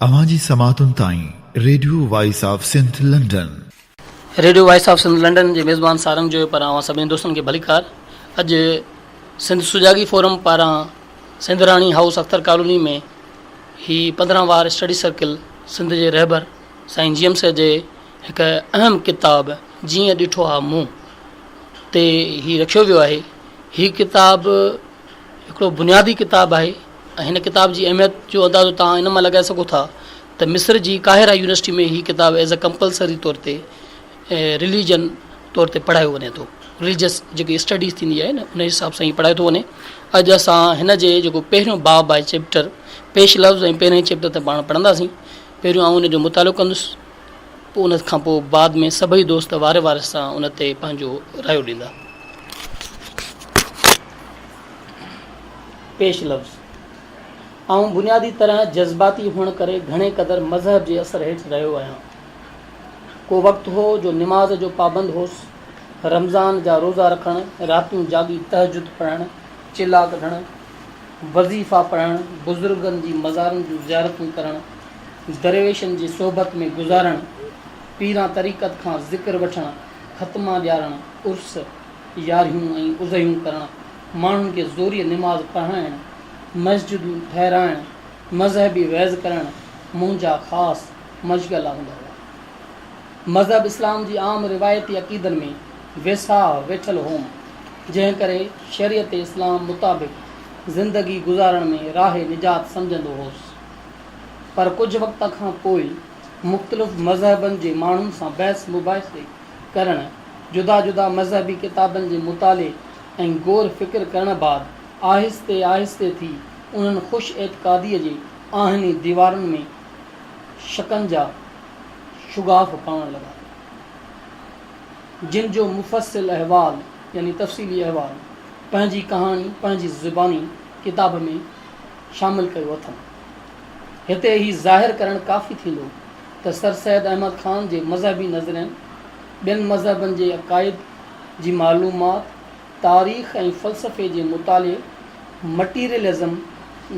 अवाजी समातुन ताईं radio voice of Sindh London. Radio voice of Sindh London जे मेज़बान सारंग जो पारां सभिनी दोस्तनि खे भलीकार। अॼु सिंध सुजागी फोरम पारां सिंध राणी हाउस अख्तर कॉलोनी में ही 15 वार स्टडी सर्किल सिंध जे रहबर साईं जी एम से जे हिकु अहम किताब जीअं ॾिठो आहे मूं ते ही रखियो वियो आहे। हीअ किताब हिकिड़ो बुनियादी किताब आहे ऐं हिन किताब जी अहमियत जो अंदाज़ो तव्हां इन मां लॻाए सघो था त मिस्र जी काहिरा यूनिवर्सिटी में हीअ किताब एज़ अ कंपलसरी तौर ते रिलीजन तौर ते पढ़ायो वञे थो। रिलीजियस जेकी स्टडीज़ थींदी आहे न उन हिसाब सां ई पढ़ायो थो वञे। अॼु असां हिन जे जेको पहिरियों बाब आहे चैप्टर पेश लफ़्ज़ ऐं पहिरें चैप्टर ते पाण पढ़ंदासीं। पहिरियों आउं उन जो मुतालो कंदुसि, पोइ उन खां पोइ बाद में सभई दोस्त वारे वारे सां उन ते पंहिंजो रायो ॾींदा। पेश लफ़्ज़। आउं बुनियादी तरह जज़्बाती हुअण करे घणे क़दुरु मज़हब जे असर हेठि रहियो आहियां। को वक़्तु हो जो निमाज़ जो पाबंद होसि, रमज़ान जा रोज़ा रखणु, रातियूं जागी तहजुद पढ़णु, चिला कढणु, वज़ीफ़ा पढ़णु, बुज़ुर्गनि जी मज़ारनि जूं ज़ियारतूं करणु, दरवेशनि जी सोबत में गुज़ारणु, पीरां तरीक़त खां ज़िक्र वठणु, ख़तमा ॾियारणु, उर्स यारियूं ऐं उज़यूं करणु, माण्हुनि खे ज़ोरीअ निमाज़ पढ़ाइणु, मस्जिदूं ठहिराइणु, मज़हबी वैज़ करणु मुंहिंजा ख़ासि मशग़ला हूंदा हुआ। मज़हब इस्लाम जी आम रिवायती अक़ीदनि में वेसाह वेठल होम, जंहिं करे शरीयत इस्लाम मुताबिक़ ज़िंदगी गुज़ारण में राह निजात सम्झंदो होसि। पर कुझु वक़्त खां पोइ मुख़्तलिफ़ मज़हबनि जे माण्हुनि सां बहस मुबाहिसे करणु, जुदा जुदा मज़हबी किताबनि जे मुताले ऐं गौर फ़िक्र करण बाद आहिस्ते आहिस्ते थी उन्हनि ख़ुशि एतिक़ादीअ जे आहिनी दीवारुनि में शकंजा शुगाफ़ पवणु लॻा, जिन जो मुफ़स्सिल अहवाल यानी तफ़सीली अहवाल पंहिंजी कहाणी पंहिंजी ज़ुबानी किताब में शामिलु कयो अथनि। हिते ही ज़ाहिर करणु काफ़ी थींदो त सर सैद अहमद ख़ान जे मज़हबी नज़रियनि, ॿियनि मज़हबनि जे अक़ाइद जी मालूमात, तारीख़ ऐं फ़लसफ़े जे मुताले, मटीरियलिज़म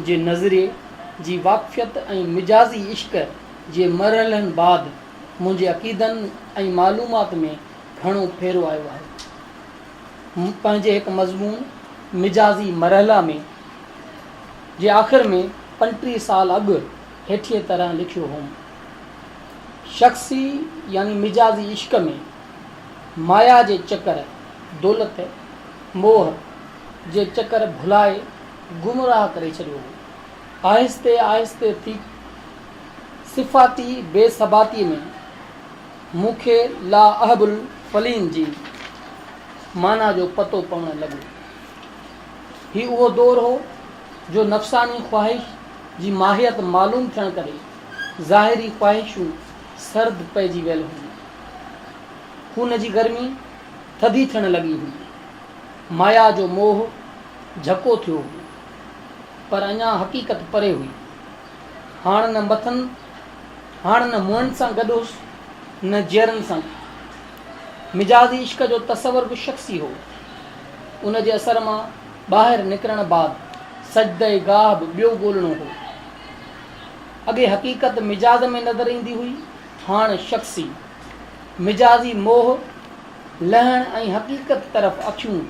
जे नज़रिए जी वाक़फ़ियत ऐं मिजाज़ी इश्क़ जे मरहलनि बाद मुंहिंजे अक़ीदनि ऐं मालूमात में घणो फेरो आयो आहे। पंहिंजे हिकु मज़मून मिजाज़ी मरहला में जे आख़िर में 35 साल अॻु हेठिए तरह लिखियो हुउमि। शख़्सी यानी मिजाज़ी इश्क़ में माया जे चकर, दौलत, मोह जे चकर भुलाए गुमराह करे छॾियो हो। आहिस्ते आहिस्ते थी सिफ़ाती बेसबाती में मूंखे ला अहबुल फलीन जी माना जो पतो पवणु लॻो। ही उहो दौर हो जो नफ़सानी ख़्वाहिश जी माहियत मालूम थियण करे ज़ाहिरी ख़्वाहिशूं सर्द पइजी वियल हुयूं। खून जी गर्मी थधी थियण लॻी हुई। माया जो मोह झको थियो हो, पर अञा हक़ीक़त परे हुई। हाणे न मुंहनि सां गॾु हुउसि, न जहिरनि सां। मिजाज़ी इश्क़ जो तसवर बि शख़्सी हो। उन जे असर मां ॿाहिरि निकिरण बाद सजदे गाह बि ॿियो ॻोल्हणो हो। अॻे हक़ीक़त मिजाज़ में नज़र ईंदी हुई, हाणे शख़्सी। मिजाज़ी मोह लहण ऐं हक़ीक़त तरफ़ अखियूं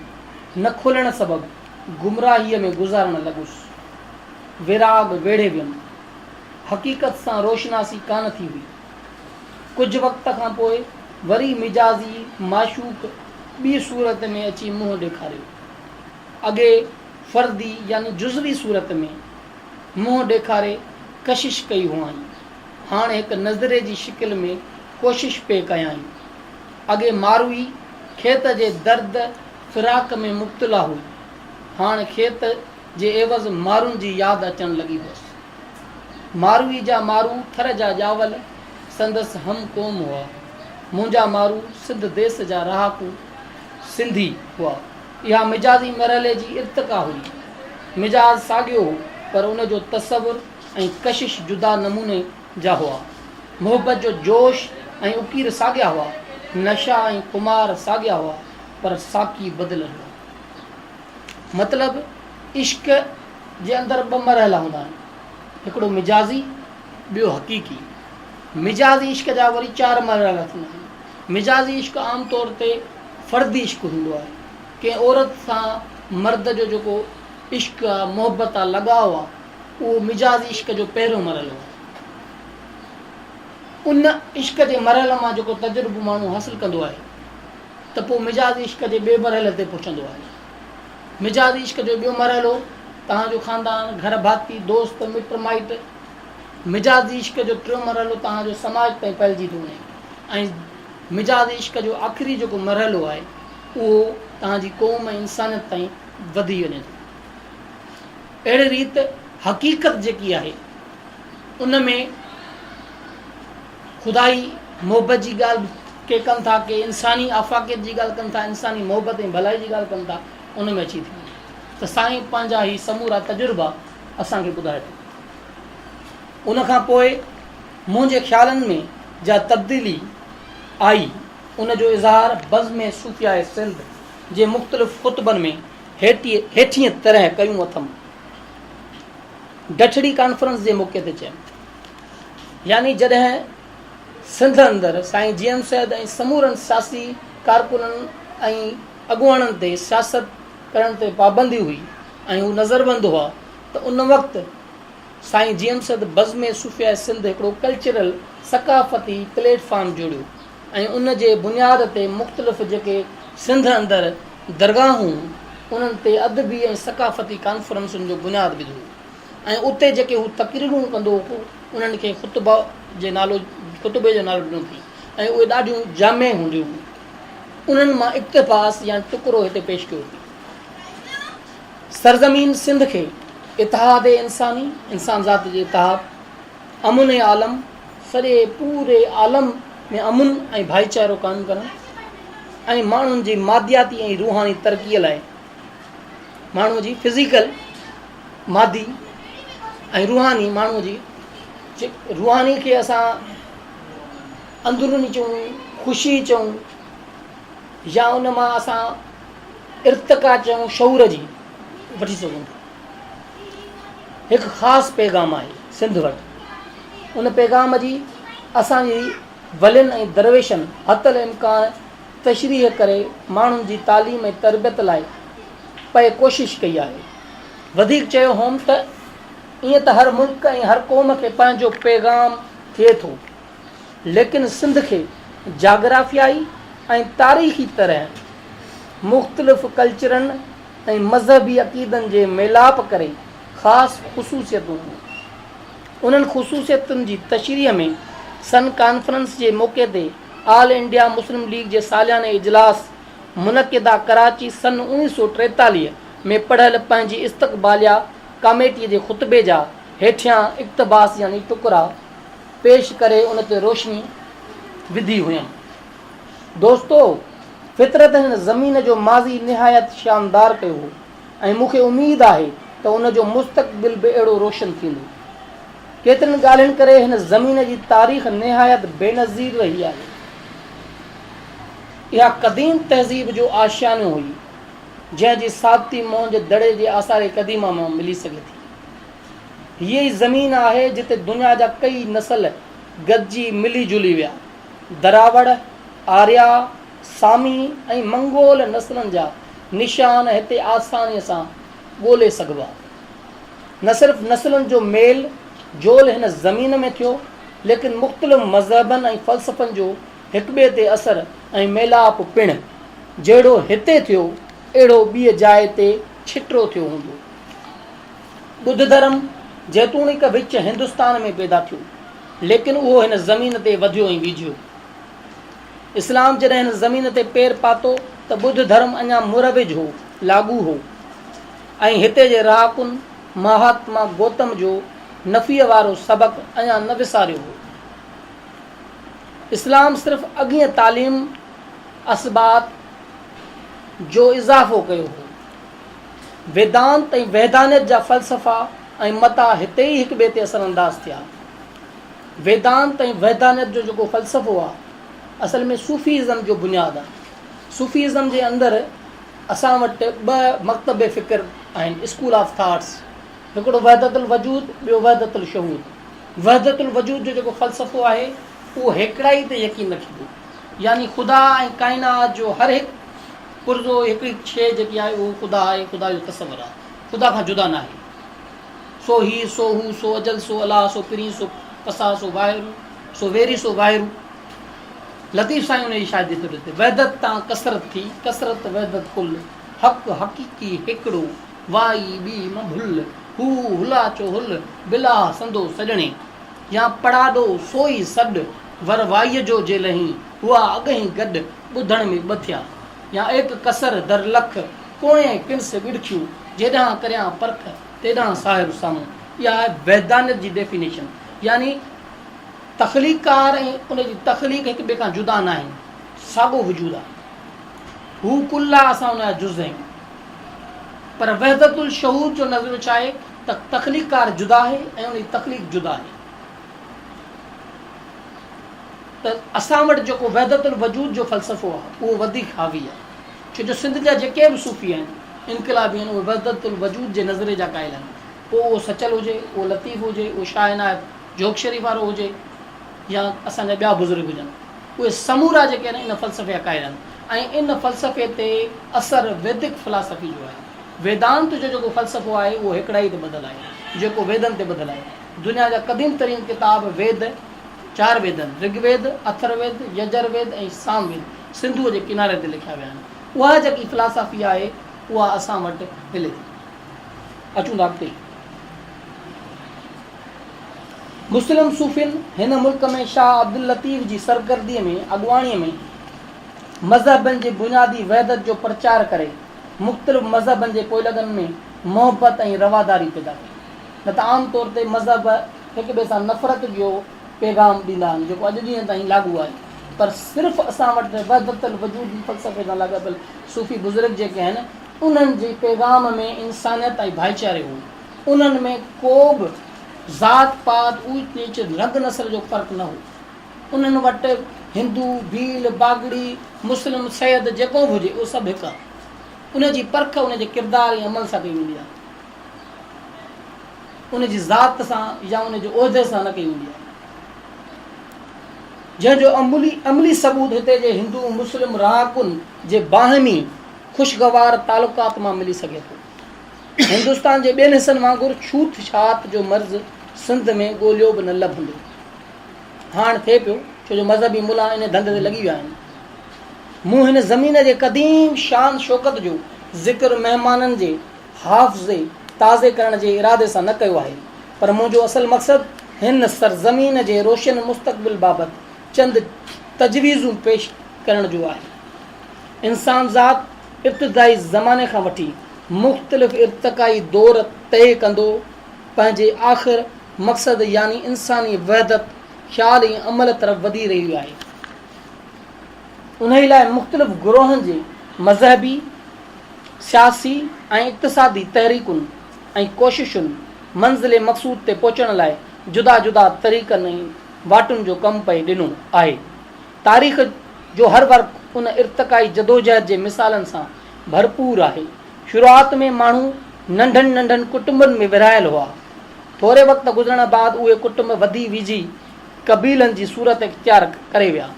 न खुलण सबबि गुमराहीअ में गुज़ारणु लॻुसि। विराग वेढ़े वियुमि, हक़ीक़त सां रोशनासी कान थी हुई। कुझु वक़्त खां पोइ वरी मिजाज़ी माशूक़ ॿी सूरत में अची मुंहुं ॾेखारियो। अॻे फ़र्दी यानी जुज़वी सूरत में मुंहुं ॾेखारे कशिश कई हुआईं, हाणे हिकु नज़रे जी शिकिल में कोशिश पे कयाईं। अॻे मारूई खेत जे दर्द फ़िराक में मुब्तला हुई, हाणे खेत जे एवज़ मारुनि जी यादि अचणु लॻी हुअसि। मारूई जा मारू थर जा ॼावल संदसि हम क़ौम हुआ। मुंहिंजा मारू सिंध देस जा रहाकू सिंधी हुआ। इहा मिजाज़ी मरहले जी इर्तिक़ा हुई। मिजाज़ साॻियो हो, पर उन जो तसवुर ऐं कशिश जुदा नमूने जा हुआ। मोहबत जो जोश ऐं उकीर साॻिया हुआ। नशा ऐं कुमार साॻिया हुआ, पर साकी बदिल हुआ। मतिलबु इश्क़ जे अंदरि 2 मरहला हूंदा आहिनि, हिकिड़ो मिजाज़ी ॿियो हक़ीक़ी। मिजाज़ी इश्क जा वरी 4 मरहला थींदा आहिनि। मिजाज़ी इश्क आम तौर ते फ़र्दी इश्क हूंदो आहे। कंहिं औरत सां मर्द जो जेको इश्क आहे, मोहबत आहे, लगाव आहे, उहो मिजाज़ी इश्क जो पहिरियों मरहलो आहे। उन इश्क जे मरहल मां जेको तजुर्बो माण्हू हासिलु कंदो आहे त पोइ मिजाज़ी इश्क जे ॿिए मरहले ते पहुचंदो आहे। मिजाज़ी इश्क जो ॿियो मरहलो तव्हांजो ख़ानदान, घर भाती, दोस्त, मिट माइट। मिजाज़ी इश्क जो टियों मरहलो तव्हांजो समाज ताईं फैलिजी थो वञे। ऐं मिजाज़ी इश्क जो आख़िरी जेको मरहलो आहे उहो तव्हांजी क़ौम ऐं इंसानियत ताईं वधी वञे थो। अहिड़ी रीति हक़ीक़त जेकी आहे उन में ख़ुदाई मोहबत जी ॻाल्हि के कनि था, के इंसानी आफ़ाक़ियत जी ॻाल्हि कनि था, इंसानी मोहबत ऐं भलाई जी ॻाल्हि कनि था, उन में अची थी वञे त साईं पंहिंजा ई समूरा तजुर्बा असांखे ॿुधाए थो। उनखां पोइ मुंहिंजे ख़्यालनि में जा तब्दीली आई, उन जो इज़हार बज़्म सूफ़िया सिंध जे मुख़्तलिफ़ ख़ुतबनि में हेठीअ तरह कयूं अथमि। डठड़ी कॉन्फ्रेंस जे मौक़े ते चयमि, यानी जॾहिं सिंध अंदरि साईं जीएम सैद ऐं समूरनि सियासी कारकुननि ऐं अॻुवाणनि ते सियासत करण ते पाबंदी हुई ऐं हू नज़रबंद हुआ, त उन वक़्तु साईं जीएम सैद बज़्म सूफ़िया सिंध हिकिड़ो कल्चरल सकाफ़ती प्लेटफॉर्म जोड़ियो ऐं उन जे बुनियाद ते मुख़्तलिफ़ जेके सिंध अंदरि दरगाहूं उन्हनि ते अदबी ऐं सकाफ़ती कॉन्फ्रेंसुनि जो बुनियादु विधो ऐं उते जेके हू तक़रीरूं कंदो हो उन्हनि खे ख़ुतबे जो नालो ॾिनो थी ऐं उहे ॾाढियूं जामे हूंदियूं हुयूं। उन्हनि मां इक़्तिबास या टुकड़ो हिते पेश कयो थी। सरज़मीन सिंध खे इतिहाद इंसानी, इंसान ज़ात जे इतिहाद, अमुन ऐं आलम, सॼे पूरे आलम में अमुन ऐं भाईचारो क़ाइमु करणु ऐं माण्हुनि जी मादियाती ऐं रूहानी तरक़ीअ लाइ माण्हूअ जी फिज़िकल, मादी ऐं रूहानी, माण्हूअ जी रूहानी खे असां अंदरूनी चऊं, ख़ुशी चऊं, या उन मां असां इर्तिका चऊं, शऊर जी वठी सघूं था। हिकु ख़ासि पैगाम आहे सिंध वटि। उन पैगाम जी असांजी वलियुनि ऐं दरवेशनि हतल इम्कान तशरीह करे माण्हुनि जी तालीम ऐं तरबियत लाइ पए कोशिशि कई आहे। वधीक चयो होम त ईअं त हर मुल्क ऐं हर क़ौम खे पंहिंजो पैगाम थिए थो, लेकिन सिंध खे जाग्राफियाई ऐं तारीख़ी तरह मुख़्तलिफ़ कल्चरनि ऐं मज़हबी अक़ीदनि जे मेलाप करे ख़ासि ख़ुसूसियतूं हुयूं। उन्हनि ख़ुसूसियतुनि जी तशरीह में सन कॉन्फ्रेंस जे मौक़े ते ऑल इंडिया मुस्लिम लीग जे सालियाने इजलास मुनक़िदा कराची सन 1943 में पढ़ियल पंहिंजी इस्तक़बालिया कमेटीअ जे ख़ुतबे जा हेठियां इक़्तिबास यानी टुकड़ा पेश करे उन ते रोशनी विधी हुयमि। दोस्तो, फितरत हिन ज़मीन जो माज़ी निहायत शानदार कयो हो ऐं मूंखे उमेदु आहे त उन जो मुस्तक़बिल बि अहिड़ो रोशन थींदो। केतिरनि ॻाल्हियुनि करे हिन ज़मीन जी तारीख़ निहायत बेनज़ीर रही आहे। इहा क़दीम तहज़ीब जो आशियानो हुई जंहिंजी साबती मोहन जे दड़े जे आसार क़दीमा मां मिली सघे थी। हीअ ई ज़मीन आहे जिते दुनिया जा कई नसल गॾिजी मिली जुली विया। दरावड़, आर्या, सामी ऐं मंगोल नसलनि जा निशान हिते आसानीअ सां ॻोल्हे सघिबा। न सिर्फ़ु नसलुनि जो मेल जोल हिन ज़मीन में थियो, लेकिन मुख़्तलिफ़ मज़हबनि ऐं फ़लसफ़नि जो हिक ॿिए ते असर ऐं मेलाप पिणु जहिड़ो हिते थियो अहिड़ो ॿिए जाइ ते छिटरो थियो हूंदो। ॿुध धर्म जैतूनिक विच हिंदुस्तान में पैदा थियो, लेकिन उहो हिन ज़मीन ते वधियो ऐं बीठियो। इस्लाम जॾहिं हिन ज़मीन ते पेर पातो त ॿुध धर्म अञा मुरविज हो, लागू हो ऐं हिते जे रहाकुन महात्मा गौतम जो नफ़ीअ वारो सबक़ अञा न विसारियो हो। इस्लाम सिर्फ़ु अॻीअ तालीम असबात जो इज़ाफ़ो कयो हो। वेदांत ऐं वैधानियत जा फ़लसफ़ा ऐं मता हिते ई हिक ॿिए ते असरअंदाज़ थिया। वेदांत ऐं वैधानियत जो जेको फ़लसफ़ो आहे असल में सूफ़ीज़म जो बुनियादु आहे। सूफ़ीज़म जे अंदरि असां वटि ॿ मकतब फ़िक्र आहिनि, स्कूल ऑफ थाट्स। हिकिड़ो वहदतुल वजूद, ॿियो वहदतुल शहूद। वहदतुल वजूद जो जेको फ़लसफ़ो आहे उहो हिकिड़ाई ते यकीन रखिबो, यानी ख़ुदा ऐं काइनात जो हर हिकु पुरज़ो हिकिड़ी शइ जेकी आहे उहो ख़ुदा आहे, ख़ुदा जो तसवर आहे, ख़ुदा खां जुदा न आहे। सो ही सो हू सो अजल सो अलाह सो पिरी सो पसा सो वाहिरू सो वेरी सो वाहिरू। लतीफ़ साईं उन जी शायदि थो ॾिठे, वहदत तां कसरत थी, कसरत वहदत कुल, हक़ हक़ीक़ी हिकिड़ो, वाई ॿी मभुल, हू हुला चो हुल, बिला संदो सॼणे, या पढ़ाॾो सोई सॾु, वर वाईअ जो जे लही, हुआ अॻही गॾु, ॿुधण में ॿथिया, या एक कसर दर लख, कोणे किन्स ॻिड़खियूं, जेॾां करियां परख तेॾां साहिब साम्हूं। इहा आहे वैदानियत जी डेफिनेशन, यानी तख़लीकार ऐं उनजी तख़लीक हिक ॿिए खां जुदा न आहिनि, साॻियो वजूद आहे। हू कुल आहे, असां उनजा जुज़ आहियूं। पर वहदतुल शहूद जो नज़रियो छा आहे त तख़लीकार जुदा आहे ऐं उनजी तख़लीक जुदा आहे। त असां वटि जेको वहदतुल वजूद जो फ़लसफ़ो आहे उहो वधीक हावी आहे, छो जो सिंध जा जेके बि सूफ़ी आहिनि इनक़िलाबी आहिनि उहे वहदतुल वजूद जे नज़रिए जा क़ाइल आहिनि। पोइ उहो सचल हुजे, उहो लतीफ़ हुजे, उहो शाह इनायत जोग शरीफ़ वारो हुजे, या असांजा ॿिया बुज़ुर्ग हुजनि, उहे समूरा जेके आहिनि इन फ़लसफ़े जा क़ाइल आहिनि। ऐं इन फ़लसफ़े ते असरु वैदिक फ़िलासफ़ी जो आहे। वेदांत जो जेको फ़लसफ़ो आहे उहो हिकिड़ाई ते ॿधलु आहे, जेको वेदनि ते ॿधलु आहे। दुनिया जा क़दीम तरीन किताब वेद, 4 वेद आहिनि, ऋग्वेद, अथर्ववेद, यजुर्वेद ऐं सामवेद, सिंधूअ जे किनारे ते लिखिया विया आहिनि। उहा जेकी फ़िलासफ़ी आहे उहा असां वटि मिले थी। अचूं था अॻिते। मुस्लिम सूफ़ियुनि हिन मुल्क में शाह अब्दुल लतीफ़ जी सरगर्दीअ में अॻुवाणीअ में मज़हबनि जे बुनियादी वहदत जो प्रचार करे मुख़्तलिफ़ मज़हबनि जे पोइलॻनि में मोहबत ऐं रवादारी पैदा कई। न त आम तौर ते मज़हब हिक ॿिए सां नफ़रत जो पैगाम ॾींदा आहिनि, जेको अॼु ॾींहं ताईं लागू आहे। पर सिर्फ़ु असां वटि वहदतुल वजूद फ़लसफ़े सां लॻियल सूफ़ी बुज़ुर्ग जेके आहिनि उन्हनि जे पैगाम में इंसानियत ऐं भाईचारे हो। उन्हनि में को बि ज़ात पात ऊच नीच रंग नस्ल जो फ़र्क़ु न हो। उन्हनि वटि हिंदू भील बागड़ी मुस्लिम सैद जेको बि हुजे उहो सभु हिकु आहे। उनजी परख उनजे किरदार ऐं अमल सां कई वेंदी आहे, उनजी ज़ात सां या उनजे उहिदे सां न कई वेंदी आहे। जंहिंजो अमली सबूत हिते जे हिंदू मुस्लिम रहाकुनि जे बाहिमी ख़ुशगवार तालुकात मां मिली सघे थो। हिंदुस्तान जे ॿियनि हिसनि वांगुरु छूत छात जो मर्ज़ सिंध में ॻोल्हियो बि न लभंदो। हाणे थिए पियो, छो जो मज़हबी मुला इन धंधे ते लॻी विया आहिनि। मूं हिन ज़मीन जे क़दीम शान शौक़त जो ज़िक्र महिमाननि जे हाफ़्ज़े ताज़े करण जे इरादे सां न कयो आहे, पर मुंहिंजो असल मक़सदु हिन सरज़मीन जे रोशन मुस्तक़बिल बाबति चंद तजवीज़ूं पेश करण जो आहे। इंसान ज़ात इब्तिदाई ज़माने खां वठी मुख़्तलिफ़ इर्तिक़ाई दौर तय कंदो पंहिंजे आख़िर मक़सद यानी इंसानी वहदत ख़्याल ऐं अमल तरफ़ वधी रही आहे। उन लाइ मुख़्तलिफ़ गुरोहनि जे मज़हबी सियासी ऐं इक़्तिसादी तहरीकुनि ऐं कोशिशुनि मंज़िल मक़सूद ते पहुचण लाइ जुदा जुदा तरीक़नि ऐं वाटुनि जो कमु पए ॾिनो आहे। तारीख़ जो हर वर्क उन इर्तिक़ाई जदोजहद जे मिसालनि सां भरपूर आहे। शुरूआति में माण्हू नंढनि नंढनि कुटुंबनि में विरहायल हुआ। थोरे वक़्तु गुज़रण बाद उहे कुटुंब वधी विझी क़बीलनि जी सूरत इख़्तियार करे विया।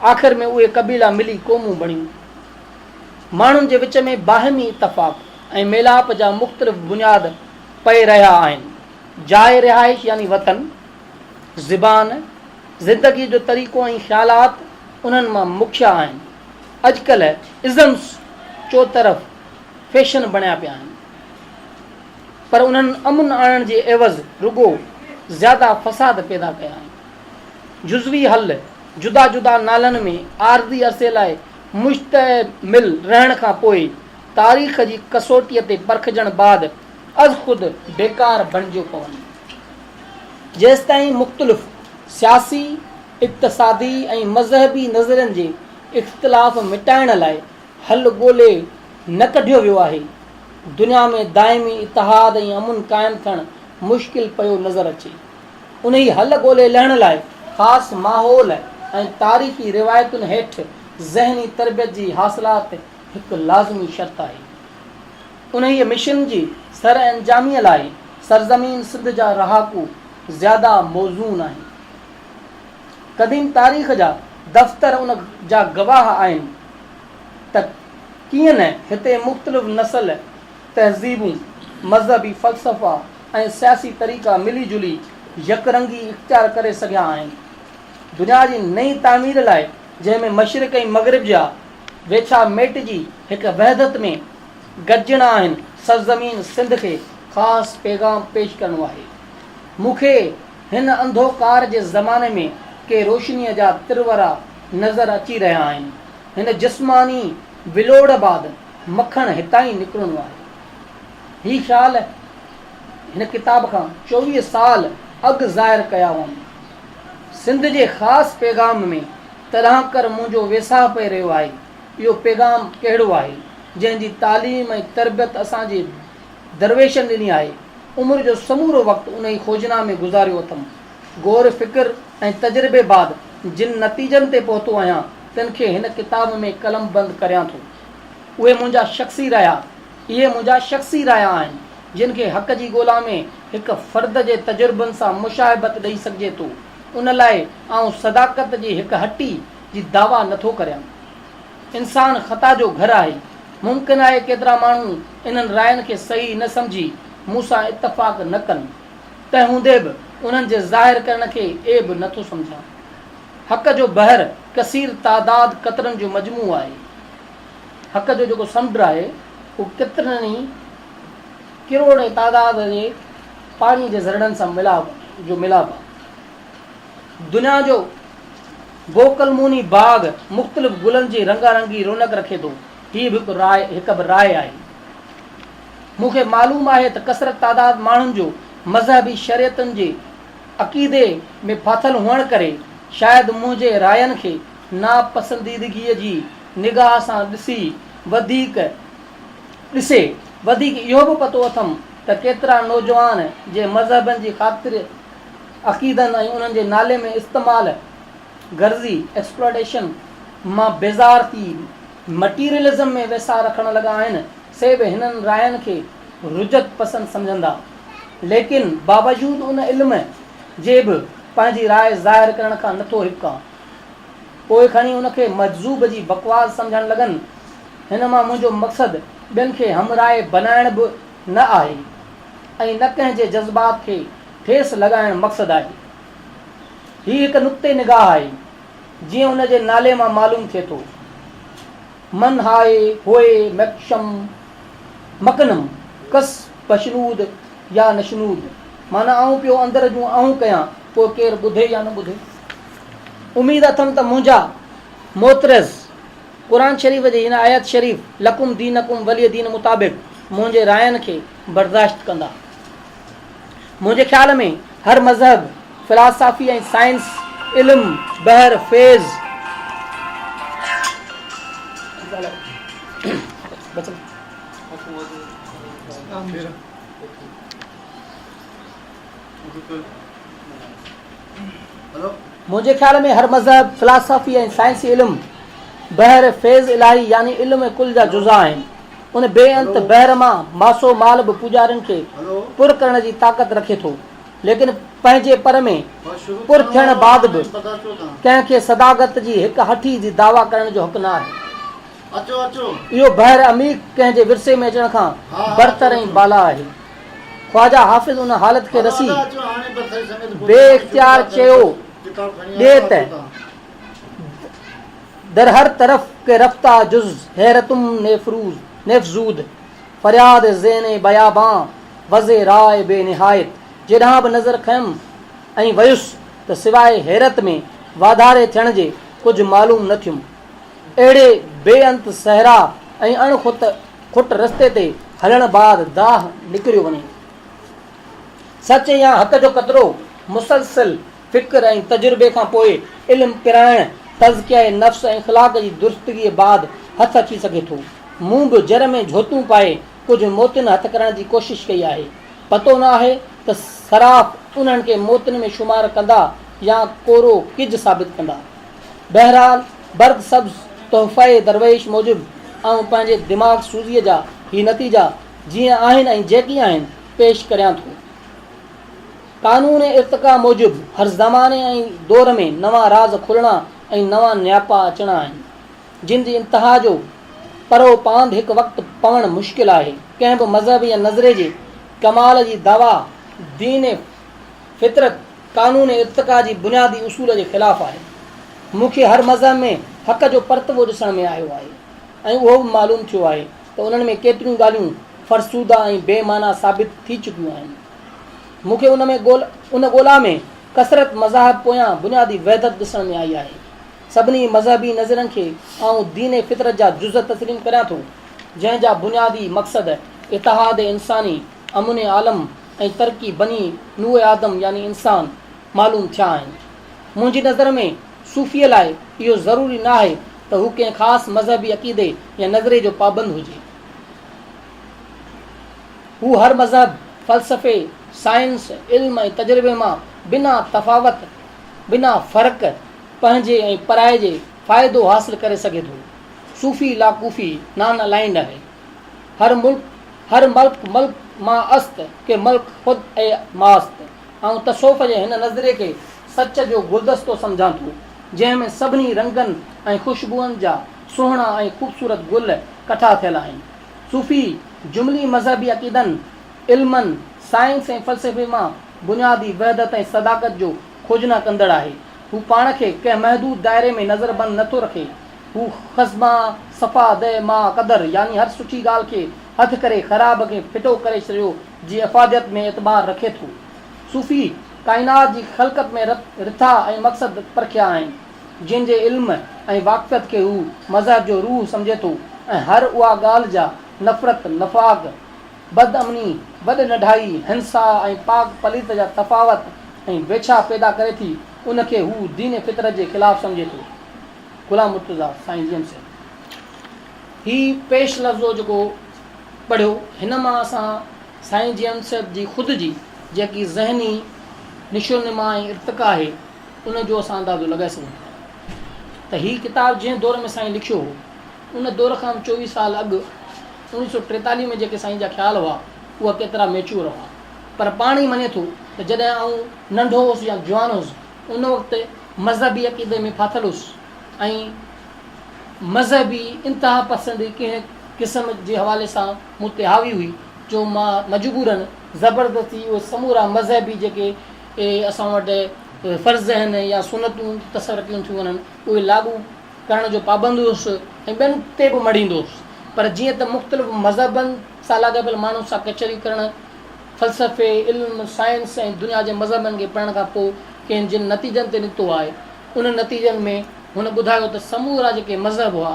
आख़िर में उहे क़बीला मिली क़ौमूं बणियूं। माण्हुनि जे विच में बाहिमी इतफ़ाक़ ऐं मेलाप जा मुख़्तलिफ़ बुनियाद पए रहिया आहिनि। जाइ रिहाइश यानी वतन, ज़बान, ज़िंदगी जो तरीक़ो ऐं ख़्यालात उन्हनि मां मुख्या आहिनि। अॼुकल्ह इज़म्स चोतरफ़ फैशन बणिया पिया आहिनि, पर उन्हनि अमुन आणण जे एवज़ रुगो ज़्यादा फ़साद पैदा कया आहिनि। जुज़वी हल जुदा जुदा नालनि में आरज़ी अरसे लाइ मुश्तमिल रहण खां पोइ तारीख़ जी कसोटीअ ते परखजण बाद अज़ ख़ुदि बेकार बणिजियो पवनि। जेसिताईं मुख़्तलिफ़ सियासी, इक़्तिसादी ऐं मज़हबी नज़रनि जे इख़्तिलाफ़ मिटाइण लाइ हल ॻोल्हे न कढियो वियो आहे, दुनिया में दाइमी इतिहाद ऐं अमुन क़ाइमु थियणु मुश्किल पियो नज़र अचे। उन ई हल ॻोल्हे लहण लाइ ख़ासि माहौल ऐं तारीख़ी रिवायतुनि हेठि ज़हनी तरबियत जी हासिलात हिकु लाज़मी शर्त आहे। उन ई मिशन जी सर अंजामीअ लाइ सरज़मीन सिंध जा रहाकू ज़्यादा मौज़ून आहिनि। क़दीम तारीख़ जा दफ़्तर उन जा गवाह आहिनि त कीअं न हिते मुख़्तलिफ़ नस्ल, तहज़ीबूं, मज़हबी फ़लसफ़ा ऐं सियासी तरीक़ा मिली जुली यकरंगी इख़्तियार करे सघिया आहिनि। दुनिया जी नई तामीर लाइ जंहिंमें मशरिक़ ऐं मग़रिब जा वेछा मेटिजी हिकु वहदत में गॾिजणा आहिनि, सरज़मीन सिंध खे ख़ासि पैगाम पेश करिणो आहे। मूंखे हिन अंधोकार जे ज़माने में के रोशनीअ जा तिरवरा नज़र अची रहिया आहिनि। हिन जिस्मानी विलोड़ बाद मखण हितां ई निकिरणो आहे। हीउ ख़्याल हिन किताब खां 24 साल अॻु ज़ाहिर कया हुआ। सिंध जे ख़ासि पैगाम में तरह कर मुंहिंजो वेसाह पई रहियो आहे। इहो पैगाम कहिड़ो आहे जंहिंजी तालीम ऐं तरबियत असांजे दरवेशनि ॾिनी आहे। उमिरि जो समूरो वक़्तु उन ई खोजना में गुज़ारियो अथमि। गौर फ़िक्र ऐं तजुर्बे बाद जिन नतीजनि ते पहुतो आहियां तिन खे हिन किताब में कलम बंदि करियां थो। उहे मुंहिंजा शख़्सी रहिया, इहे मुंहिंजा शख़्सी रहिया आहिनि जिन खे हक़ जी ॻोल्हा में हिकु फ़र्द जे तजुर्बनि सां मुशाहिबत ॾेई सघिजे थो। उन लाइ आउं सदाकत जी हिकु हटी जी दावा नथो करियां। इंसान ख़ता जो घरु आहे। मुमकिन आहे केतिरा माण्हू इन्हनि रायनि खे सही न सम्झी मूंसां इतफ़ाक़ न कनि, तंहिं हूंदे बि उन्हनि जे ज़ाहिर करण खे एब नथो सम्झां। हक़ जो बहर कसीर तादाद क़तरनि जो मजमू आहे। हक़ जो जेको समुंड आहे उहो केतिरनि ई किरोड़ तादाद जे पाणी जे ज़रड़नि सां मिलाप आहे। दुनिया जो गोकलमूनी बाग मुख़्तलिफ़ गुलनि जी रंगारंगी रौनक रखे थो। हीअ बि हिकु राय आहे। मूंखे मालूम आहे त कसरत तादाद माण्हुनि जो मज़हबी शरीयतुनि जे अक़ीदे में फाथल हुअण करे शायदि मुंहिंजे रायनि खे नापसंदीदगीअ जी निगाह सां वधीक इहो बि पतो अथमि त केतिरा नौजवान जे मज़हबनि जी ख़ातिर अक़ीदनि ऐं उन्हनि जे नाले में इस्तेमालु गर्ज़ी एक्सप्लॉटेशन मां बेज़ार थी मटीरियलिज़म में वेसा रखण लॻा आहिनि। से बि हिननि रायनि खे रुजत पसंदि सम्झंदा, लेकिन बावजूद उन इल्म जे बि पंहिंजी राय ज़ाहिर करण खां नथो हिपकां। पोइ खणी उनखे मजज़ूब जी बकवास सम्झणु लॻनि। हिन मां मुंहिंजो मक़सदु ॿियनि खे हमराय बनाइण बि न आहे ऐं न कंहिंजे जज़्बात खे ठेस लॻाइण मक़सदु आहे। हीअ हिकु नुक़्ते निगाह आहे जीअं उन जे नाले मां मालूम थिए थो। मन हाय होए मक्षम मकनम कस बशनूद या नशनूद, माना आऊं पियो अंदर जूं आऊं कयां, पोइ केरु ॿुधे या न ॿुधे। उमेदु अथमि त मुंहिंजा मोतरज़ क़ुर शरीफ़ जी हिन आयत शरीफ़ लकुम दीनकुम वली दीन मुताबिक़ मुंहिंजे रायनि खे बर्दाश्त कंदा। मुंहिंजे ख़्याल में हर मज़हब, फ़िलासफ़ी ऐं साइंस, इल्म, बहर, फेज़ मुंहिंजे ख़्याल में हर मज़हब, फ़िलासफ़ी ऐं साइंसी इल्म, बहर, फेज़ इलाही यानी इल्म कुल जा जुज़ा आहिनि। उन बेअंत बहर मां मासो माल बि पुॼारियुनि खे पुर करण जी ताक़त रखे थो, लेकिन पंहिंजे पर में पुर थियण बाद बि कंहिंखे सदागत जी हिकु हठी जी दावा करण जो हक़ न आहे। इहो बहर अमीक कंहिंजे विरसे में अचण खां बरतर ऐं बाला आहे। ख्वाजा हाफ़िज़ उन हालत खे रसी बेइख्तियार चयो ॾे त दर हर तरफ़ के रफ्ता जुज़ हैरतुम नेफ़ज़ूद फरियाद ज़ेने बयाबां वज़े राय बेनिहायत। जेॾांहुं बि नज़र खयमि ऐं वयुसि त सवाइ हैरत में वाधारे थियण जे कुझु मालूम न थियुमि। अहिड़े बेअंत सहरा ऐं खुट रस्ते ते हलण बाद दाह निकिरियो वञे। सच या हक़ जो कतिरो मुसलसिल फ़िक्र ऐं तजुर्बे खां पोइ इल्मु पिराइण तज़किया नफ़्स ऐं इख़लाक़ जी दुरुस्तगीअ बाद हथ अची सघे थो। मूं बि जर में झोतूं पाए कुझु मोतिन हथ करण जी कोशिशि कई आहे। पतो न आहे त सराफ़ उन्हनि खे मोतिन में शुमार कंदा या कोरो किज साबित कंदा। बहरहाल बर्द सब्ज़ तोहफ़े दरवेश मूजिबि ऐं पंहिंजे दिमाग़ सूज़ीअ जा ही नतीजा जीअं आहिनि ऐं जेकी आहिनि पेश करियां थो। कानून इर्तिका मूजिबि हर ज़माने ऐं दौर में नवां राज़ खुलणा ऐं नवां न्यापा अचणा आहिनि जिन जी इंतिहा जो परो पांध हिकु वक़्तु पवणु मुश्किल आहे। कंहिं बि मज़हब या नज़रे जे कमाल जी दावा दीन फितरत कानून इर्तिका जी बुनियादी उसूल जे ख़िलाफ़ आहे। मूंखे हर मज़हब में हक़ जो परतवो ॾिसण में आयो आहे ऐं उहो बि मालूम थियो आहे त उन्हनि में केतिरियूं ॻाल्हियूं फ़रसूदा ऐं बेमाना साबित थी चुकियूं आहिनि। मूंखे उन ॻोल्हा में कसरत मज़ाहब पोयां बुनियादी वहदत ॾिसण में आई आहे। सभिनी मज़हबी नज़रनि खे आउं दीन फितरत जा जुज़ तस्लीम करियां थो जंहिंजा बुनियादी मक़सद इतिहाद इंसानी अमुन आलम ऐं तरक़ी बनी नूह आदम यानी इंसान मालूम थिया आहिनि। मुंहिंजी नज़र में सूफ़ीअ लाइ इहो ज़रूरी न आहे त हू कंहिं ख़ासि मज़हबी अक़ीदे या नज़रे जो पाबंद हुजे। हू हर मज़हब फ़लसफ़े साइंस इल्म ऐं तजुर्बे मां बिना तफ़ावत बिना फ़र्क़ पंहिंजे ऐं पराए जे फ़ाइदो हासिल करे सघे थो। सूफ़ी लाकूफ़ी नान अलाइंड आहे। हर मल्क मां अस्त के मल्क ख़ुदि ऐं मास्त ऐं तसौफ़ जे हिन नज़रे खे सच जो गुलदस्तो सम्झां थो जंहिंमें सभिनी रंगनि ऐं ख़ुशबूअनि जा सुहिणा ऐं ख़ूबसूरत गुल कठा थियल आहिनि। सूफ़ी जुमली मज़हबी अक़ीदनि इल्मनि साइंस ऐं फ़लसफ़े मां बुनियादी वहदत ऐं सदाकत जो खोजना कंदड़ आहे। हू पाण खे कंहिं महदूद दायरे में नज़रबंद नथो रखे। हू ख़ज़मा सफ़ा दे मां क़दर यानी हर सुठी ॻाल्हि खे हथु करे ख़राब खे फिटो करे छॾियो जी अफ़ादियत में एतबार रखे थो। सूफ़ी काइनात जी ख़लक़त में रिथा ऐं मक़सद परखिया आहिनि जिन जे इल्म ऐं वाक़फ़ियत खे हू मज़हब जो रूह सम्झे थो ऐं हर उहा ॻाल्हि जा नफ़रत नफ़ाक़ बदअमनी बदनढाई हिंसा ऐं पाक पलीत जा तफ़ावत ऐं वेछा पैदा करे थी उनखे हू दीन फितरत जे ख़िलाफ़ु सम्झे थो। ग़ुलाम मुर्तज़ा साईं जेम्स ही पेश लफ़्ज़ो जेको पढ़ियो हिन मां असां साईं जेम्स जी ख़ुदि जी जेकी ज़हनी निशोनुमा ऐं इर्तिका आहे उन जो असां अंदाज़ो लॻाए सघूं त हीअ किताबु जंहिं दौर में साईं लिखियो हो उन दौर खां 24 साल अॻु 1943 में जेके साईं जा ख़्याल हुआ उहा केतिरा मैच्योर हुआ। पर पाण ई मञे थो त जॾहिं आउं नंढो हुउसि या जवान हुउसि उन वक़्तु मज़हबी अक़ीदे में फाथल हुउसि ऐं मज़हबी इंतिहा पसंदि कंहिं क़िस्म जे हवाले सां मूं ते हावी हुई जो मां मजबूरन ज़बरदस्ती उहे समूरा मज़हबी जेके असां वटि फ़र्ज़ आहिनि या सुनतूं तसवर कयूं थियूं वञनि उहे लागू करण जो पाबंद हुउसि ऐं ॿियनि ते बि मड़ींदो हुउसि। पर जीअं त मुख़्तलिफ़ मज़हबनि सां लाॻापियल माण्हुनि सां कचहरी करणु फ़लसफ़े इल्म साइंस ऐं दुनिया जे मज़हबनि खे पढ़ण खां पोइ कंहिं जिन नतीजनि ते निकितो आहे उन नतीजनि में हुन ॿुधायो त समूरा जेके मज़हब हुआ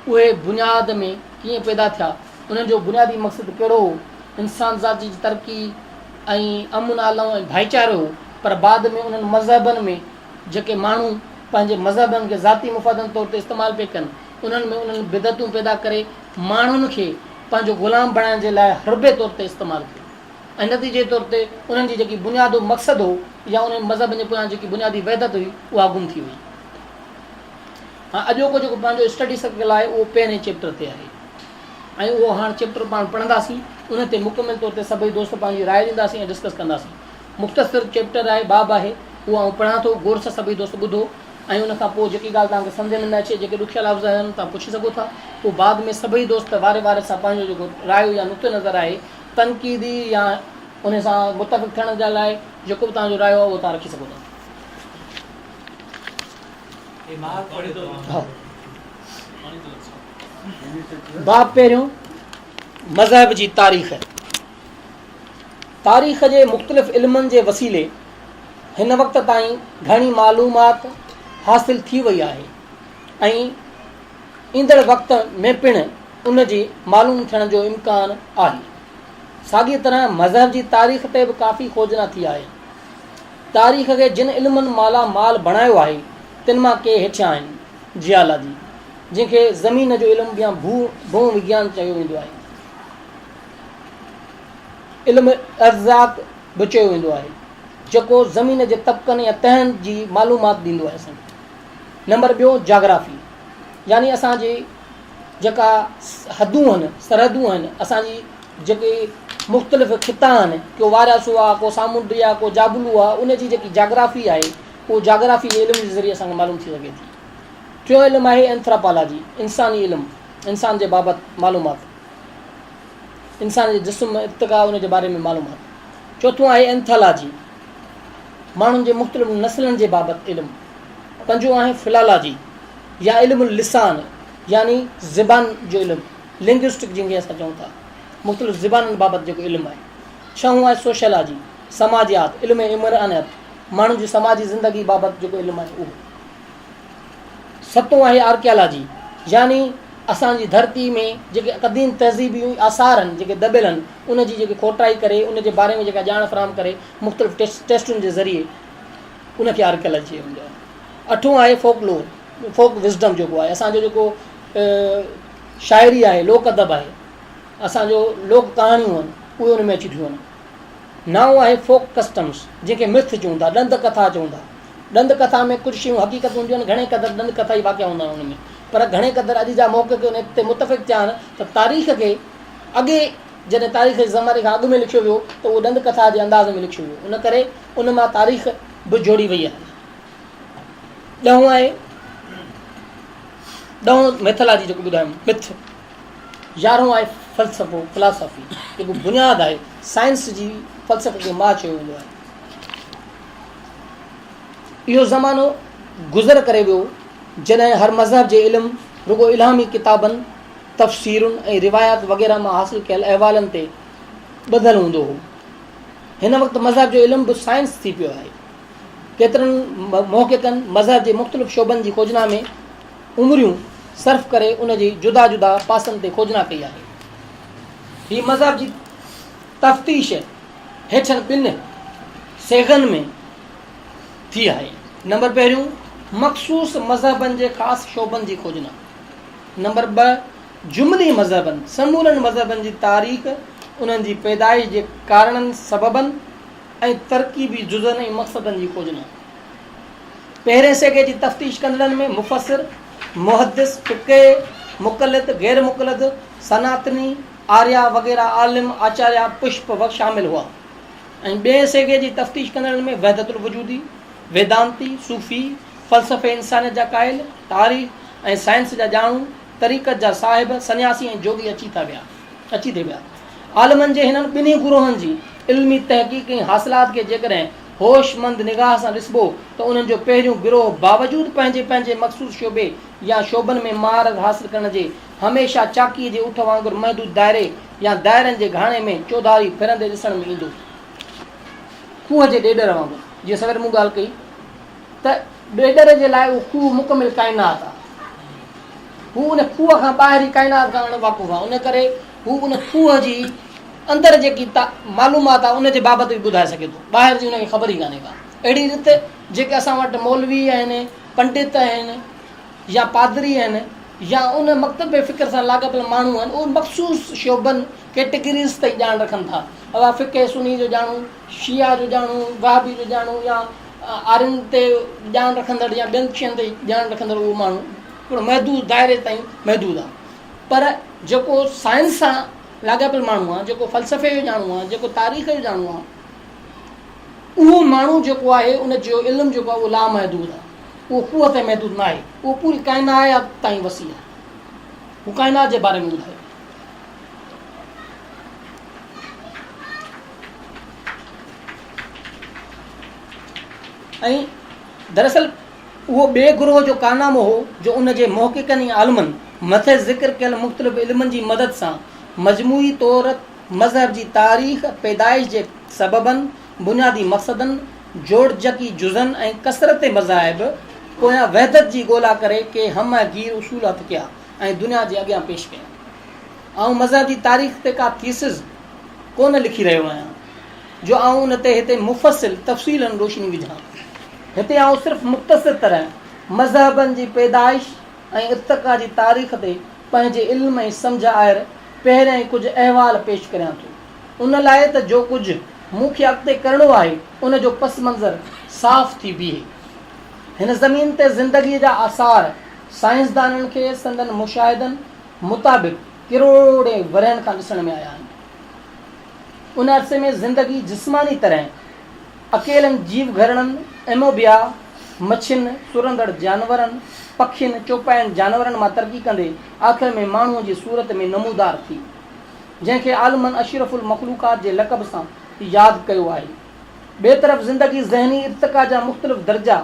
उहे बुनियाद में कीअं पैदा थिया उन्हनि जो बुनियादी मक़सदु कहिड़ो हो इंसान ज़ात जी तरक़ी ऐं अमुन आलम ऐं भाईचारो हो। पर बाद में उन्हनि मज़हबनि में जेके माण्हू पंहिंजे मज़हबनि खे ज़ाती मुफ़ादनि तौर ते इस्तेमालु पिया कनि उन्हनि में उन्हनि बिदतूं पैदा करे माण्हुनि खे पंहिंजो ग़ुलाम बणाइण जे लाइ हरबे तौर ते इस्तेमालु कयो ऐं नतीजे तौर ते उन्हनि जी जेकी बुनियादो मक़सदु हो या उन्हनि मज़हब जे पोयां जेकी बुनियादी वहदत हुई उहा गुम थी हुई। हाणे अॼोको जेको पंहिंजो स्टडी सर्कल आहे उहो पहिरें चैप्टर ते आहे ऐं उहो हाणे चैप्टर पाण पढ़ंदासीं उन ते मुकमिल तौर ते सभई दोस्त पंहिंजी राय ॾींदासीं ऐं डिस्कस कंदासीं। मुख़्तसिर चैप्टर आहे बाब आहे उहो आउं पढ़ां थो गौर सां सभई दोस्त ॿुधो ऐं उन खां पोइ जेकी ॻाल्हि तव्हांखे सम्झ में न अचे जेके ॾुखिया लफ़्ज़ आहिनि तव्हां पुछी सघो था पोइ बाद में सभई दोस्त वारे वारे सां पंहिंजो जेको राय या नुक़्तो नज़र आहे तनक़ीदी या उन सां मुतफ़िक़ थियण जे लाइ जेको बि तव्हांजो राय आहे उहो तव्हां रखी सघो था। बाब पहिरियों मज़हब जी तारीख़। तारीख़ जे मुख़्तलिफ़ इल्मनि जे वसीले हिन वक़्त ताईं घणी मालूमात हासिल थी वई आहे ऐं ईंदड़ वक़्त में पिणु उन जी मालूम थियण जो इम्कान आहे। साॻी तरह मज़हब जी तारीख़ ते बि काफ़ी खोजना थी आहे। तारीख़ खे जिन इल्मनि माला माल बणायो आहे तिन मां के हेठियां आहिनि जियालॉजी जंहिंखे ज़मीन जो इल्मु या भू विज्ञान चयो वेंदो आहे। इल्मु अर्ज़ात बि चयो वेंदो आहे जेको ज़मीन जे तबक़नि या तहनि जी मालूमात ॾींदो आहे असांखे। नंबर ॿियो जाग्राफ़ी यानी असांजी जेका हदूं आहिनि सरहदूं आहिनि असांजी जेके मुख़्तलिफ़ खिता आहिनि, को वारियासू आहे, को सामुंडी आहे, को जाबुलू आहे, उनजी जेकी जाग्राफ़ी आहे उहो जाग्राफ़ी जे इल्म जे ज़रिए असांखे मालूम थी सघे थी। टियों इल्मु आहे एंथ्रोपोलॉजी, इंसानी इल्मु, इंसान जे बाबति मालूमात, इंसान जे जिस्म इर्तिक़ा उन जे बारे में मालूमात। चोथों आहे एंथोलॉजी, माण्हुनि जे मुख़्तलिफ़ नस्लनि जे बाबति इल्मु। पंजो आहे फिलालॉजी या इल्मु लिसान, यानी ज़बान जो इल्मु, लिंग्विस्टिक जंहिंखे असां चऊं था, मुख़्तलिफ़ ज़बाननि बाबति जेको इल्मु आहे। छहों आहे सोशलॉजी, समाजियात, इल्मु इमरानियत, माण्हुनि जी समाजी ज़िंदगी बाबति जेको इल्मु आहे उहो। सतों आहे आर्कियालॉजी, यानी असांजी धरती में जेके क़दीम तहज़ीबी आसार आहिनि जेके दॿियल आहिनि उनजी जेके खोटाई करे उन जे बारे में जेका ॼाण फ़राहम करे मुख़्तलिफ़ टेस्टुनि जे ज़रिए उनखे आर्कियालॉजी चइबो आहे। अठों आहे फोकलोर, फोक विज़डम जेको आहे असांजो जेको शाइरी आहे, लोक अदब आहे, असांजो लोक कहाणियूं आहिनि उहे उन में अची थियूं आहिनि। नाओं आहे फोक कस्टम्स, जंहिंखे मिथ चऊं था, ॾंद कथा चऊं था। ॾंद कथा में कुझु शयूं हक़ीक़त हूंदियूं आहिनि, घणे क़दुरु ॾंद कथा ई वाक़िया हूंदा आहिनि उन में, पर घणे क़दुरु अॼु जा मौक़े उन ते मुतफ़िक़ थिया आहिनि त तारीख़ खे अॻे जॾहिं तारीख़ जे ज़माने खां अॻु में लिखियो वियो त उहो ॾंद कथा जे अंदाज़ में लिखियो वियो, उन करे उन मां तारीख़ बि जोड़ी वई आहे। ॾहों मैथोलॉजी जेको ॿुधायूं मिथ। 11हों आहे फ़लसफ़ो, फिलासफ़ी, जेको बुनियादु आहे साइंस जी, फ़लसफ़े खे मां चयो वेंदो आहे। इहो ज़मानो गुज़र करे वियो जॾहिं हर मज़हब जे इल्मु रुगो इल्हामी किताबनि, तफ़सीरुनि ऐं रिवायात वग़ैरह मां हासिलु कयल अहवालनि ते ॿधलु हूंदो हो। हिन वक़्तु मज़हब जो इल्मु बि साइंस थी पियो आहे। केतिरनि मौक़नि मज़हब जे मुख़्तलिफ़ शोबनि जी खोजना में उमिरियूं सर्फ़ करे उन जी जुदा जुदा पासनि ते खोजना कई आहे। हीअ मज़हब जी तफ़्तीश हेठनि ॿिनि सेगनि में थी आहे। नंबर पहिरियों मख़सूस मज़हबनि जे ख़ासि शोबनि जी खोजना। नंबर 2 जुमली मज़हबनि, समूरनि मज़हबनि जी तारीख़, उन्हनि जी पैदाइश जे कारणनि सबबनि ऐं तरक़ीबी जुज़नि ऐं मक़सदनि जी खोजना। पहिरें सेगे जी तफ़्तीश कंदड़नि में मुफ़सिर, मुहद्दिस, फ़िक़्ह, मुक़लिद, गैर मुक़लिद, सनातनी, आर्या वग़ैरह आलिम, आचार्य, पुष्प वक़्त शामिल हुआ। ऐं ॿिए सेगे जी तफ़्तीश कंदड़नि में वहदतुल वजूदी, वेदांती, सूफ़ी, फ़लसफ़े इंसानियत जा क़ाइल, तारीख़ ऐं साइंस जा ॼाणू, तरीक़त जा साहिब, सन्यासी ऐं जोगी अची थी विया। आलमनि जे हिननि ॿिन्ही गुरोहनि जी इल्मी तहक़ीक़ ऐं हासिलात खे जेकॾहिं होशमंद निगाह सां ॾिसबो त उन्हनि जो पहिरियों गिरोह बावजूदु पंहिंजे पंहिंजे मख़सूस शोबे या शोबनि में महारत हासिल करण जे हमेशह चाकीअ जे उठ वांगुरु महदूद दायरे या दायरनि जे घाणे में चौधारी फिरंदे ॾिसण में ईंदो। खूह जे ॾेॾर वांगुरु, जीअं सवेर मूं ॻाल्हि कई त ॾेॾर जे लाइ उहो खूह मुकमिल काइनात आहे, हू उन खूह खां ॿाहिरी काइनात खां वाक़ुफ़ु आहे, उन करे हू उन खूह जी अंदरि जेकी मालूमात आहे उन जे बाबति बि ॿुधाए सघे थो, ॿाहिरि जी उनखे ख़बर ई कान्हे का। अहिड़ी रीति जेके असां वटि मौलवी आहिनि, पंडित आहिनि या पादरी आहिनि या उन मकतब फ़िक्र सां लाॻापियल माण्हू आहिनि, उहे मख़सूस शोबनि कैटेगरीज़ ताईं ॼाण रखनि था। अवा फ़िक़्ह सुनी जो ॼाणू, शिया जो ॼाणू, वहाबी जो ॼाणू या आरियुनि ते ॼाण रखंदड़ या ॿियनि शयुनि ते ॼाण रखंदड़ उहो माण्हू हिकिड़ो महदूद दायरे ताईं महदूद आहे। पर जेको साइंस सां लाॻापियल माण्हू आहे, जेको फ़लसफ़े जो ॼाणू आहे, जेको तारीख़ जो ॼाणू आहे, उहो माण्हू जेको आहे उन जो इल्मु जेको आहे उहो लामहदूद आहे, उहो खूह ते महदूद न आहे, उहो पूरी काइनात ताईं वसी आहे, हू काइनात जे बारे में ॿुधाए। ऐं दरअसल उहो ॿिए गुरोह जो कारनामो हो जो उन जे मुहक़िक़नि ऐं आलमनि मथे ज़िक्र कयल मुख़्तलिफ़ इल्मनि जी मदद सां मजमूई तौर मज़हब जी तारीख़, पैदाइश जे सबबनि, बुनियादी मक़सदनि, जोड़जकी जुज़नि ऐं कसरत मज़ाहिब पोयां वहदत जी ॻोल्हा करे के हमगीर उसूल हथ कया ऐं दुनिया जे अॻियां पेश कया। ऐं मज़हब जी तारीख़ ते का थीसिस कोन लिखी रहियो आहियां जो आउं उन ते हिते मुफ़सिल तफ़सीलन रोशनी विझां। हिते आउं सिर्फ़ु मुख़्तसिर तरह मज़हबनि जी पैदाइश ऐं इर्तिक़ा जी तारीख़ ते पंहिंजे इल्म ऐं सम्झ आयर पहिरियां ई कुझु अहवाल पेश करियां थो, उन लाइ त जो कुझु मूंखे अॻिते करिणो आहे उन जो पस मंज़र साफ़ थी बीहे। हिन ज़मीन ते ज़िंदगीअ जा आसार साइंसदाननि खे संदन मुशाहिदनि मुताबिक़ किरोड़े वरहनि खां ॾिसण में आया आहिनि। उन अरसे में ज़िंदगी जिस्मानी तरह अकेलनि जीव घरणनि, एमोबिया, मच्छियुनि, सुरंदड़ जानवरनि, पखियुनि, चौपाइनि जानवरनि मां तरक़ी कंदे आख़िर में माण्हूअ जी सूरत में नमूदार थी, जंहिंखे आलमन अशरफुल मखलूक़ात जे लक़ब सां यादि कयो आहे। ॿिए तरफ़ ज़िंदगी ज़हनी इर्तिका जा मुख़्तलिफ़ दर्जा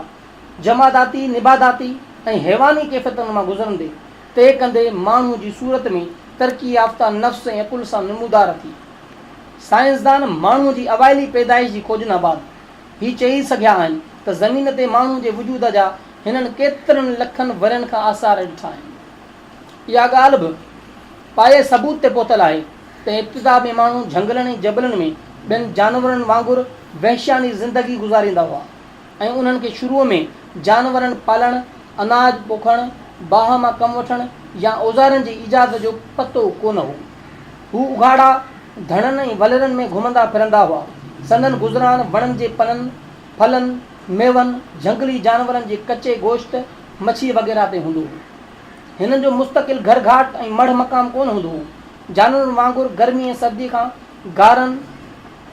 जमादाती, निबादाती ऐं हैवानी कैफ़ियतुनि मां गुज़रंदे तइ कंदे माण्हूअ जी सूरत में तरक़ी याफ़्ता नफ़्स ऐं अकुल सां नमूदार थी। साइंसदान माण्हूअ जी अवाइली पैदाइश जी खोजना बाद हीउ चई सघिया आहिनि त ज़मीन ते माण्हू जे वजूद जा हिननि केतिरनि लखनि वरनि खां आसार ॾिठा आहिनि। इहा ॻाल्हि बि पाए सबूत ते पहुतल आहे त इब्तिदा में माण्हू झंगलनि ऐं जबलनि में ॿियनि जानवरनि वांगुरु वहशानी ज़िंदगी गुज़ारींदा हुआ ऐं उन्हनि खे शुरूअ में जानवरनि पालणु, अनाज पोखणु, बाहि मां कमु वठणु या औज़ारनि जी ईजाद जो पतो कोन हो। हू उघाड़ा धणनि ऐं वलरनि में घुमंदा फिरंदा हुआ। संदन गुज़रान वणनि जे पननि, फलनि, मेवनि, झंगली जानवरनि जे कचे गोश्त, मच्छी वग़ैरह ते हूंदो हो। हिननि जो मुस्तक़िल घर घाट ऐं मढ़ मक़ाम कोन हूंदो हो। जानवरनि वांगुरु गर्मी ऐं सर्दी खां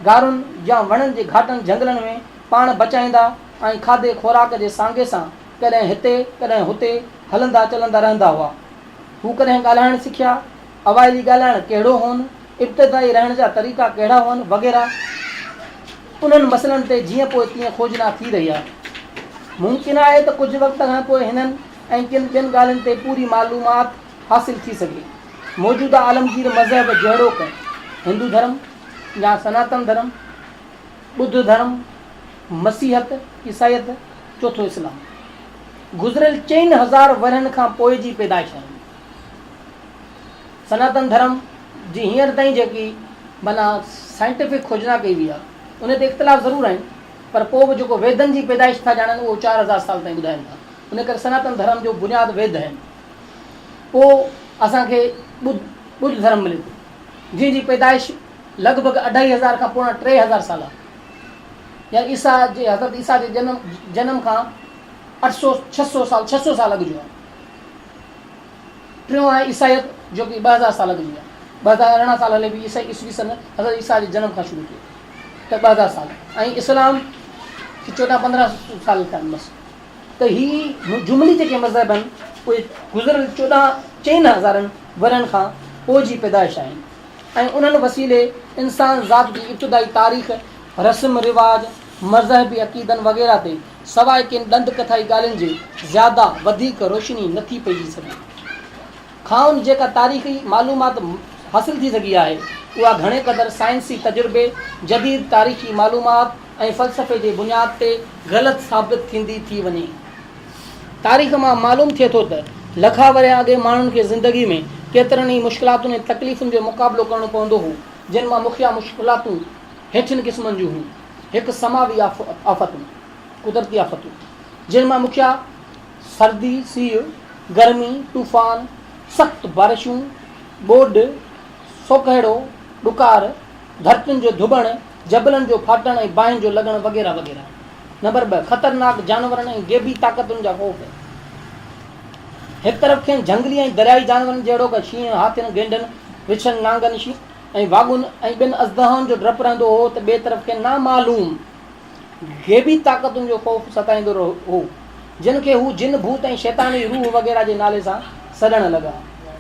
गारुनि या वणनि जे घाटनि झंगलनि में पाण बचाईंदा ऐं खाधे खुराक जे सांगे सां कॾहिं हिते कॾहिं हुते हलंदा चलंदा रहंदा हुआ। हू कॾहिं ॻाल्हाइणु सिखिया, अवाइली ॻाल्हाइणु कहिड़ो हुअनि, इब्तिदाई रहण जा तरीक़ा कहिड़ा हुअनि वग़ैरह। उन्हनि मसइलनि ते जीअं पोइ तीअं खोजना थी रही आहे। मुमकिन आहे त कुझु वक़्त खां पोइ हिननि ऐं किन ॿियनि ॻाल्हियुनि ते पूरी मालूमात हासिल थी सघे। मौजूदा आलमगीर मज़हब जहिड़ो क हिंदू धर्म या सनातन धर्म, ॿुद्ध धर्म, मसीहत, ईसाइत, चौथो इस्लाम गुज़िरियल 4000 वरनि खां पोइ जी पैदाइश आहे। सनातन धर्म जी हींअर ताईं जेकी माना साइंटिफिक खोजना कई वई आहे उन ते इख़्तिलाफ़ ज़रूरु आहिनि, पर पोइ बि जेको वेदनि जी पैदाइश था ॼाणनि उहो 4000 साल ताईं ॿुधाइनि था। उन करे सनातन धर्म जो बुनियादु वेद आहिनि। पोइ असांखे ॿुद्ध धर्म मिले थो, जंहिंजी पैदाइश लॻभॻि 2500 खां पोइ 3000 साल आहे। या हज़रत ईसा जे जनम खां 600 साल अॻु जो आहे। टियों आहे ईसाइत जो कि 2000 साल अॻु जी आहे। 2018 साल हले बि ईसवी सन हज़रत ईसा जे जनम खां शुरू थियो त 2000 साल, ऐं इस्लाम 14-15 साल थिया आहिनि बसि। त हीअ जुमली जेके मज़हब आहिनि उहे गुज़िरियल 4000 वरनि खां पोइ जी पैदाइश आहिनि ऐं उन्हनि वसीले इंसान ज़ात जी इब्तिदाई तारीख़, रस्म रिवाज, मज़हबी अक़ीदनि वग़ैरह ते सवाइ किन ॾंद कथाई ॻाल्हियुनि जे ज़्यादा वधीक रोशनी नथी पइजी सघे। खाउनि जेका तारीख़ी मालूमात हासिल थी सघी आहे उहा घणे क़दुरु साइंसी तजुर्बे, जदीद तारीख़ी मालूमात ऐं फ़लसफ़े जे बुनियाद ते ग़लति साबित थींदी थी वञे। तारीख़ मां मालूम थिए थो त लखा वरिया अॻे माण्हुनि खे ज़िंदगी में केतिरनि ई मुश्किलातुनि ऐं तकलीफ़ुनि जो मुक़ाबिलो करणो पवंदो हो, जिन मां मुखिया मुश्किलातूं हेठिन क़िस्मनि जूं हुयूं। हिकु समावी आफ़तूं, कुदरती आफ़तूं, जिन मां मुखिया सर्दी, सीउ, गर्मी, तूफ़ान, सख़्तु बारिशूं, ॿोॾ, सोकहिड़ो, ॾुकार, धरतियुनि जो धुबण, जबलनि जो फाटण ऐं बाहिनि जो लॻणु वग़ैरह वग़ैरह। नंबर 2, ख़तरनाक जानवरनि ऐं गेबी ताक़तुनि जा ख़ौफ़। हिकु तरफ़ खेनि झंगली ऐं दरियाई जानवरनि जहिड़ो क शींहं, हाथियुनि, गेंडनि, विछनि, नांगनि ऐं वाॻुनि ऐं ॿियनि अज़दहाउनि जो डपु रहंदो हो, त ॿिए तरफ़ खे नामालूम गेबी ताक़तुनि जो ख़ौफ़ सताईंदो हो, जिन खे हू जिन भूत ऐं शैतानी रूह वग़ैरह जे नाले सां सॾणु लॻा।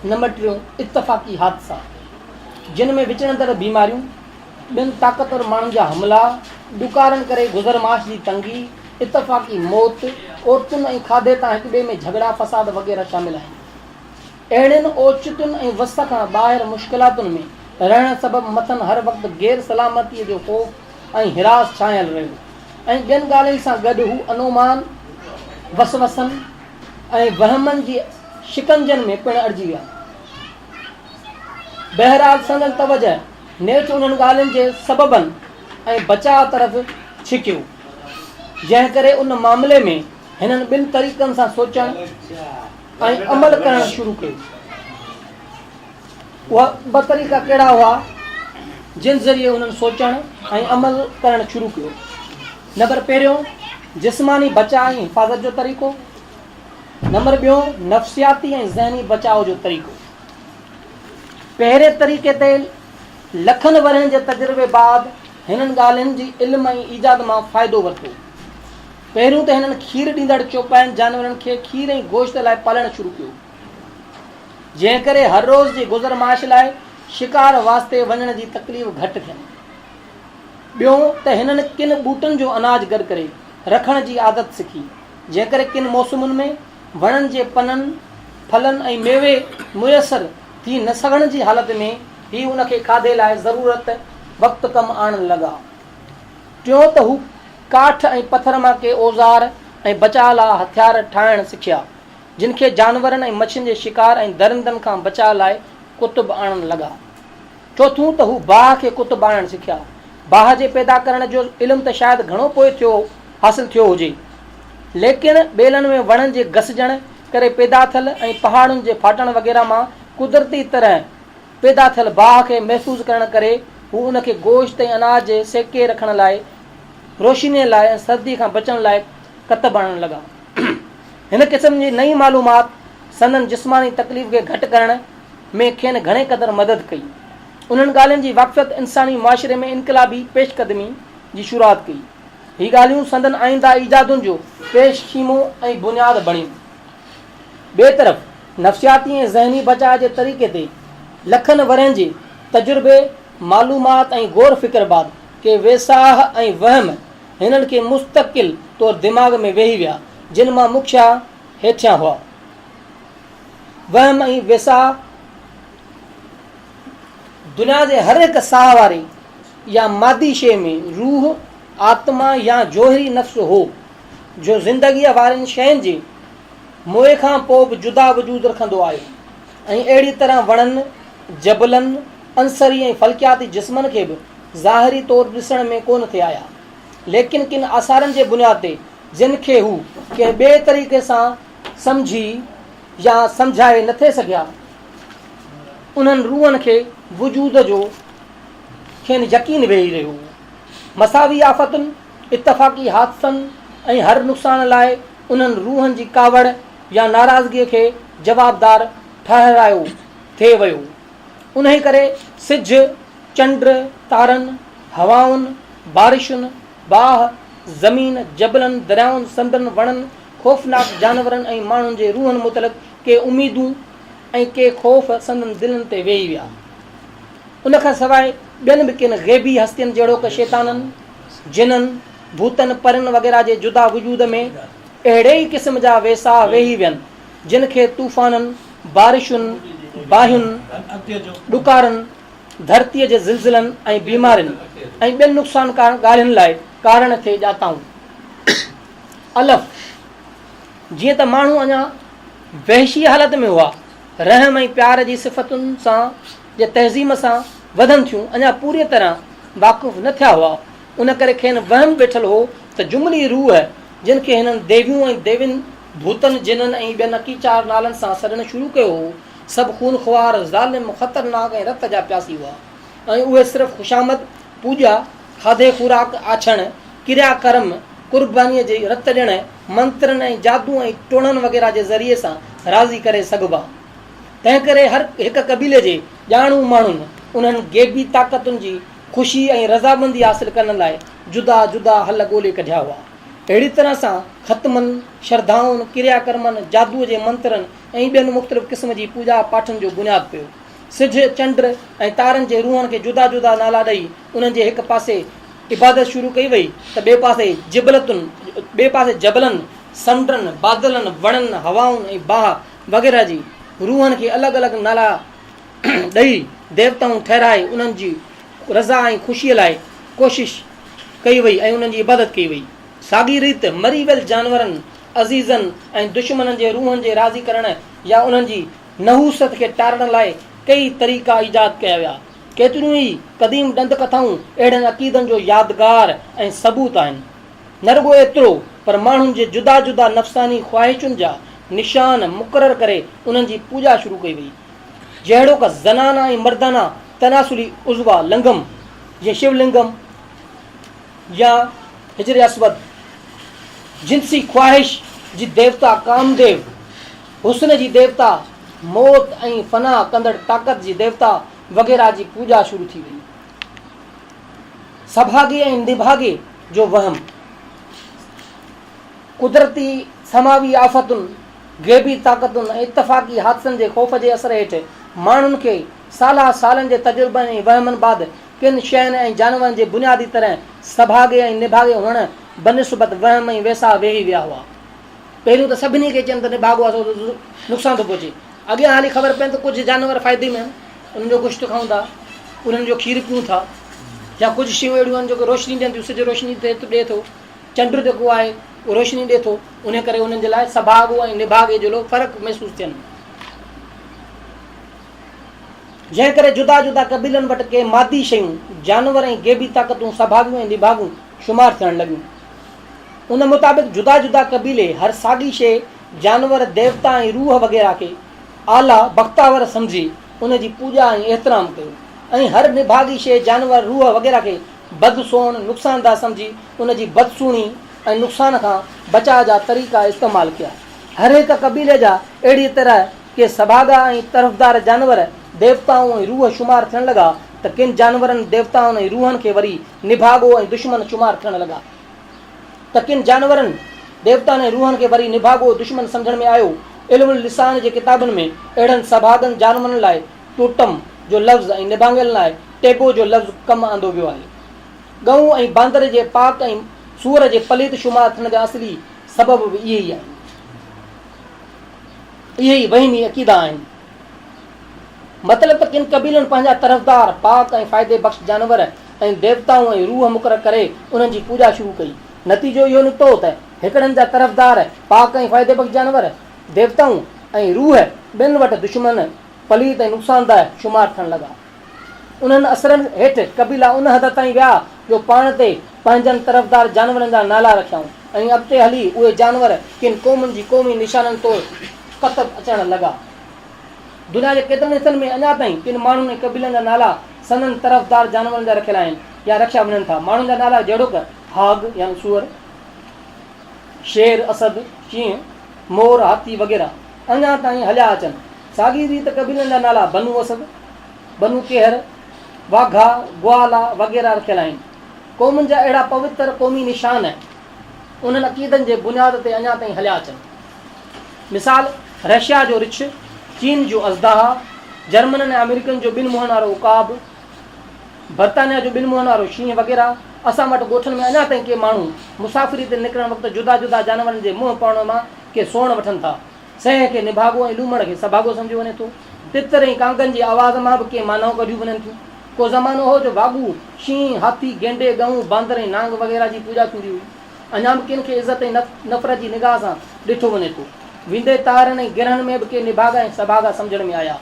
नंबर 3, इत्तफ़ाक़ी हादसा, जिन में विचड़ंदड़ बीमारियूं, ॿियनि ताक़तवर माण्हुनि जा हमला, ॾुकारनि करे गुज़रमाश जी तंगी, इत्तफ़ाक़ी मौत, औरतुनि ऐं खाधे तां हिक ॿिए में झगड़ा फसाद वग़ैरह शामिल आहिनि। अहिड़ियुनि ओचितुनि ऐं वस खां ॿाहिरि मुश्किलातुनि में रहण सबबि मथनि हर वक़्तु गैर सलामतीअ जो ख़ौफ़ ऐं हिरास छायल रहियो ऐं ॿियनि ॻाल्हियुनि सां गॾु हू अनुमान, वसवसनि ऐं वहमनि जी शिकंजनि में पिणु अड़िजी विया। बहरहाल संदन तवजह नेठि उन्हनि ॻाल्हियुनि जे सबबनि ऐं बचाव तरफ़ छिकियो, जंहिं करे उन मामले में हिननि ॿिनि तरीक़नि सां सोचणु ऐं अमल करणु शुरू कयो। उहा 2 तरीक़ा कहिड़ा हुआ जिन ज़रिए उन्हनि सोचणु ऐं अमल करणु शुरू कयो। नंबर 1, जिस्मानी बचाव ऐं हिफ़ाज़त जो तरीक़ो। नंबर 2, नफ़्सियाती ऐं ज़हनी बचाव जो तरीक़ो। पहिरें तरीक़े ते लखनि वरहनि जे तजुर्बे बाद हिननि ॻाल्हियुनि जी इल्म ऐं ईजाद मां फ़ाइदो वरितो। पहिरियों त हिननि खीर ॾींदड़ चौपाइनि जानवरनि खे खीर ऐं गोश्त लाइ पालणु शुरू कयो, जंहिं करे हर रोज़ जी गुज़र माश लाइ शिकार वास्ते वञण जी तकलीफ़ घटि थियनि। ॿियों त हिननि किन ॿूटनि जो अनाज गॾु करे रखण जी आदत सिखी, जंहिं करे किन मौसमुनि में वणनि जे पननि फलनि ऐं मेवे मुयसरु थी न सघण जी हालति में ही उनखे खाधे लाइ ज़रूरत वक़्तु कमु आणणु लॻा। टियों त हू काठ ऐं पथर मां के औज़ार ऐं बचाव लाइ हथियार ठाहिणु सिखिया, जिन खे जानवरनि ऐं मच्छियुनि जे शिकार ऐं दरिंदनि खां बचाव लाइ कुतुब आणणु लॻा। चौथों त हू बाहि खे कुतुब आणणु सिखिया। बाहि जे पैदा करण जो इल्मु त शायदि घणो पोइ हासिलु थियो हुजे, लेकिन ॿेलनि में वणनि जे घसिजण करे पैदा थियल ऐं पहाड़ुनि जे फाटण वग़ैरह मां कुदरती तरह पैदा थियल बाहि खे महफ़ूज़ करण करे हू उनखे गोश्त ऐं अनाज सेके रखण लाइ, रोशनीअ लाइ ऐं सर्दी खां बचण लाइ कतब आणणु लॻा। हिन क़िस्म जी नई मालूमात संदन जिस्मानी तकलीफ़ खे घटि करण में खेनि घणे क़दुरु मदद कई। उन्हनि ॻाल्हियुनि जी वाक़फ़ियत इंसानी मुआशिरे में इनक़लाबी पेशक़दमी जी शुरूआत कई। ही ॻाल्हियूं संदन आईंदा ईजादुनि जो पेशखीमो ऐं बुनियाद बणियूं। ॿिए तरफ़ नफ़्सियाती ऐं ज़हनी बचाव जे तरीक़े ते लखनि वरहनि जे तजुर्बे, मालूमात ऐं गौर फ़िक्र बाद के वेसाह ऐं वहम हिननि खे मुस्तक़िल तौरु दिमाग़ में वेही विया, जिन मां मुख्या हेठियां हुआ। वहम ऐं वेसाह दुनिया जे हर हिकु साह वारे या मादी शइ में रूह, आत्मा या जोहरी नफ़्स हो, जो ज़िंदगीअ वारनि शयुनि जे मोए खां पोइ बि जुदा वजूद रखंदो आयो ऐं अहिड़ी तरह वणनि, जबलनि, अंसरी ऐं फल्कियाती जिस्मनि खे बि ज़ाहिरी तौरु ॾिसण में कोन थे आया, लेकिन किन आसारनि जे बुनियाद ते जिन खे हू कंहिं ॿिए तरीक़े सां सम्झी या सम्झाए न थे सघिया, उन्हनि रूहनि खे वजूद जो खेनि यकीन वेही रहियो। मसावी आफ़तुनि, इतफ़ाक़ी हादसनि ऐं हर नुक़सान लाइ उन्हनि रूहनि जी कावड़ या नाराज़गीअ खे जवाबदार ठहिरायो थिए वियो। उन करे सिज, चंड, तारनि, हवाउनि, बारिशुनि, बाहि, ज़मीन, जबलनि, दरियाउनि, समुंडनि, वणनि, ख़ौफ़नाक जानवरनि ऐं माण्हुनि जे रूहनि मुतलिक़ के उमीदूं ऐं के ख़ौफ़ संदनि दिलनि ते वेही विया। उन खां सवाइ ॿियनि बि किन ग़ैबी हस्तियुनि जहिड़ो कि शैताननि, जिननि, भूतनि, परिनि वग़ैरह जे जुदा वजूद में अहिड़े ई क़िस्म जा वेसाह वेही वियनि, जिन खे तूफ़ाननि, बारिशुनि, बाहियुनि, ॾुकारनि, धरतीअ जे ज़िलज़िलनि ऐं बीमारियुनि ऐं ॿियनि नुक़सानकार ॻाल्हियुनि लाइ कारण थे ॼाताऊं। अलफ़, जीअं त माण्हू अञा वहशी हालत में हुआ, रहम ऐं प्यार जी सिफ़तुनि सां जे तहज़ीम सां वधनि थियूं, अञा पूरी तरह वाक़ुफ़ न थिया हुआ। उन करे खेनि वहम वेठल हो त जुमली रूह जिन खे हिननि देवियूं ऐं देवियुनि, भूतनि, जिननि ऐं ॿियनि अकीचार नालनि सां सॾणु शुरू कयो हो, सभु खून ख़्वार, ज़ालिम, ख़तरनाक ऐं रत जा प्यासी हुआ ऐं उहे सिर्फ़ु ख़ुशामद, पूॼा, खाधे खुराक, आछण, क्रियाकर्म, क़ुर्बानीअ जे रत ॾियण, मंत्रनि ऐं जादू ऐं टोणनि वग़ैरह जे ज़रिए सां राज़ी करे सघिबा। तंहिं करे हर हिकु क़बीले जे ॼाणू माण्हुनि उन्हनि ग़ैबी ताक़तुनि जी ख़ुशी ऐं रज़ामंदी हासिलु करण लाइ जुदा जुदा हल ॻोल्हे कढिया हुआ। अहिड़ी तरह सां ख़तमनि, श्रद्धाउनि, क्रियाकर्मनि, जादूअ जे मंत्रनि ऐं ॿियनि मुख़्तलिफ़ क़िस्म जी पूॼा पाठनि जो बुनियादु पियो। सिज, चंड ऐं तारनि जे रूहनि खे जुदा जुदा नाला ॾेई उन्हनि जे हिकु पासे इबादत शुरू कई वई त ॿिए पासे जबलनि, समुंडनि, बादलनि, वणनि, हवाउनि ऐं बाहि वग़ैरह जी रूहनि खे अलॻि अलॻि नाला ॾेई देवताऊं ठहिराए उन्हनि जी रज़ा ऐं ख़ुशीअ लाइ कोशिश कई वई ऐं उन्हनि जी इबादत कई वई। साॻी रीति मरी वियल जानवरनि, अज़ीज़नि ऐं दुश्मननि जे रूहनि जे राज़ी करण या उन्हनि जी नहूसत खे टारण लाइ कई तरीक़ा ईजाद कया विया। केतिरियूं ई क़दीम ॾंद कथाऊं अहिड़नि अक़ीदनि जो यादगार ऐं सबूत आहिनि। न रुॻो एतिरो, पर माण्हुनि जे जुदा जुदा नफ़्सानी ख़्वाहिशुनि जा निशान मुक़ररु करे उन्हनि जी पूॼा शुरू कई वई, जहिड़ो का ज़नाना ऐं मर्दाना तनासुली उज़वा लिंगम जीअं शिवलिंगम या हिजर अस्वद, जिनसी ख़्वाहिश जी देवता कामदेव, हुस्न जी देवता, मौत ऐं फना कंदड़ ताक़त जी देवता वग़ैरह जी पूॼा शुरू थी वई। सभागे ऐं निभागे जो वहम, कुदरती समावी आफ़तुनि, ग़ैबी ताक़तुनि ऐं इतफ़ाक़ी हादसनि जे ख़ौफ़ जे असर हेठि माण्हुनि खे सालनि जे तजुर्बनि ऐं वहमनि बाद किन शयुनि ऐं जानवरनि जे बुनियादी तरह सभागे ऐं निभागे हुअण बनिस्बत वहम ऐं वैसा वेही विया हुआ। पहिरियों त सभिनी खे चवनि त निभागो आहे छो नुक़सानु थो पहुचे। अॻियां हाली ख़बर पए त कुझु जानवर फ़ाइदे में आहिनि, उन्हनि जो कुझु खाऊं था, उन्हनि जो खीरु पियूं था, या कुझु शयूं अहिड़ियूं आहिनि जेके रोशनी ॾियनि थियूं, सिज रोशनी ॾिए थो, चंड जेको आहे उहो रोशनी ॾिए थो, उन करे उन्हनि जे लाइ सभागो ऐं निभागे जो फ़र्क़ु महसूसु थियनि। जंहिं करे जुदा जुदा क़बीलनि वटि के मादी शयूं, जानवर ऐं ग़ैबी ताक़तूं सभागियूं ऐं निभागूं शुमार थियणु लॻियूं। उन मुताबिक़ जुदा जुदा क़बीले हर साॻी शइ, जानवर, देवता ऐं रूह वग़ैरह खे आला बख़्तावर सम्झी उन जी पूॼा ऐं एतिराम कयो, ऐं हर निभागी शइ, जानवर, रूह वग़ैरह खे बदसोण, नुक़सानदा सम्झी उन जी बदसूणी ऐं नुक़सान खां बचाव जा तरीक़ा इस्तेमालु कया। हर हिकु क़बीले जा अहिड़ी तरह के सभागा ऐं तरफ़दार जानवर, देवताऊं ऐं रूह शुमार थियणु लॻा त किन जानवरनि, देवताउनि ऐं रूहनि खे वरी निभागो ऐं दुश्मन शुमार थियणु लॻा। त किन जानवरनि, देवताउनि ऐं रूहनि खे वरी निभागो दुश्मन सम्झण में आयो। इल्मुल लिसान जे किताबनि में अहिड़नि सभागनि जानवरनि लाइ टोटम जो लफ़्ज़ ऐं निभागनि लाइ टेगो जो लफ़्ज़ कमु आंदो वियो आहे। गऊं ऐं बांदर जे पाक ऐं सूअर जे पलीत शुमार थियण जा असली सबब बि इहे ई आहिनि। इहे ई वहिमी अक़ीदा आहिनि। मतिलबु त किन क़बीलनि पंहिंजा तरफ़दार, पाक ऐं फ़ाइदे बख़्श जानवर ऐं देवताऊं ऐं रूह मुक़ररु करे उन्हनि जी पूॼा शुरू कई। नतीजो इहो निकितो त हिकिड़नि जा तरफ़दार, पाक ऐं फ़ाइदे बख़्श जानवर, देवताऊं ऐं रूह ॿिनि वटि दुश्मन, पलीत ऐं नुक़सानदाय शुमार थियणु लॻा। उन्हनि असरनि हेठि क़बीला उन हद ताईं विया जो पाण ते पंहिंजनि तरफ़दार जानवरनि जा नाला रखियाऊं, ऐं अॻिते हली उहे जानवर किन क़ौमुनि जी क़ौमी निशाननि तौरु कतब अचणु लॻा। दुनिया जे केतिरनि हिसनि में अञा ताईं किन माण्हुनि ऐं क़बीलनि जा नाला सननि तरफ़दार जानवरनि जा रखियल आहिनि या रखिया वञनि था। माण्हुनि जा नाला जहिड़ो क हाग या सूअर, शेर, असद, शींहं, मोर, हाथी वग़ैरह अञा ताईं हलिया अचनि। साॻी रीति क़बीलनि जा नाला बनू असद, बनू केहर, वाघा, ग्वाला वग़ैरह रखियल आहिनि। क़ौमुनि जा अहिड़ा पवित्र क़ौमी निशान उन्हनि अक़ीदनि जे बुनियाद ते अञा ताईं हलिया अचनि। मिसाल, रशिया जो रिछ, चीन जो अज़दाहा, जर्मननि ऐं अमेरिकन जो ॿिनि मुंहंनि वारो उकाब, बर्तानिया जो ॿिनि मुंहंनि वारो शींहं वग़ैरह। असां वटि ॻोठनि में अञा ताईं के माण्हू मुसाफ़िरी ते निकिरण वक़्तु जुदा जुदा जानवरनि जे मुंहुं पाउण मां के सोण वठनि था। सह खे निभागो ऐं लूमड़ खे सभागो सम्झियो वञे थो। तितर ऐं कांगनि जी आवाज़ मां बि के मानाऊं कढियूं वञनि थियूं। को ज़मानो हो जो वाॻू, शींहं, हाथी, गेंडे, गऊं, बांदर ऐं नांग वग़ैरह जी पूॼा थींदी हुई। अञा बि किन खे इज़त ऐं नफ़रत जी निगाह सां ॾिठो वञे थो। विंदे तारनि ऐं गिरहनि में बि के निभागा ऐं सभागा सम्झण में आया।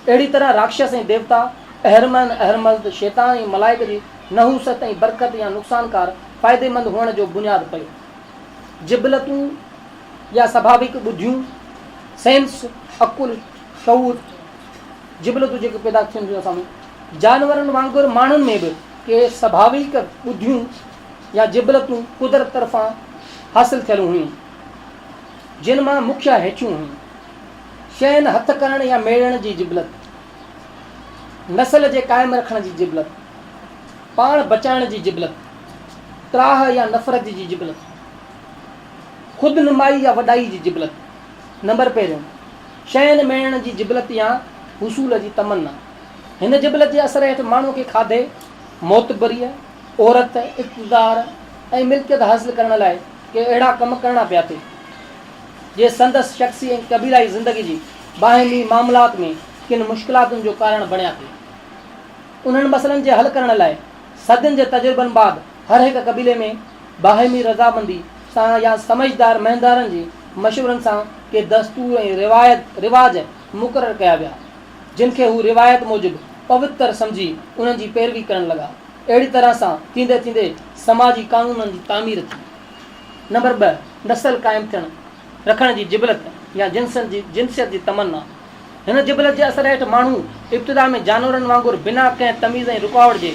अहिड़ी तरह राक्षस ऐं देवता, अहरमन, अहरमज़द, शैतान ऐं मलाइक जी नहूसत ऐं बरकत या नुक़सानकार, फ़ाइदेमंद हुअण जो बुनियादु पियो। जिबलतूं या स्वाभाविक ॿुधियूं, सेंस, अकुल, शऊर, जिबलतूं जेके पैदा थींदियूं असां में, जानवरनि वांगुरु माण्हुनि में बि के स्वाभाविक ॿुधियूं या जिबलतूं कुदरत तरफ़ां हासिलु थियल हुयूं, जिन मां मुख्य हेठियूं हुयूं। शयुनि हथ करण या मेड़ण जी जिबलत, नसल जे क़ाइमु रखण जी जिबलत, पाण बचाइण जी जिबलत, त्राह या नफ़रत जी जिबलत, ख़ुदि नुमाई या वॾाई जी जिबलत। नंबर पहिरियों, शयुनि मेड़ण जी जिबलत या हुसूल जी तमन्ना। हिन जिबलत जे असर हेठि माण्हू खे खाधे, मोतबरीअ, औरत, इक़्तिदार ऐं मिल्कियत हासिलु करण लाइ के अहिड़ा कम करणा पिया थिए जे संदसि शख़्सी ऐं क़बीलाई ज़िंदगी जी बाहिमी मामलात में किन मुश्किलातुनि जो कारण बणिया थिए। उन्हनि मसइलनि जे हल करण लाइ सदियुनि जे तजुर्बनि बाद हर हिकु क़बीले में बाहिमी रज़ामंदी सां या समझदार महिंदारनि जी मशवरनि सां के दस्तूर ऐं रिवाज मुक़ररु कया विया, जिन खे हू रिवायत मूजिबि पवित्र सम्झी उन्हनि जी पैरवी करणु लॻा। अहिड़ी तरह सां थींदे थींदे समाजी कानूननि जी तामीर थी। नंबर 2, नसल क़ाइमु थियणु रखण जी जिबलत या जिनसियत जी तमन्ना। हिन जिबलत जे असर हेठि माण्हू इब्तिदा में जानवरनि वांगुरु बिना कंहिं तमीज़ ऐं रुकावट जे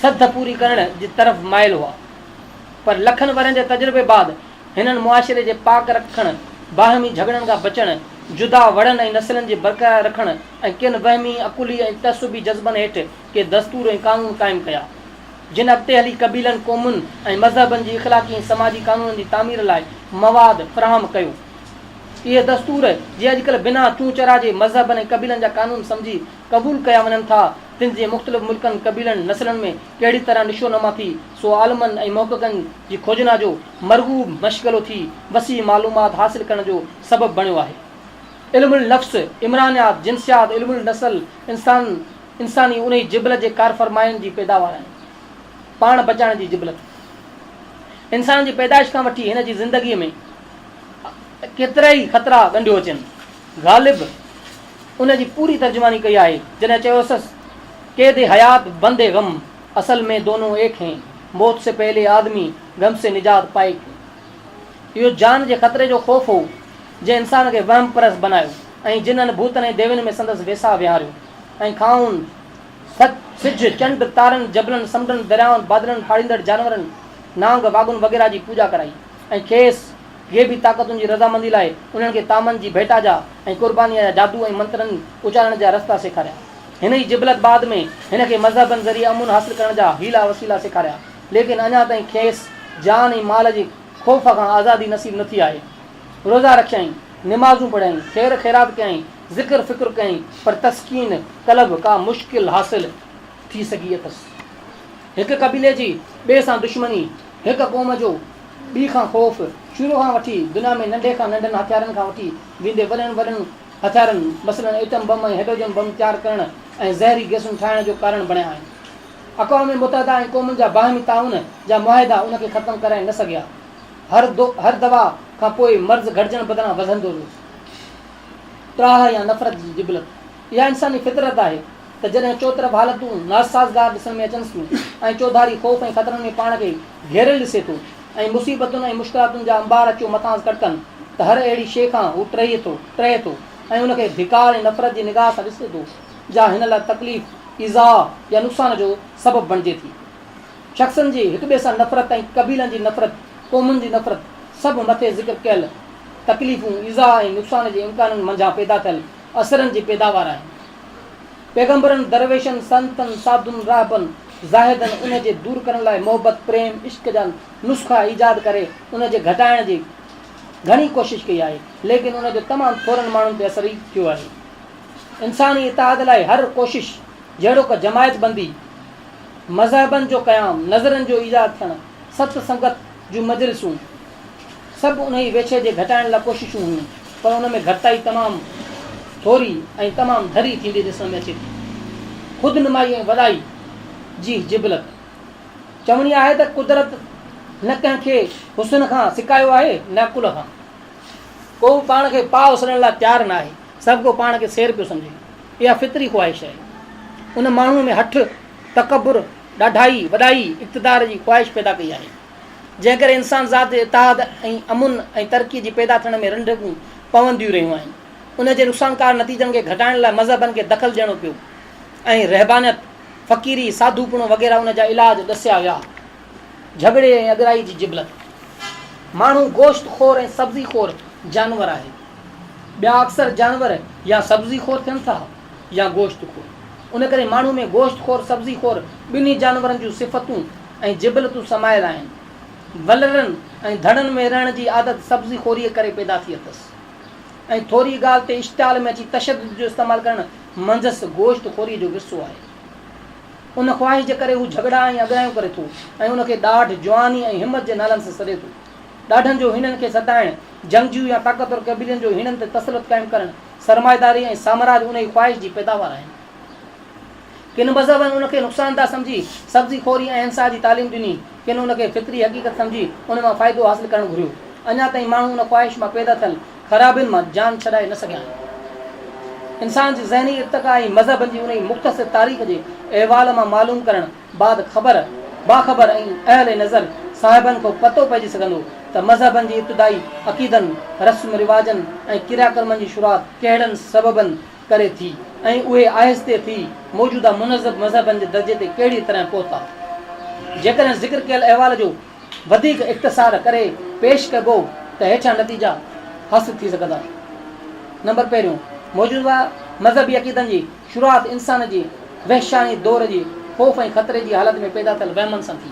सद पूरी करण जी तरफ़ माइल हुआ, पर लखनि वरनि जे तजुर्बे बाद हिननि मुआशिरे जे पाक रखण बाहिमी झगड़नि खां बचणु, जुदा वड़नि ऐं नसलनि जे बरक़रार रखणु ऐं किन वहमी अकुली ऐं तसुबी जज़्बनि हेठि के दस्तूर ऐं कानून क़ाइमु कया, जिन अॻिते हली क़बीलनि, क़ौमुनि ऐं मज़हबनि जी इख़लाक़ी ऐं समाजी कानूननि जी तामीर लाइ मवाद फ़राहम कयो। इहे दस्तूर जे अॼुकल्ह बिना चूं चरा जे मज़हबनि ऐं क़बीलनि जा कानून सम्झी क़बूल कया वञनि था, तिन जे मुख़्तलिफ़ मुल्कनि, क़बीलनि, नसलनि में कहिड़ी तरह निशोनमा थी, सो आलमनि ऐं मोहक़क़नि जी खोजना जो मरगूब मशग़लो थी वसी मालूमात हासिल करण जो सबबु बणियो आहे। इल्मुल नफ़्स, इमरानियात, जिनसियात, इल्मुल नसल इंसानी उन जिबलत जे कार फ़रमाइनि जी पैदावार आहिनि। पाण बचाइण जी जिबलत इंसान जी पैदाइश खां वठी हिन जी ज़िंदगीअ में केतिरा ई ख़तरा ॻंढियो अचनि। ग़ालिब उन जी पूरी तर्जुमानी कई आहे जॾहिं चयोसि, क़ैद हयात बंदे गम, असल में दोनों एक हैं, मौत से पहले आदमी गम से निजात पाए। इहो जान जे ख़तरे जो ख़ौफ़ हो जंहिं इंसान खे वहम परस बनायो ऐं जिन्हनि भूतनि ऐं देवनि में संदसि वेसा विहारियो ऐं खाउन सिज, चंड, तारनि, जबलनि, समुंडनि, दरियाउनि, बादलनि, फाड़ींदड़ जानवरनि, नांग, वागुनि वग़ैरह जी पूॼा कराई ऐं खेसि ग़ैबी ताक़तुनि जी रज़ामंदी लाइ उन्हनि खे तामनि जी भेटा जा ऐं क़ुर्बानीअ जा जादू ऐं मंत्रनि उचारण जा रस्ता सेखारिया। हिन ई जिबलत बाद में हिन खे मज़हबनि ज़रिए अमुन हासिल करण जा हीला वसीला सेखारिया, लेकिन अञा ताईं खेसि जान ऐं माल जे ख़ौफ़ खां आज़ादी नसीब न थी आहे। रोज़ा रखियईं, निमाज़ूं पढ़ियईं, ख़ैर ख़ैरात कयईं, ज़िक्र फ़िक्र कयईं, पर तस्कीन कलब का मुश्किल हासिल थी सघी अथसि। हिकु क़बीले जी ॿिए सां दुश्मनी, हिकु क़ौम जो ॿी खां ख़ौफ़, शुरू खां वठी दुनिया में नंढे खां नंढनि हथियारनि खां वठी वेंदे वॾनि वॾनि हथियारनि, मसलन एटम बम ऐं हाइड्रोजन बम तयारु करणु ऐं ज़हरी गैसूं ठाहिण जो कारण बणिया आहिनि। अक़वाम मुतहदा ऐं क़ौमुनि जा बाहिमी ताउन जा मुआहिदा उनखे ख़तमु कराए न सघिया। हर दवा खां पोइ मर्ज़ घटिजण बदिरां वधंदो वियो। त्राह या नफ़रत जी जिबलत, इहा इंसानी फितरत आहे त जॾहिं चोतरफ़ हालतूं नासाज़गार ॾिसण में अचनि थियूं ऐं चौधारी ख़ौफ़ ऐं ख़तरनि में पाण खे घेरियल ॾिसे थो ऐं मुसीबतुनि ऐं मुश्किलातुनि जा अंबार अचो मथां कटकनि, त हर अहिड़ी शइ खां हू टहे थो ऐं उनखे धिकार ऐं नफ़रत जी निगाह सां ॾिसे थो, जा हिन लाइ तकलीफ़, इज़ा या नुक़सान जो सबबु बणिजे थी। शख़्सनि जी हिक ॿिए सां नफ़रत ऐं क़बीलनि जी नफ़रत, क़ौमुनि जी नफ़रत, सभु मथे ज़िक्र कयल तकलीफ़ूं, इज़ा ऐं नुक़सान जे इम्काननि मंझां पैदा थियल असरनि जी पैदावार आहिनि। पैगंबरनि, दरवेशनि, संतनि, साधुनि, राहबनि, ज़ाहिदनि उन जे दूर करण लाइ मोहबत, प्रेम, इश्क जा नुस्ख़ा ईजाद करे उन जे घटाइण जी घणी कोशिशि कई आहे, लेकिन उन जो तमामु थोरनि माण्हुनि ते असर ई थियो आहे। इंसानी इताद लाइ हर कोशिशि जहिड़ो क जमायत बंदी, मज़हबनि जो क़याम, नज़रनि जो ईजाद थियणु, सत संगत जूं मजलिसूं, सभु उन ई वेछे जे घटाइण लाइ कोशिशूं हुयूं, पर उन में घटिताई तमामु थोरी ऐं तमामु धरी थींदी ॾिसण में अचे थी। ख़ुदि नुमाई ऐं वॾाई जी जिबलत, चवणी आहे त कुदरत न कंहिंखे हुस्न खां सिकायो आहे न कुल खां। को पाण खे पाउ सड़ण लाइ तयारु न आहे, सभु को पाण खे सेर पियो सम्झे। इहा फितरी ख़्वाहिश आहे। उन माण्हूअ में हठ, तकबुर, ॾाढाई, वॾाई, इक़्तिदार जी ख़्वाहिश पैदा कई आहे, जंहिं करे इंसान ज़ात इताद ऐं अमुन ऐं तरक़ी जी पैदा थियण में रंढकूं पवंदियूं रहियूं आहिनि। उन जे नुक़सानकार नतीजनि खे घटाइण लाइ मज़हबनि खे दख़ल ॾियणो पियो ऐं रहबानियत, फ़क़ीरी, साधूपणो वग़ैरह उन जा इलाज ॾसिया विया। झगड़े ऐं अगराई जी जिबलत, माण्हू गोश्त खोर ऐं सब्ज़ी खोर जानवर आहे। ॿिया अक्सर जानवर या सब्ज़ी खोर थियनि था या गोश्त खोर। उन करे माण्हू में गोश्त खोर, सब्ज़ी खोर ॿिन्ही जानवरनि जूं सिफ़तूं ऐं जिबलतूं समायल आहिनि। वलरनि ऐं धड़नि में रहण जी आदत सब्ज़ी खोरीअ करे पैदा थी अथसि ऐं थोरी ॻाल्हि ते इश्तियाल में अची तशदुद जो इस्तेमालु करणु मंझसि गोश्त खोरीअ जो विरसो आहे। उन ख़्वाहिश जे करे हू झगड़ा ऐं अगरायूं करे थो ऐं उनखे ॾाढ, जवानी ऐं हिमत जे नालनि सां सॾे थो। ॾाढनि जो हिननि खे सताइण, जंगजू या ताक़तवर क़बीलनि जो हिननि ते तसलुत क़ाइमु करणु, सरमाएदारी ऐं साम्राज उन जी ख़्वाहिश जी पैदावार आहिनि। किन मज़हबनि उनखे नुक़सानदा सम्झी सब्ज़ी खोरी ऐं हिंसा जी तालीम ॾिनी, किन उनखे फितरी हक़ीक़त सम्झी उन मां फ़ाइदो हासिल करणु घुरियो। अञा ताईं माण्हू उन ख़्वाहिश मां पैदा थियल ख़राबियुनि मां जान छॾाए न सघिया आहिनि। इंसान जी ज़हनी इर्तिक़ा ऐं मज़हबनि जी उन जी मुख़्तसिर तारीख़ जे अहिवाल मां मालूम करणु बाद बाख़बर ऐं अहल नज़र साहिबनि खां पतो पइजी सघंदो त मज़हबनि जी इब्तिदाई अक़ीदनि, रस्म रिवाजनि ऐं क्रियाकर्मनि जी शुरूआत कहिड़नि सबबनि करे थी ऐं उहे आहिस्ते थी मौजूदा मुनज़्ज़म मज़हबनि जे दर्जे ते कहिड़ी तरह पहुता। जेकॾहिं ज़िक्र कयल अहिवाल जो वधीक इख़्तिसार करे पेश कबो त हेठियां नतीजा हासिल थी सघंदा। नंबर पहिरियों, मौजूदा मज़हबी अक़ीदनि जी शुरूआत इंसान जी वहशानी दौर जी ख़ौफ़ ऐं ख़तरे जी हालत में पैदा थियल वहमनि सां थी।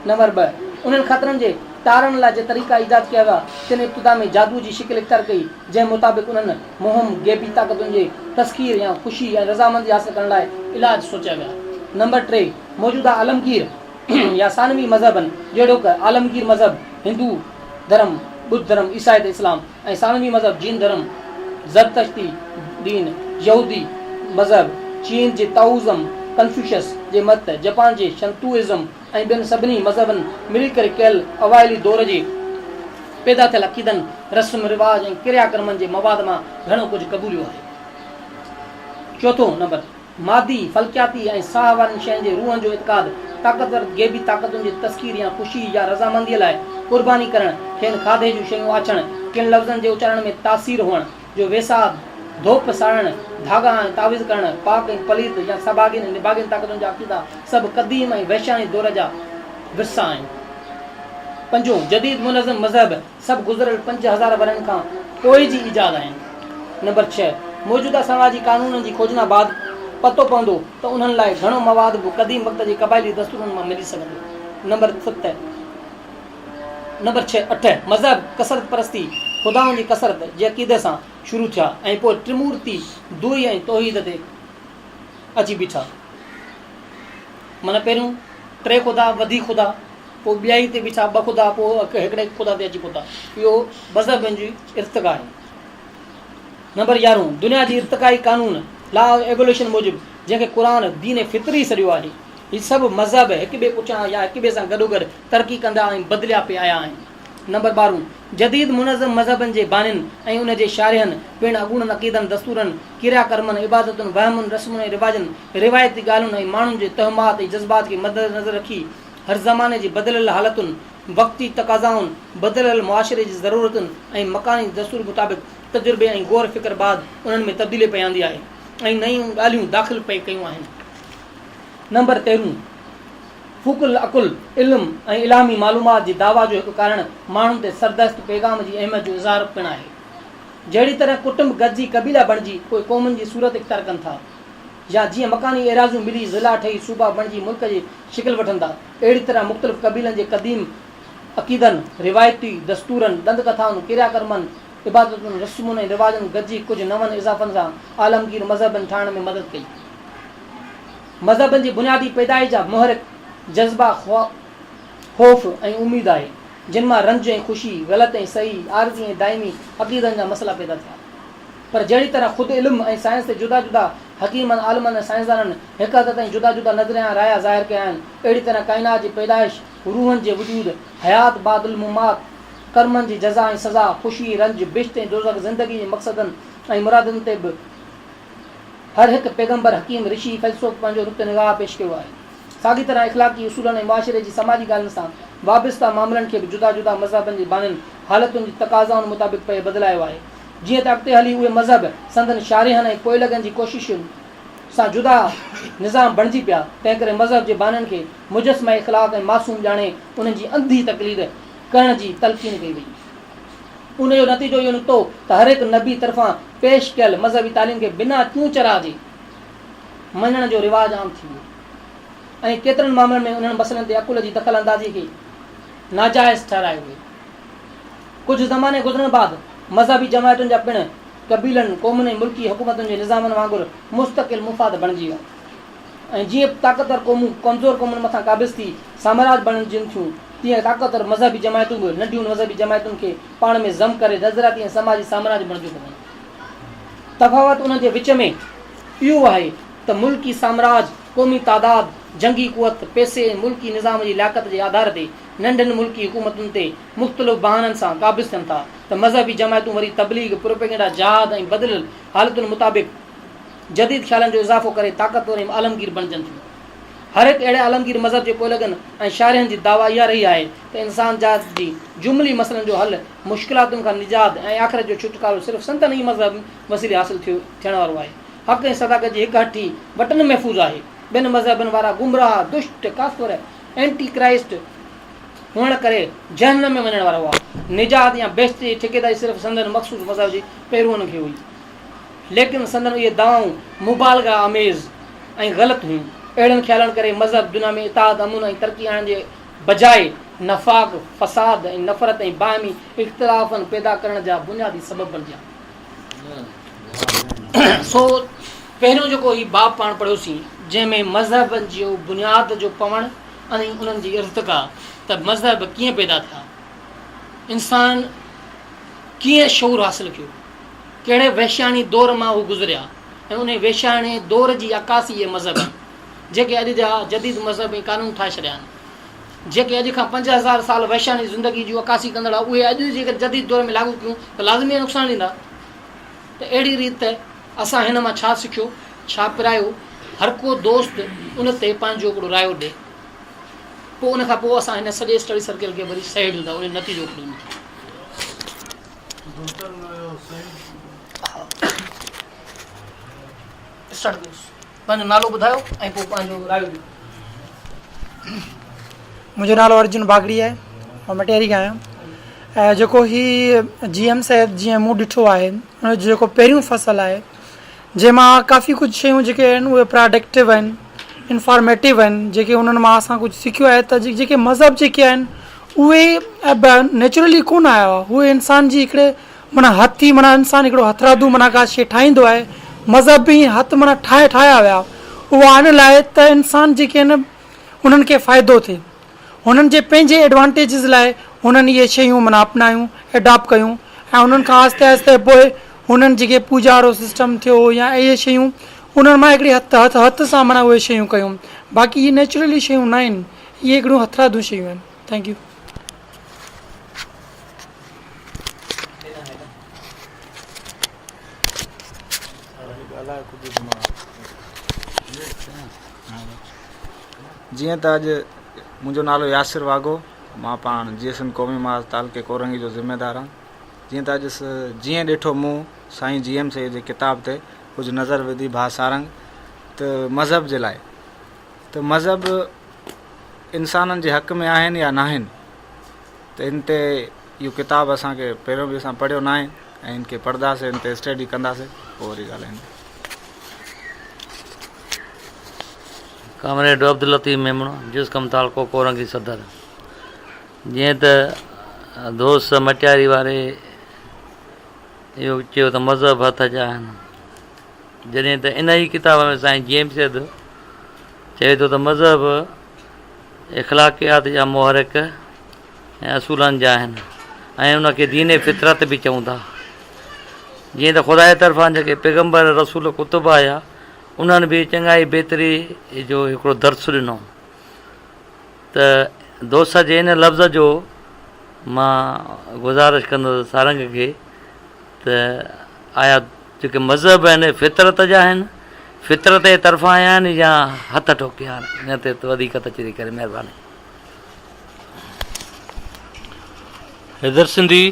नंबर ॿ, उन्हनि ख़तरनि जे तारण लाइ जे तरीक़ा ईजाद कया विया तिन इब्तिदा में जादू जी शिकिल इख़्तियार कई, जंहिं मुताबिक़ उन्हनि मुहिम गैबी ताक़तुनि जे तस्कीर या ख़ुशी ऐं रज़ामंदी हासिल करण लाइ इलाज सोचिया विया। नंबर टे, मौजूदा आलमगीर या सानवी मज़हबनि जहिड़ो कि आलमगीर मज़हब हिंदू धर्म, बुद्ध धर्म, ईसाइत इस्लाम ऐं सानवी मज़हब जीन धर्म, ज़रतश्ती दीन, यहूदी मज़हब, चीन जे ताओइज़म, कन्फ्यूशियस जे मत, जापान जे शंतुइज़म ऐं ॿियनि सभिनी मज़हबनि मिली करे कयल अवाइली दौर जे पैदा थियल अक़ीदनि, रस्म रिवाज ऐं क्रियाक्रमनि जे मवाद मां घणो कुझु क़बूलियो आहे। चौथों नंबर, मादी फल्कियाती ऐं साह वारनि शयुनि जे रूहनि जो इतिक़ाद, ताक़तवर गैबी ताक़तुनि जी तस्कीर या ख़ुशी या रज़ामंदीअ लाइ क़ुर्बानी करणु, खेनि खाधे जूं शयूं आछणु, किन लफ़्ज़नि जे उचारण में तासीर हुअण जो वेसाद, धोप साड़णु, धागा ऐं तावीज़ करणु, पाक ऐं पलीत या सभागिन निभागिन ताक़तुनि जा अक़ीदा सभु क़दीम ऐं वहशानी दौर जा विरसा आहिनि। पंजों, जदीद मुनज़्ज़म मज़हब सभु गुज़िरियल 5000 वरनि खां पोइ जी ईजाद आहिनि। नंबर 6, मौजूदा समाजी कानूननि जी खोजना बाद पतो पवंदो त उन्हनि लाइ घणो मवाद बि क़दीम वक़्त जे क़बाइली दस्तूरनि मां मिली सघंदो। नंबर 8, मज़हब कसरत परस्ती ख़ुदाउनि जी कसरत जे अक़ीदे सां शुरू थिया ऐं पोइ त्रिमूर्ति दुई ऐं तौहीद ते अची बीठा। माना पहिरियों 3 ख़ुदा, वधी ख़ुदा, पोइ ॿियाई ते बीठा 2 ख़ुदा, पोइ हिकिड़े ख़ुदा ते अची पहुता। इहो मज़हबनि जी इर्तिक़ा आहे। नंबर 11, दुनिया जी इर्तिक़ाई कानून लॉ ऑफ एवोल्यूशन मूजिबि, जंहिंखे क़ुरान दीन फितरी सॾियो आहे, हीअ सभु मज़हब हिक ॿिए पुठियां या हिक ॿिए सां गॾोगॾु तरक़ी कंदा ऐं बदिलिया पिया आया आहिनि। नंबर 12, जदीद मुनज़्ज़म मज़हबनि जे बानियुनि ऐं उन जे शारिहनि पिणु अॻूणनि अक़ीदनि, दस्तूरनि, क्रियाकर्मनि, इबादतुनि, वहमुनि, रस्मुनि ऐं रिवाजनि, रिवायती ॻाल्हियुनि ऐं माण्हुनि जे तहमात ऐं जज़्बात खे मद्देनज़र रखी हर ज़माने जी बदिलियल हालतुनि, वक़्ती तक़ाज़ाउनि, बदिलियल मुआशिरे जी ज़रूरतुनि ऐं मकानी दस्तूर मुताबिक़ तजुर्बे ऐं गौर फ़िक्र बाद उन्हनि में तब्दीली पई आंदी आहे ऐं नयूं ॻाल्हियूं दाख़िल पई कयूं आहिनि। नंबर 13, फ़ुकुल अकुल इल्म ऐं इलामी मालूमात जी दावा जो हिकु कारण माण्हुनि ते सरदस्त पैगाम जी अहमियत जो इज़हार पिणु आहे। जहिड़ी तरह कुटुंब गॾिजी कबीला बणिजी कोई क़ौमुनि जी सूरत इख़्तियार कनि था, या जीअं मकानी एराज़ियूं मिली ज़िला ठही सूबा बणिजी मुल्क जी शिकिल वठनि था, अहिड़ी तरह मुख़्तलिफ़ कबीलनि जे क़दीम अक़ीदनि, रिवायती दस्तूरनि, दंद कथाउनि, क्रियाकर्मनि, इबादतुनि, रस्मुनि ऐं रिवाजनि गॾिजी कुझु नवनि इज़ाफ़नि सां आलमगीर मज़हबनि ठाहिण में मदद कई। मज़हबनि जी बुनियादी पैदाइश जा मुहरिक जज़्बा ख़ौफ़ ऐं उमेद आहे, जिन मां रंज ऐं ख़ुशी, ग़लति ऐं सही, आरज़ी ऐं दाइमी अक़ीदनि जा मसइला पैदा थिया। पर जहिड़ी तरह ख़ुदि इल्म ऐं साइंस ते जुदा जुदा हकीमनि, आलमनि ऐं साइंसदाननि हिक हद ताईं जुदा जुदा नज़रिया राया ज़ाहिर कया आहिनि, अहिड़ी तरह काइनात जी पैदाइश, रूहनि जे वजूद, हयात बादुल मुमात, कर्मनि जी जज़ा ऐं सज़ा, ख़ुशी, रंज, बिश्त ऐं दोज़ख, ज़िंदगी जे मक़सदनि ऐं मुरादनि ते बि हर हिकु पैगंबर, हकीम, ऋषि, फ़ैलसुफ़ पंहिंजो रुत निगाह पेश कयो आहे। साॻी तरह इख़लाक़ी उसूलनि ऐं मुआशिरे जी समाजी ॻाल्हियुनि सां वाबिस्ता मामलनि खे बि जुदा जुदा मज़हबनि जी बानियुनि हालतुनि जी तक़ाज़ाउनि मुताबिक़ पे बदिलायो आहे। जीअं त अॻिते हली उहे मज़हब संदन शारिहनि ऐं पोइलगनि जी कोशिशुनि सां जुदा निज़ाम बणिजी पिया, तंहिं करे मज़हब जे बानियुनि खे मुजस्मा इख़लाक़ ऐं मासूम ॼाणे उन्हनि जी अंधी तक़लीद करण जी तलक़ीन कई वई। उन जो नतीजो इहो निकितो त हर हिकु नबी तरफ़ां पेश कयल मज़हबी तालीम खे बिना चूं चरा जे मञण जो रिवाज आम थी वियो ऐं केतिरनि मामलनि में उन्हनि मसइलनि ते अकुल जी दख़ल अंदाज़ी खे नाजाइज़ ठहिरायो वियो। कुझु ज़माने गुज़रण बाद मज़हबी जमायतुनि जा पिणु कबीलनि, क़ौमुनि ऐं मुल्की हुकूमतुनि जे निज़ामनि वांगुरु मुस्तक़िल मुफ़ाद बणिजी विया ऐं जीअं ताक़तवर क़ौमूं कमज़ोर क़ौमुनि मथां क़ाबिज़ थी साम्राज बणिजनि थियूं, तीअं ताक़तवर मज़हबी जमायतूं बि नंढियूं मज़हबी जमायतुनि खे पाण में ज़म करे नज़राती ऐं समाजी साम्राज बणिजियूं पवनि। तफ़ावत उन्हनि जे विच में इहो आहे त मुल्की साम्राज क़ौमी तादाद, जंगी कुवत, पैसे ऐं मुल्की निज़ाम जी लियाक़त जे आधार ते नंढनि मुल्की हुकूमतुनि ते मुख़्तलिफ़ बहाननि सां क़ाबिज़ थियनि था, त मज़हबी जमायतूं वरी तबलीग, प्रोपेगेंडा, जहाद ऐं बदिलियल हालतुनि मुताबिक़ जदीद ख़्यालनि जो इज़ाफ़ो करे ताक़तवर ऐं आलमगीर बणिजनि थियूं। हर हिकु अहिड़े आलमगीर मज़हब जे पोइलगनि ऐं शारिहनि जी दावा इहा रही आहे त इंसान जात जी जुमली मसइलनि जो हल, मुश्किलातुनि खां निजात ऐं आख़िरत जो छुटकारो सिर्फ़ु संतनि ई मज़हब वसीले हासिल थियण वारो आहे। हक़ ऐं सदाक़त जी हिकु हठी वटन महफ़ूज़ आहे। ॿिनि मज़हबनि वारा गुमराह, दुष्ट, काफ़िर, एंटी क्राइस्ट हुअण करे जहन्नम में वञण वारा हुआ। निजात या बेस्ट जी ठेकेदारी सिर्फ़ु संदन मखसूस मज़हब जी पैरवनि खे हुई, लेकिन संदन इहे दावाऊं मुबालगा अमेज़ ऐं ग़लति हुयूं। अहिड़नि ख़्यालनि करे मज़हब दुनिया में इताद अमन ऐं तरक़ी आणण जे बजाए नफ़ाक़, फ़साद ऐं नफ़रत ऐं बाहिमी इख़्तिलाफ़नि पैदा करण जा बुनियादी सबब बणिजा। सो पहिरियों जेको ही बाब पाण पढ़ियोसीं, जंहिंमें मज़हबनि जो बुनियाद जो पवणु ऐं उन्हनि जी इर्तिक़ा, त मज़हब कीअं पैदा थिया, इंसान कीअं शऊर हासिलु कयो, कहिड़े वैश्याणी दौर मां हू गुज़रिया, ऐं उन वैश्याणी दौर जी अकासी इहे मज़हब आहिनि जेके अॼु जा जदीद मज़हब ऐं कानून ठाहे छॾिया आहिनि। जेके अॼु खां 5000 साल वैश्याणी ज़िंदगी जी अकासी कंदड़ आहे, उहे अॼु जेके जदीद दौर में लागू कयूं त लाज़मी नुक़सानु ॾींदा। त अहिड़ी रीति असां हिन मां छा सिखियो, छा पिरायो, हर को दोस्त उन ते पंहिंजो हिकिड़ो रायो ॾे, पोइ उनखां पोइ असां हिन सॼे स्टडी सर्कल खे वरी सही ॾींदा, उन नतीजो ॾींदा। पंहिंजो नालो ॿुधायो ऐं पोइ पंहिंजो रायो ॾियो। मुंहिंजो नालो अर्जुन बागड़ी आहे ऐं मटेरी खां आहियां। ऐं जेको ही GM साहिब जीअं मूं ॾिठो आहे, हुनजो जेको पहिरियों फ़सुलु आहे, जंहिंमां काफ़ी कुझु शयूं जेके आहिनि उहे प्रोडक्टिव आहिनि, इंफॉर्मेटिव आहिनि, जेके उन्हनि मां असां कुझु सिखियो आहे त जेके मज़हब जेके आहिनि उहे नेचुरली कोन आया हुआ। उहे इंसान जी हिकिड़े माना हथी माना इंसानु हिकिड़ो हथरादू माना का शइ ठाहींदो आहे, मज़हब बि हथु माना ठाहिया विया उहा आने लाइ त इंसान जेके आहिनि उन्हनि खे फ़ाइदो थिए, हुननि जे पंहिंजे एडवांटेजिस लाइ हुननि इहे शयूं माना अपनायूं, एडॉप्ट कयूं, ऐं उन्हनि खां आहिस्ते आहिस्ते पोइ हुननि जेके पूजा वारो सिस्टम थियो या इहे शयूं उन्हनि मां हिकिड़ी हथ सां माना उहे शयूं कयूं। बाक़ी इहे नेचुरली शयूं न आहिनि, इहे हिकिड़ियूं हथरादू शयूं आहिनि। Thank U. जीअं त अॼु मुंहिंजो नालो यासिर वाघो, मां पाण GSN क़ौमी महाज तालके कोरंगी जो ज़िम्मेदार आहियां। जीअं त अॼु जीअं ॾिठो मूं साईं GM साहिब जे किताब ते कुझु नज़र विधी भा सारंग त मज़हब जे लाइ, त मज़हब इंसाननि जे हक़ में आहिनि या न आहिनि, त इन ते इहो किताबु असांखे पहिरियों बि असां पढ़ियो न आहे ऐं इन खे पढ़ंदासीं, इन ते स्टडी कंदासीं, पोइ वरी ॻाल्हाईंदासीं। कामरेड अब्दुल लतीफ़ मेमणो, जिस कम तालको कोरंगी सदर। जीअं त दोस्त मटियारी वारे इहो चयो त मज़हब हथ जा आहिनि, जॾहिं त इन ई किताब में साईं GM साहिब चए थो त मज़हब इख़लाक़ियात जा मुहरिक ऐं असूलनि जा आहिनि ऐं उनखे दीन फितरत बि चऊं था। जीअं त ख़ुदा जे तरफ़ां जेके पैगम्बर रसूल कुतुब आया, उन्हनि बि चङाई बहितरी जो हिकिड़ो दर्स ॾिनो। त दोस्त जे इन लफ़्ज़ जो मां गुज़ारिश कंदुसि सारंग खे त आया जेके मज़हब आहिनि फितरत जा आहिनि, फितरत जे तरफ़ां आया आहिनि या हथ ठोकिया आहिनि, इन ते वधीक त चई करे महिरबानी। हैदर सिंधी,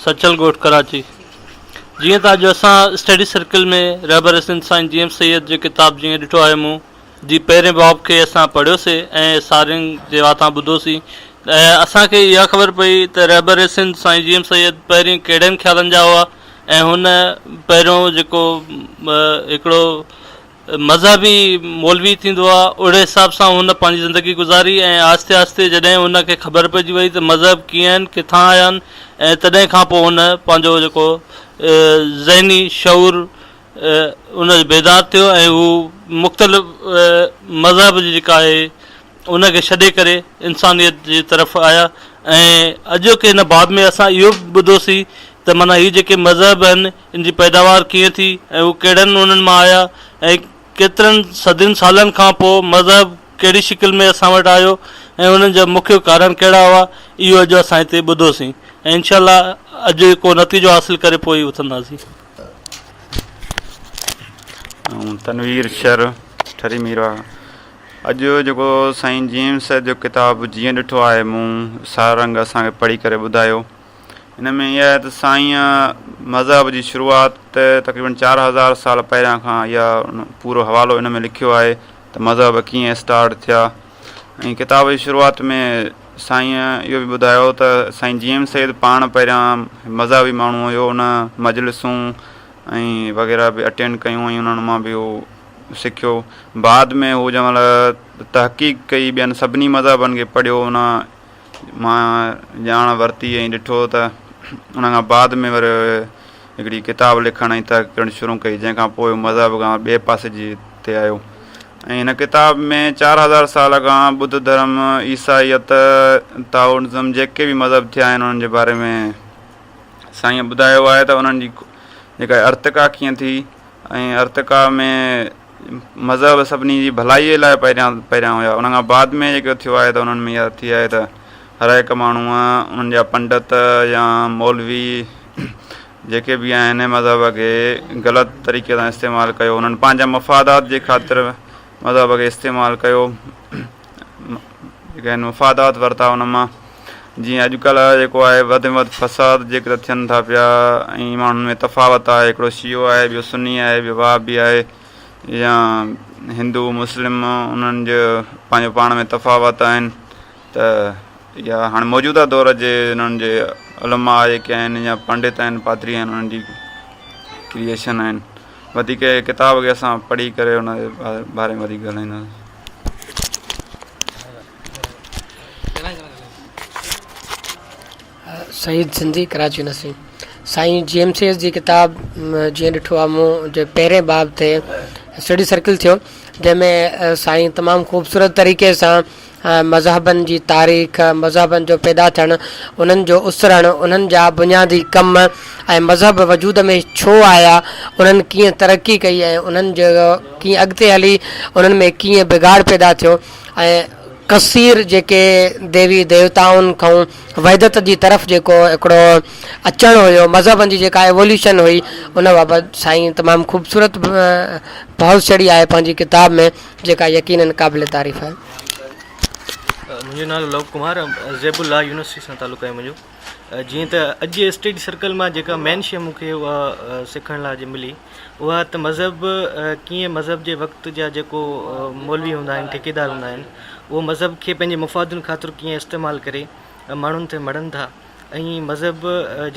सचल ॻोठ कराची। जीअं त अॼु असां स्टडी सर्कल में रहबर हसन साईं GM सैयद जो किताब जीअं ॾिठो आहे मूं जी पहिरें बाब खे असां पढ़ियोसीं ऐं सारियुनि जे वातां ॿुधोसीं, ऐं असांखे इहा ख़बर पई त रहबर हसन साईं GM सैयद पहिरीं कहिड़नि ख़्यालनि जा हुआ ऐं हुन पहिरियों जेको हिकिड़ो मज़हबी मौलवी थींदो आहे ओड़े हिसाब सां हुन पंहिंजी ज़िंदगी गुज़ारी, ऐं आहिस्ते आहिस्ते जॾहिं हुनखे ख़बर पइजी वई त मज़हब कीअं आहिनि, किथां आया आहिनि, ऐं तॾहिं खां पोइ हुन पंहिंजो जेको ज़हनी शऊर उनजो बेदार थियो ऐं हू मुख़्तलिफ़ मज़हब जी जेका आहे उनखे छॾे करे इंसानियत जी तरफ़ आया। ऐं अॼोके हिन बाब में असां इहो बि ॿुधोसीं त माना हीअ जेके मज़हब आहिनि इन जी पैदावार कीअं थी ऐं हू कहिड़नि उन्हनि मां आया ऐं केतिरनि सदियुनि सालनि खां पोइ मज़हब कहिड़ी शिकिल में असां वटि आयो ऐं उन्हनि जा मुख्य कारण कहिड़ा हुआ, इहो अॼु असां हिते ॿुधोसीं ऐं इनशाला अॼु को नतीजो हासिलु करे पोइ उथंदासीं। तनवीर शर ठरी मीरा। अॼु जेको साईं GM साहिब जो किताबु जीअं ॾिठो आहे मूं सारंग असांखे पढ़ी करे ॿुधायो, हिन में इहा आहे त साईं मज़हब जी शुरूआति तक़रीबन 4000 साल पहिरियां खां इहा पूरो हवालो हिन में लिखियो आहे त मज़हब कीअं स्टार्ट थिया। ऐं किताब जी शुरूआति में साईं इहो बि ॿुधायो त साईं GM सैयद पाण पहिरियां मज़हबी माण्हू हुयो, उन मजलिसूं ऐं वग़ैरह बि अटेंड कयूं ऐं उन्हनि मां बि उहो सिखियो। बाद में हू जंहिं महिल तहक़ीक़ कई, ॿियनि सभिनी मज़हबनि खे पढ़ियो, उन मां ॼाण वरिती ऐं ॾिठो त उन खां बाद में वरी हिकिड़ी किताब लिखण जी तहक़ीक़ करणु शुरू कई, जंहिंखां पोइ मज़हब खां ॿिए पासे जी ते आयो। ऐं हिन किताब में 4000 साल खां बुद्ध धर्म, ईसाईयत, ताओइज़म जेके बि मज़हब थिया आहिनि उन्हनि जे बारे में साईं ॿुधायो आहे त उन्हनि जी जेका अर्तका कीअं थी ऐं अर्तका में मज़हब सभिनी जी भलाईअ लाइ पहिरियां हुया। उन खां बाद में जेको थियो आहे त उन्हनि में इहा थी आहे त हर हिकु माण्हूअ उन्हनि जा पंडित या मौलवी जेके बि आहिनि मज़हब खे ग़लति तरीक़े सां इस्तेमालु कयो, उन्हनि पंहिंजा मफ़ादात जे ख़ातिर मज़हब खे इस्तेमालु कयो, जेके आहिनि मफ़ादात वरिता उन मां। जीअं अॼुकल्ह जेको आहे वधि में वधि फ़साद जेके थियनि था पिया ऐं माण्हुनि में तफ़ावत आहे, हिकिड़ो शियो आहे, ॿियो सुन्नी आहे, ॿियो वहाबी आहे, या हिंदू मुस्लिम उन्हनि जो पंहिंजो पाण में तफ़ावत आहिनि। त इहा हाणे मौजूदा दौर जे उन्हनि जे उलमा जेके आहिनि या पंडित आहिनि, पादरी आहिनि, उन्हनि जी क्रिएशन आहिनि। वधीक किताब खे असां पढ़ी करे उन जे बारे में वधीक ॻाल्हाईंदासीं। सईद सिंधी कराची नसी साईं GM सैयद जी किताब जीअं ॾिठो आहे मूं जे पहिरें बाब ते स्टडी सर्कल थियो, जंहिंमें साईं तमामु ख़ूबसूरत तरीक़े सां मज़हबनि जी तारीख़, मज़हबनि जो पैदा थियणु, उन्हनि जो उसरणु, उन्हनि जा बुनियादी कम ऐं मज़हब वजूद में छो आया, उन्हनि कीअं तरक़ी कई ऐं उन्हनि जो कीअं अॻिते हली उन्हनि में कीअं बिगाड़ पैदा थियो ऐं कसीर जेके देवी देवताउनि खां वहदत जी तरफ़ जेको हिकिड़ो अचणु हुयो, मज़हबनि जी जेका एवोल्यूशन हुई, उन बाबति साईं तमामु ख़ूबसूरत भाव छड़ी आहे पंहिंजी किताब में, जेका यकीनन क़ाबिल तारीफ़ आहे। मुंहिंजो नालो लव कुमार, ज़ेबुल्ला यूनिवर्सिटी सां तालुक़ु आहे मुंहिंजो। जीअं त अॼु स्टडी सर्कल मां जेका मेन शइ मूंखे उहा सिखण लाइ मिली, उहा त मज़हब कीअं मज़हब जे वक़्त जा जेको मौलवी हूंदा आहिनि, ठेकेदार हूंदा आहिनि, उहो मज़हब खे पंहिंजे मुफ़ादुनि ख़ातिर कीअं इस्तेमालु करे माण्हुनि ते मढ़नि था, ऐं मज़हब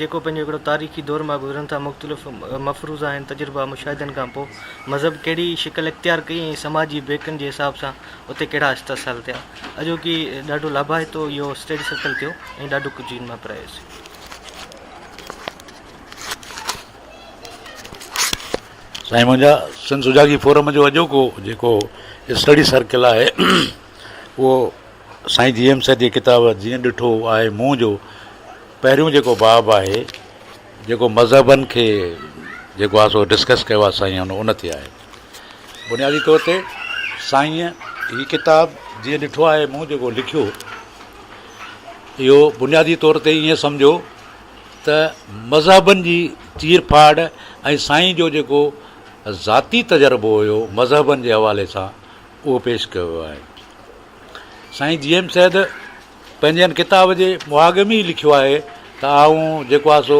जेको पंहिंजो हिकिड़ो तारीख़ी दौर मां गुज़रनि था, मुख़्तलिफ़ मफ़रूज़ा आहिनि, तजुर्बा मुशाहिदनि खां पोइ मज़हब कहिड़ी शिकल इख़्तियार कई ऐं समाजी बेकनि जे हिसाब सां उते कहिड़ा इस्तेसाल थिया। अॼो की ॾाढो लाभाइतो इहो स्टडी सर्कल थियो ऐं ॾाढो कुझु इन मां पढ़ायोसीं। साईं मुंहिंजा सिंध सुजागी फोरम जो अॼोको जेको स्टडी सर्कल आहे उहो साईं GM सैयद जी किताब जीअं ॾिठो आहे मूं जो पहिरियों जेको बाब आहे, जेको मज़हबनि खे जेको आहे सो डिस्कस कयो आहे साईं उन ते आहे। बुनियादी तौर ते साईं हीअ किताब जीअं ॾिठो आहे मूं जेको लिखियो, इहो बुनियादी तौर ते ईअं सम्झो त मज़हबनि जी चीर फाड़ ऐं साईं जो जेको ज़ाती तजुर्बो हुयो मज़हबनि जे हवाले सां उहो पेश कयो आहे। साईं GM सैयद पंहिंजे किताब जे मुहागे में ई लिखियो आहे त आऊं जेको आहे सो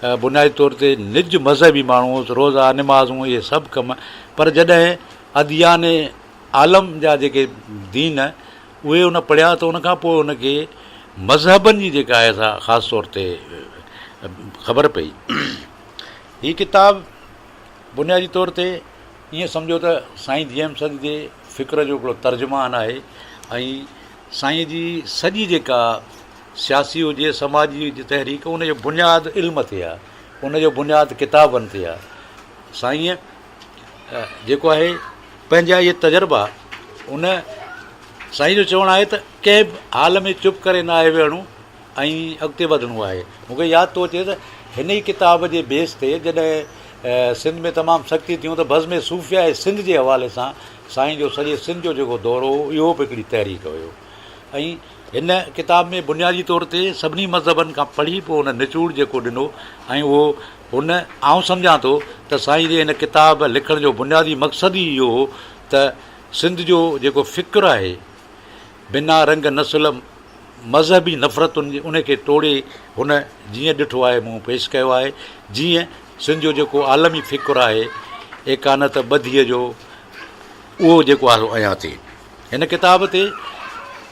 बुनियादी तौर ते निज मज़हबी माण्हू हुउसि, रोज़ा निमाज़ूं इहे सभु कम, पर जॾहिं अदियान आलम जा जेके दीन उहे उन पढ़िया त उनखां पोइ उनखे मज़हबनि जी जेका आहे सा ख़ासि तौर ते ख़बर पई। हीअ किताब बुनियादी तौर ते ईअं सम्झो त साईं GM सैयद जे फ़िक्र जो हिकिड़ो तर्जुमान आहे ऐं साईं जी सॼी जेका सियासी हुजे, समाजी हुजे तहरीक, उनजो बुनियादु इल्म ते आहे, उनजो बुनियादु किताबनि ते आहे। साईं जेको आहे पंहिंजा इहे तजुर्बा, उन साईं जो चवणु आहे त कंहिं बि हाल में चुप करे न आहे वेहणो ऐं अॻिते वधिणो आहे। मूंखे यादि थो अचे त हिन ई किताब जे बेस ते जॾहिं सिंध में तमामु सख़्ती थियूं त बज़्म सूफ़िया ऐं सिंध जे हवाले सां साईं जो सॼे सिंध जो जेको दौरो हो इहो बि हिकिड़ी तहरीक हुयो। ऐं हिन किताब में बुनियादी तौर ते सभिनी मज़हबनि खां पढ़ी पोइ हुन निचोड़ जेको ॾिनो ऐं उहो हुन आउं सम्झां थो त साईं जे हिन किताब लिखण जो बुनियादी मक़सदु ई इहो हो त सिंध जो जेको फ़िक्र आहे, बिना रंग नस्ल मज़हबी नफ़रतुनि उनखे टोड़े हुन जीअं ॾिठो आहे मूं पेश कयो आहे। जीअं सिंध जो जेको आलमी फ़िक्र आहे, एकानत ॿधीअ जो, उहो जेको आहे अञा थिए। हिन किताब ते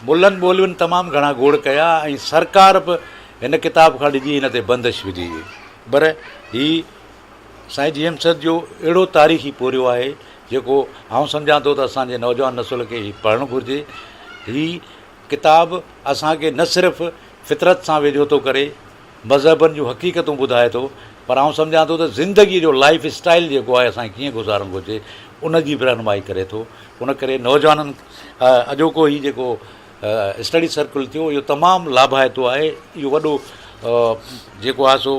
मुलनि ॿोलियुनि तमामु घणा गोड़ कया ऐं सरकार बि हिन किताब खां ॾिजी हिन ते बंदिश विझी हुई। पर हीउ साईं जी एम सैयद जो अहिड़ो तारीख़ी पोरियो आहे जेको आउं सम्झां थो त असांजे नौजवान नसुल खे हीउ पढ़णु घुरिजे। हीअ किताबु असांखे न सिर्फ़ु फितरत सां वेझो थो करे, मज़हबनि जूं हक़ीक़तूं ॿुधाए थो, पर आउं सम्झां थो त ज़िंदगीअ जो लाइफ स्टाइल जेको आहे असांखे कीअं गुज़ारणु घुरिजे उन जी बि रहनुमाई करे थो। उन करे नौजवाननि अॼोको हीउ जेको स्टडी सर्कल थियो इहो तमामु लाभाइतो आहे। इहो वॾो जेको आहे सो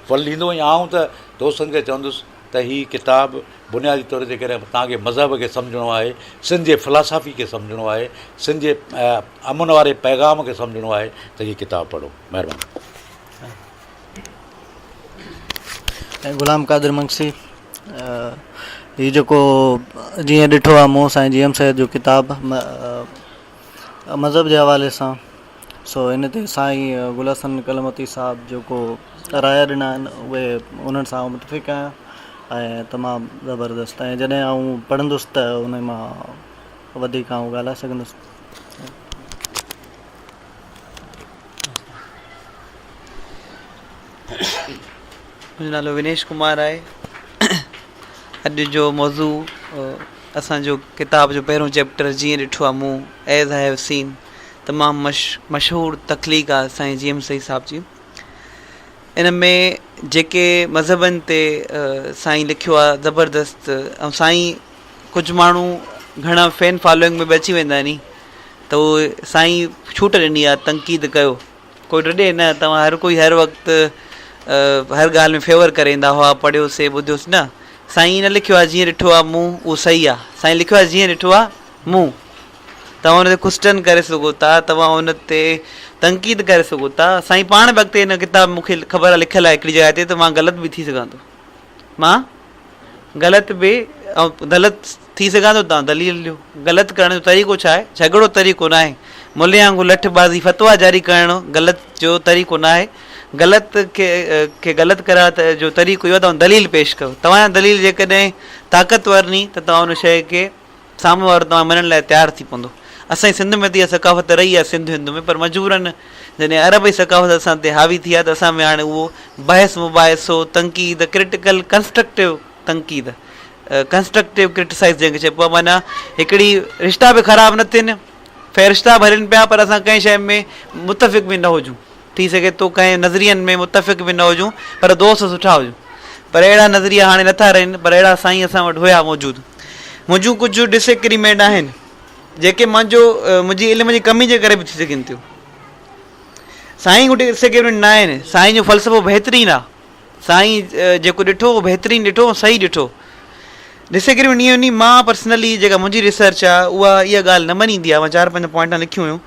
फल ॾींदो। ऐं आउं त दोस्तनि खे चवंदुसि त हीअ किताबु बुनियादी तौर ते करे तव्हांखे मज़हब खे सम्झणो आहे, सिंध जे फिलासफ़ी खे सम्झणो आहे, सिंध जे अमन वारे पैगाम खे सम्झणो आहे त हीअ किताबु पढ़ो। महिरबानी। गुलाम कादिर मंगसी हीअ जेको जीअं ॾिठो आहे मूं साईं जी एम सैयद जो किताबु मज़हब जे हवाले सां, सो इन ते साईं गुल हसन कलमती साहिबु जेको राय ॾिना आहिनि उहे उन्हनि सां मुतफ़िक़ आहियां ऐं तमामु ज़बरदस्त। ऐं जॾहिं आउं पढ़ंदुसि त उन मां वधीक आउं ॻाल्हाए सघंदुसि। मुंहिंजो नालो विनेश कुमार आहे। अॼु जो मौज़ू असांजो किताब जो पहिरियों चैप्टर जीअं ॾिठो आहे मूं एज़ आई हैव सीन, तमामु मशहूरु तख़लीक़ आहे साईं जी एम सैयद साहिब जी। इन में जेके मज़हबनि ते साईं लिखियो आहे ज़बरदस्त। ऐं साईं कुझु माण्हू घणा फैन फॉलोइंग में बि अची वेंदा आहिनि त उहे साईं छूट ॾिनी आहे, तनक़ीद कयो, कोई रॾे न। तव्हां हर कोई हर वक़्तु हर ॻाल्हि में फेवर करे ईंदा हुआ, पढ़ियोसीं ॿुधियोसीं न। साईं न लिखियो आहे जीअं ॾिठो आहे मूं उहो सही आहे, साईं लिखियो आहे जीअं ॾिठो आहे मूं। तव्हां हुन ते क्वेश्चन करे सघो था, तव्हां हुन ते तनक़ीद करे सघो था। साईं पाण बि अॻिते हिन किताब मूंखे ख़बर आहे लिखियलु आहे हिकिड़ी जॻह ते, त मां ग़लति बि थी सघां थो, मां ग़लति बि ऐं ग़लति थी सघां थो। तव्हां दलील ॾियो। ग़लति करण जो तरीक़ो छा आहे? झगड़ो तरीक़ो न आहे। मुले वांगुरु लठबाज़ी फतवा जारी करणु ग़लति जो तरीक़ो न आहे। ग़लति खे ग़लति करण जो तरीक़ो इहो आहे तव्हां दलील पेश कयो। तव्हांजा दलील जेकॾहिं ताक़तवर नी त तव्हां उन शइ खे साम्हूं वारो तव्हां मञण लाइ तयारु थी पवंदो। असांजी सिंध में त इहा सकाफ़त रही आहे सिंध हिंद में, पर मजबूरन जॾहिं अरबी सकाफ़त असां ते हावी थी आहे त असां में हाणे उहो बहस मुबाहिसो, तनक़ीद, क्रिटिकल कंस्ट्रक्टिव तनक़ीद, कंस्ट्रक्टिव क्रिटिसाइज़ जंहिंखे चइबो आहे, माना हिकिड़ी रिश्ता बि ख़राबु न थियनि, फ़हिरिश्ता भरनि पिया, पर असां कंहिं शइ में मुतफ़िक़ बि न हुजूं। थी सघे थो कंहिं नज़रियनि में मुतफ़िक़ बि न हुजूं, पर दोस्त सुठा हुजूं। पर अहिड़ा नज़रिया हाणे नथा रहनि, पर अहिड़ा साईं असां वटि हुया मौजूदु। मुंहिंजूं कुझु डिसएग्रीमेंट आहिनि जेके मुंहिंजी इल्म जी कमी जे करे बि थी सघनि थियूं। साईं वटि डिसएग्रीमेंट न आहिनि। साईं जो फ़लसफ़ो बहितरीनु आहे। साईं जेको ॾिठो उहो बहितरीनु ॾिठो, सही ॾिठो। डिसएग्रीमेंट ईअं वञी मां पर्सनली जेका मुंहिंजी रिसर्च आहे उहा इहा ॻाल्हि न मञींदी आहे। मां 4-5 पॉइंट लिखियूं हुयूं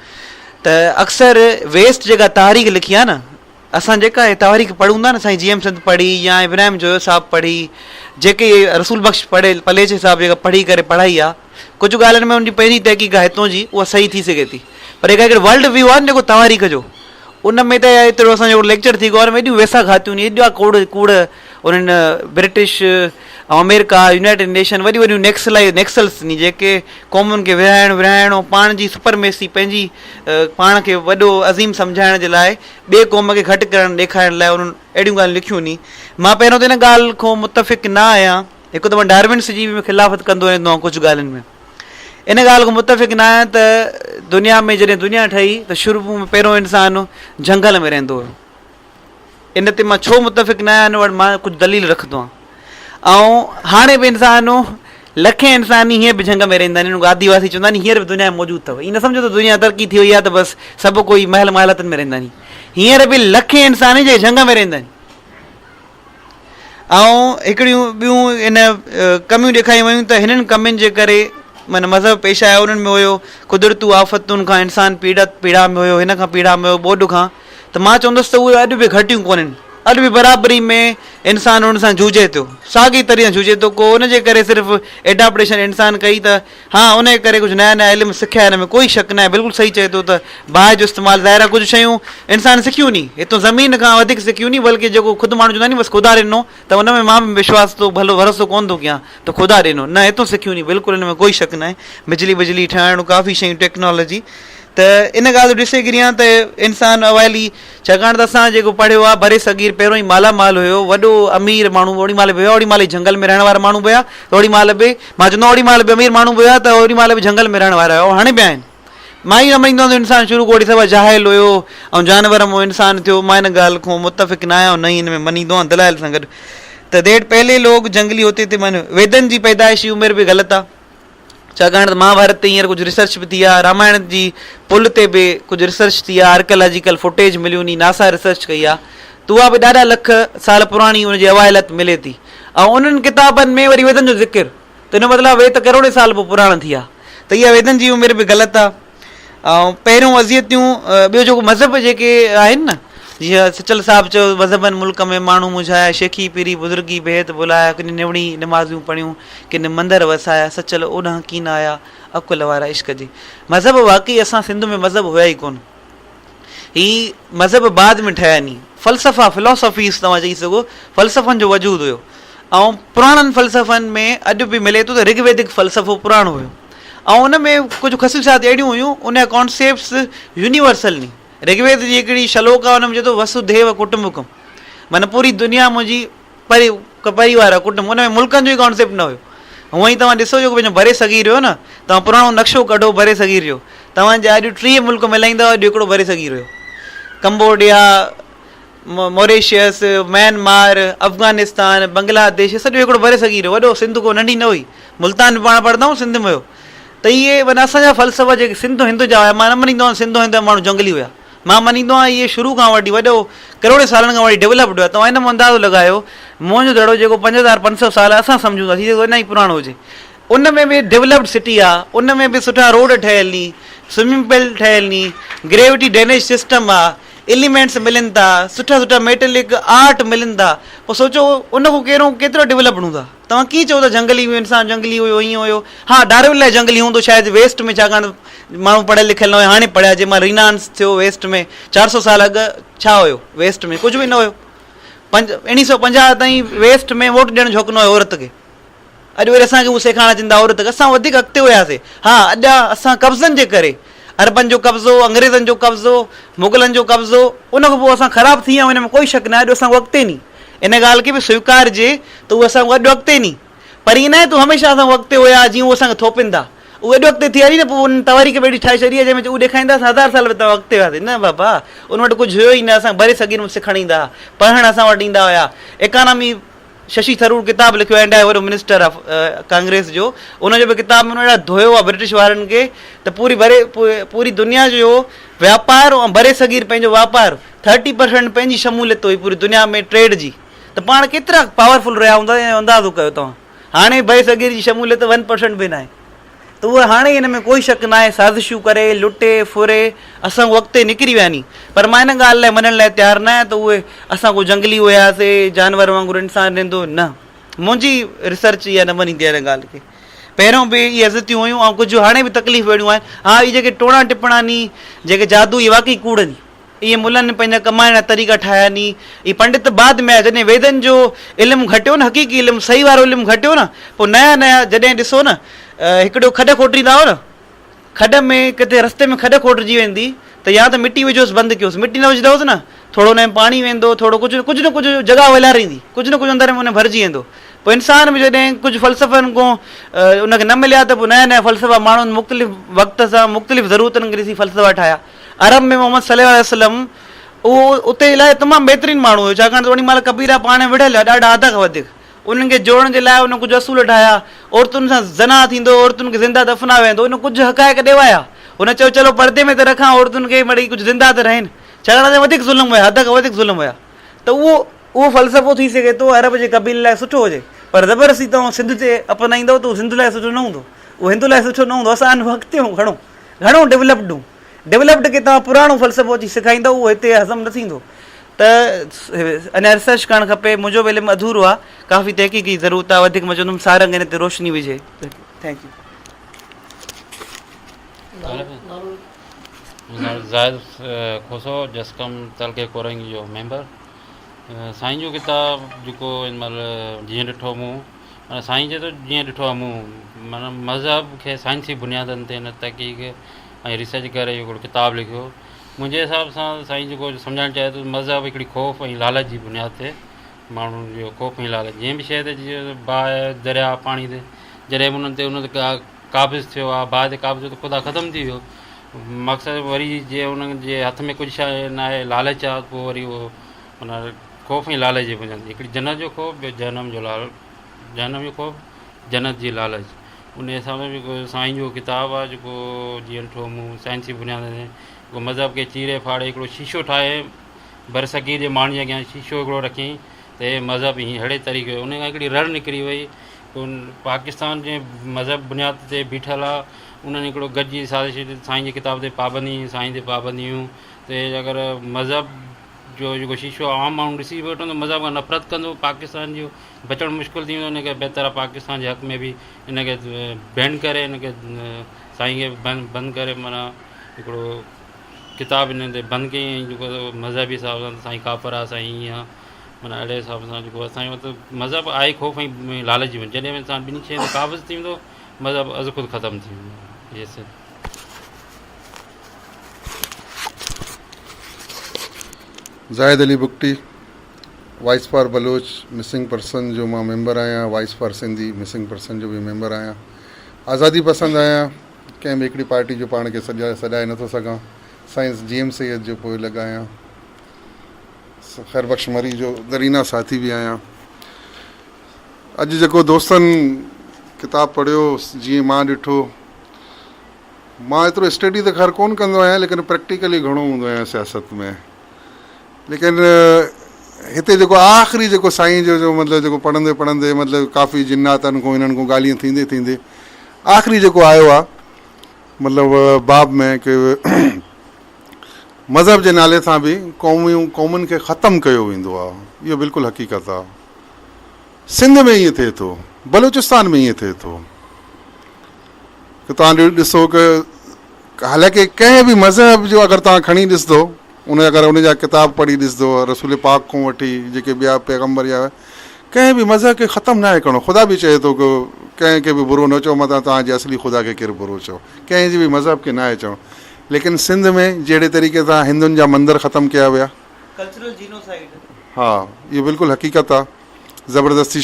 त अक्सर वेस्ट जेका तारीख़ लिखी आहे न, असां जेका तारीख़ पढ़ूं था न, साईं जी एम सैयद पढ़ी या इब्राहिम जोयो साहिबु पढ़ी, जेके रसूल बख़्श पलेचे साहिबु जेका पढ़ी करे पढ़ाई आहे, कुझु ॻाल्हियुनि में उनजी पहिरीं तहक़ीक़ आहे हितां जी, उहा सही थी सघे थी। पर जेका हिकिड़ो वर्ल्ड व्यू आहे न जेको तारीख़ जो, उन में त एतिरो असांजो लेक्चर थी वियो आहे, एॾियूं वेसा घातियूं एॾा कूड़ उन्हनि ब्रिटिश ऐं अमेरिका, यूनाइटेड नेशन, वॾियूं वॾियूं नेक्सल्स नी जेके क़ौमुनि खे विराइण ऐं पाण जी सुपरमेसी, पंहिंजी पाण खे वॾो अज़ीम सम्झाइण जे लाइ, ॿिए क़ौम खे घटि करणु ॾेखारण लाइ उन्हनि अहिड़ियूं ॻाल्हियूं लिखियूं नी। मां पहिरियों त हिन ॻाल्हि खां मुतफ़िक़ न आहियां। हिकु त मां डार्विन्स जी बि ख़िलाफ़त कंदो रहंदो आहियां कुझु ॻाल्हियुनि में। इन ॻाल्हि खां मुतफ़िक़ न आहियां त दुनिया में जॾहिं दुनिया ठही त शुरू में पहिरियों इंसानु झंगल में रहंदो हुयो। इन ते मां छो मुतफ़िक़ न आहियां, इन वटि मां कुझु दलील रखंदो आहियां। ऐं हाणे बि इंसानु लखे इंसान हीअं बि झंग में रहंदा आहिनि। आदिवासी चवंदा आहिनि हींअर बि दुनिया में मौजूदु अथव। ईअं न सम्झो त दुनिया तरक़ी थी वई आहे त बसि सभु कोई महल महलतनि में रहंदा आहिनि। हींअर बि लखे इंसान जे झंग में रहंदा आहिनि। ऐं हिकिड़ियूं ॿियूं इन कमियूं ॾेखारियूं वयूं त हिननि कमियुनि जे करे माना मज़हब पेश आयो। उन्हनि में हुयो कुदरतू आफ़तुनि खां इंसानु पीड़ा में हुयो, हिन खां पीड़ा में हुयो, ॿोॾ खां। त मां चवंदुसि त उहे अॼु बि घटियूं कोन्हनि। अॼु बि बराबरी में इंसानु हुन सां जूझे थो, साॻी तरह जूझे थो। को उनजे करे सिर्फ़ु एडाप्टेशन इंसानु कई त हा उन जे करे कुझु नया नया इल्म सिखिया, हिन में कोई शक न आहे। बिल्कुलु सही चए थो त बाहि जो इस्तेमालु, ज़ाहिर आहे कुझु शयूं इंसानु सिखियूं नी, हितां ज़मीन खां वधीक सिखियूं नी, बल्कि जेको ख़ुदि माण्हू चवंदा नी बसि ख़ुदा ॾिनो, त उन में मां बि विश्वास थो भलो भरोसो कोन थो कयां त ख़ुदा ॾिनो, न हितां सिखियूं नी, बिल्कुलु हिन में कोई शक न आहे। बिजली ठाहिणु, काफ़ी शयूं टेक्नोलॉजी। त त इन ॻाल्हि जो ॾिसे किरी त इंसानु अवाइली, छाकाणि त असां जेको पढ़ियो आहे बरे सगीर पहिरियों ई मालामाल हुयो, वॾो अमीर माण्हू ओड़ी महिल बि हुयो, ओड़ी महिल ई झंगल में रहण वारा माण्हू बि हुया, त ओड़ी महिल बि मां चवंदो ओड़ी महिल बि अमीर माण्हू बि हुया, त ओड़ी महिल बि झंगल में रहण वारा हुआ, हाणे बि आहिनि। मां ई न मञींदो आहियां इंसानु शुरू कोड़ी सभु जाहिल हुयो ऐं जानवर मां इंसानु थियो। मां इन ॻाल्हि खां मुतफ़िक़ न आहियां, न ई हिन में मञींदो आहियां दलाइल सां गॾु। त देर पहले लोग जंगली होते थे, माना वेदन जी पैदाइशी उमिरि बि ग़लति आहे, छाकाणि त महाभारत ते हींअर कुझु रिसर्च बि थी आहे, रामायण जी पुल ते बि कुझु रिसर्च थी आहे, आर्कियोलॉजिकल फुटेज मिलियूं नी, नासा रिसर्च कई आहे, त उहा बि ॾाढा लख साल पुराणी उनजी अवाइलत मिले थी। ऐं उन्हनि किताबनि में वरी वेदन जो ज़िक्र, त हिन मतिलबु वे त करोड़े साल पोइ पुराणा थी आहे, त इहा वेदन जी उमिरि बि ग़लति आहे। ऐं पहिरियों अज़ियतियूं ॿियो जेको मज़हब जेके आहिनि न, जीअं सचल साहिबु चयो मज़हबनि मुल्क में माण्हू मुझाया, शेखी पीरी बुज़ुर्गी बेहत बुलाया, किन निवड़ी नमाज़ूं पढ़ियूं, किन मंदर वसाया, सचल ओॾां कीन आया अकुल वारा इश्क जे। मज़हब वाक़ई असां सिंध में मज़हब हुया ई कोन, ही मज़हब बाद में ठहिया नी, फ़लसफ़ा फिलोसफ़ीस तव्हां चई सघो, फ़लसफ़नि जो वजूद हुयो। ऐं पुराणनि फ़लसफ़नि में अॼु बि मिले थो त ऋग्वेदिक फ़लसफ़ो पुराणो हुयो, ऐं उन में कुझु ख़सूसियात अहिड़ियूं हुयूं, उन जा कॉन्सेप्ट्स यूनिवर्सल नी। ऋग्वेद जी हिकिड़ी श्लोक आहे, हुन में चए थो वसुधैव कुटुंबकम, माना पूरी दुनिया मुंहिंजी परिवार आहे, कुटुंब, हुन में मुल्कनि जो ई कॉन्सेप्ट न हुयो। हूअं ई तव्हां ॾिसो जेको पंहिंजो भरे सगीर हुयो न, तव्हां पुराणो नक्शो कढो भरे सगीर जो, तव्हांजा अॼु 30 मुल्क मिलाईंदव, अॼु हिकिड़ो भरे सगीर हुयो। Cambodia, Mauritius, Myanmar, Afghanistan, Bangladesh, सॼो हिकिड़ो भरे सगीर हुयो, वॾो सिंध को नंढी न हुई। मुल्तान बि पाण पढ़ंदा आहियूं सिंध में हुयो। त इहे माना असांजा फ़लसफ़ा जेके सिंधु हिंद जा हुया, मां न मञींदो आहियां सिंधु हिंद जा माण्हू जंगली हुया, मां मञींदो आहियां इहे शुरू खां वठी वॾो करोड़े सालनि खां वठी डेवलप्ड हुया। तव्हां हिन में अंदाज़ो लॻायो, मुंहिंजो दड़ो जेको 5500 साल असां सम्झूं था, थी सघे अञा ई पुराणो हुजे, उन में बि डेवलप्ड सिटी आहे, उन में बि सुठा रोड ठहियल नी, स्विमिंग पूल ठहियल नी, ग्रेविटी ड्रेनेज सिस्टम आहे, एलिमेंट्स मिलनि था, सुठा सुठा मेटेलिक आर्ट मिलनि था। पोइ सोचो उन खां केतिरो डेवलप्ड हूंदा। तव्हां कीअं चओ था जंगली हुयो, इंसानु जंगली हुयो, ईअं हुयो? हा, डार्विन लाइ जंगली हूंदो शायदि वेस्ट में, छाकाणि माण्हू पढ़ियल लिखियल न हुया, हाणे पढ़िया, जंहिं महिल रिनांस थियो वेस्ट में 400 साल अॻु छा हुयो वेस्ट में? कुझु बि न हुयो। 1950 ताईं वेस्ट में वोट ॾियणु झोकनो हुयो औरत खे। अॼु वरी असांखे उहो सेखारणु अचनि था औरत खे, असां वधीक अॻिते हुयासीं। हा, अॼु असां कब्ज़नि जे करे, अरबनि जो कब्ज़ो, अंग्रेज़नि जो कब्ज़ो, मुग़लनि जो कब्ज़ो, उन खां पोइ असां ख़राबु थी विया आहियूं, हिन में कोई शक न आहे। अॼु असां अॻिते नी, इन ॻाल्हि खे बि स्वीकारजे त उहो असां अॼु अॻिते नी, पर ईअं न आहे तूं हमेशह असां अॻिते हुया जीअं उहो असांखे थोपनि था, उहे एॾो अॻिते थी वञे न, पोइ उन तवारी खे वेठी ठाहे छॾी आहे, जंहिंमें उहो ॾेखारींदासीं 1000 साल तव्हां अॻिते वियासीं। न बाबा, उन वटि कुझु हुयो ई न। असां भरे सगीर में सिखणु ईंदा, पढ़णु असां वटि ईंदा हुया। इकानमी शशि थरूर किताबु लिखियो आहे, इंडिया जो वॾो मिनिस्टर ऑफ कांग्रेस जो, उनजो बि किताब में अहिड़ा धोयो आहे ब्रिटिश वारनि खे त पूरी दुनिया जो वापारु ऐं भरे सगीर पंहिंजो वापारु 30% पंहिंजी शमूलियत हुई पूरी दुनिया में ट्रेड जी। त पाण केतिरा पावरफुल रहिया हूंदा, अंदाज़ो कयो तव्हां। हाणे भरे सगीर जी शमूलियत 1% बि न आहे। त उहा हाणे हिन में कोई शक न आहे, साज़िशूं करे लुटे फुरे असां अॻिते निकिरी विया नी। पर मां हिन ॻाल्हि लाइ मञण लाइ तयारु न आहियां त उहे असां को जंगली हुयासीं, जानवर वांगुरु इंसानु रहंदो, न। मुंहिंजी रिसर्च इहा न मञींदी आहे हिन ॻाल्हि खे। पहिरियों बि इहे इज़तियूं हुयूं ऐं कुझु हाणे बि तकलीफ़ अहिड़ियूं आहिनि। हा, इहे जेके टोणा टिपणा नी, जेके जादू, इहे वाक़ई कूड़ नी। इहे मुलनि पंहिंजा कमाइण जा तरीक़ा ठाहिया नी। इहे पंडित बाद में, जॾहिं वेदनि जो इल्मु घटियो न, हक़ीक़ी इल्मु, सही वारो इल्मु घटियो न, पोइ नया नया जॾहिं ॾिसो न, हिकिड़ो खॾ खोटींदा हो न, खॾ में किथे रस्ते में खॾ खोटिजी वेंदी त या त मिटी विझोसि, बंदि कयोसि। मिटी न विझंदोसि न, थोरो हुन में पाणी वेंदो, थोरो कुझु न कुझु जॻह वलारींदी, कुझु न कुझु अंदरि में हुन भरिजी वेंदो। पोइ इंसान में जॾहिं कुझु फ़लसफ़नि खां उनखे न मिलिया त पोइ नया नया फ़लसफ़ा माण्हुनि मुख़्तलिफ़ वक़्त सां मुख़्तलिफ़ ज़रूरतनि खे ॾिसी फ़लसफ़ा ठाहिया। अरब में मोहम्मद सल्लल्लाहु अलैहि वसल्लम, उहो उते इलाही तमामु बहितरीनु माण्हू हुयो, छाकाणि त ओॾी महिल कबीरा पाण विढ़ियल हुया ॾाढा अध खां वधीक। उन्हनि खे जोड़ण जे लाइ उन कुझु असूल ठाहिया। औरतुनि सां ज़ना थींदो, औरतुनि खे ज़िंदा दफ़ना वेंदो, उन कुझु हक़ाइक़ ॾेवाया। हुन चयो चलो पर्दे में त रखां, औरतुनि खे मिड़ई कुझु ज़िंदा त रहनि, छाकाणि त वधीक ज़ुल्म हुया, हद खां वधीक ज़ुल्म हुया। त उहो फ़लसफ़ो थी सघे थो अरब जे क़बीले लाइ सुठो हुजे, पर ज़बरदस्ती तव्हां सिंध ते अपनाईंदव त उहो सिंध लाइ सुठो न हूंदो, उहो हिंदू लाइ सुठो न हूंदो। असां अॻिते हूं, घणो डेवलप्ड खे तव्हां पुराणो फ़लसफ़ो अची सेखारींदव, उहो हिते हज़म न थींदो। त अञा रिसर्च करणु खपे। मुंहिंजो बि इल्मु अधूरो आहे, काफ़ी तहक़ीक़ी ज़रूरत आहे, वधीक मां चवंदुमि सारंग हिन ते रोशनी विझे। Thank you. ज़ाहिद खोसो, जसकम तलके कोरंगी जो मेंबर। साईं जो किताबु जेको हिन महिल जीअं ॾिठो मूं, साईं चए थो जीअं ॾिठो आहे मूं, माना मज़हब खे साइंसी बुनियादनि ते हिन तहक़ीक़ ऐं रिसर्च करे हिकिड़ो किताबु लिखियो। मुंहिंजे हिसाब सां साईं जेको सम्झाइणु चाहे थो मज़हब हिकिड़ी ख़ौफ़ ऐं लालच जी बुनियाद ते माण्हुनि जो ख़ौफ़ ऐं लालच जंहिं बि शइ ते जीअं बाहि दरिया पाणी ते जॾहिं बि उन ते क़ाबिज़ थियो आहे, बाहि ते क़ाबिज़ थियो त ख़ुदा ख़तमु थी वियो। मक़सदु वरी जीअं उन्हनि जे हथ में कुझु शइ न आहे, लालच आहे, पोइ वरी उहो माना ख़ौफ़ ऐं लालच जी बुनियाद हिकिड़ी जन्नत जो ख़ौफ़, ॿियो जनम जो ख़ौफ़, जन्नत जी लालच। उन हिसाब सां जेको साईं जो किताबु आहे जेको जीअं ॾिठो मूं साइंसी बुनियाद ते उहो मज़हब खे चीरे फाड़े हिकिड़ो शीशो ठाहे बरसगीर जे माण्हुनि जे अॻियां शीशो हिकिड़ो रखियईं त हे मज़हब हीअं अहिड़े तरीक़े उन खां हिकिड़ी रड़ निकिरी वई। पाकिस्तान जे मज़हब बुनियाद ते बीठल आहे, उन्हनि हिकिड़ो गॾिजी साज़िश साईं जी किताब ते पाबंदी, साईं ते पाबंदियूं त अगरि मज़हब जो जेको शीशो आम माण्हू ॾिसी वठंदो मज़हब खां नफ़रत कंदो, पाकिस्तान जो बचणु मुश्किल थी वेंदो। इनखे बहितर आहे पाकिस्तान जे हक़ में बि इनखे बैन करे, इनखे साईं खे बंदि करे माना हिकिड़ो किताबु हिन ते बंदि कयईं। जेको मज़हबी हिसाब सां साईं काफ़र आहे, साईं ईअं आहे, माना अहिड़े हिसाब सां जेको असांजो मतिलबु मज़हब आहे ख़ौफ़ ऐं लालच जी जॾहिं बि इंसानु ॿिन्ही शयुनि ते क़ाबिज़ थी वेंदो मज़हब अज़ ख़ुदि ख़तमु थी वेंदो। ये Zahid Ali Bugti, voice for Baloch missing person जो मां मेंबर आहियां, voice for Sindhi missing person जो बि मेंबर आहियां। आज़ादी पसंदि आहियां, कंहिं बि हिकिड़ी पार्टी जो पाण खे सॾाए नथो सघां। साइंस GM सैयद जो पोइ लॻायां, ख़ैर बख़्श मरी जो दरीना साथी बि आहियां। अॼु जेको दोस्तनि किताबु पढ़ियो, जीअं मां ॾिठो, मां एतिरो स्टडी त ख़ैर कोन कंदो आहियां, लेकिन प्रैक्टिकली घणो हूंदो आहियां सियासत में। लेकिन हिते जेको आख़िरी जेको साईं जो मतिलबु जेको पढ़ंदे पढ़ंदे मतिलबु काफ़ी जिन्नातनि खां हिननि खां ॻाल्हियूं थींदे थींदे आख़िरी जेको आयो आहे मतिलबु बाब में कि मज़हब जे नाले सां बि क़ौमुनि खे ख़तमु कयो वेंदो आहे, इहो बिल्कुलु हक़ीक़त आहे। सिंध में ईअं थिए थो, बलूचिस्तान में ईअं थिए थो कि तव्हां ॾिसो कि हालांकि कंहिं बि मज़हब जो अगरि तव्हां खणी ॾिसंदो, अगरि उन जा किताब पढ़ी ॾिसंदो, रसूल पाक खां वठी जेके ॿिया पैगम्बर या कंहिं बि मज़हब खे ख़तमु न आहे करिणो। ख़ुदा बि चए थो कि कंहिंखे बि बुरो न चओ, मथां तव्हांजे असली ख़ुदा खे केरु बुरो चओ, कंहिंजे बि मज़हब खे न आहे चवणु। लेकिन सिंध में जहिड़े तरीक़े सां हिंदुनि जा मंदर ख़तमु कया विया, हा इहो बिल्कुलु हक़ीक़त आहे। ज़बरदस्ती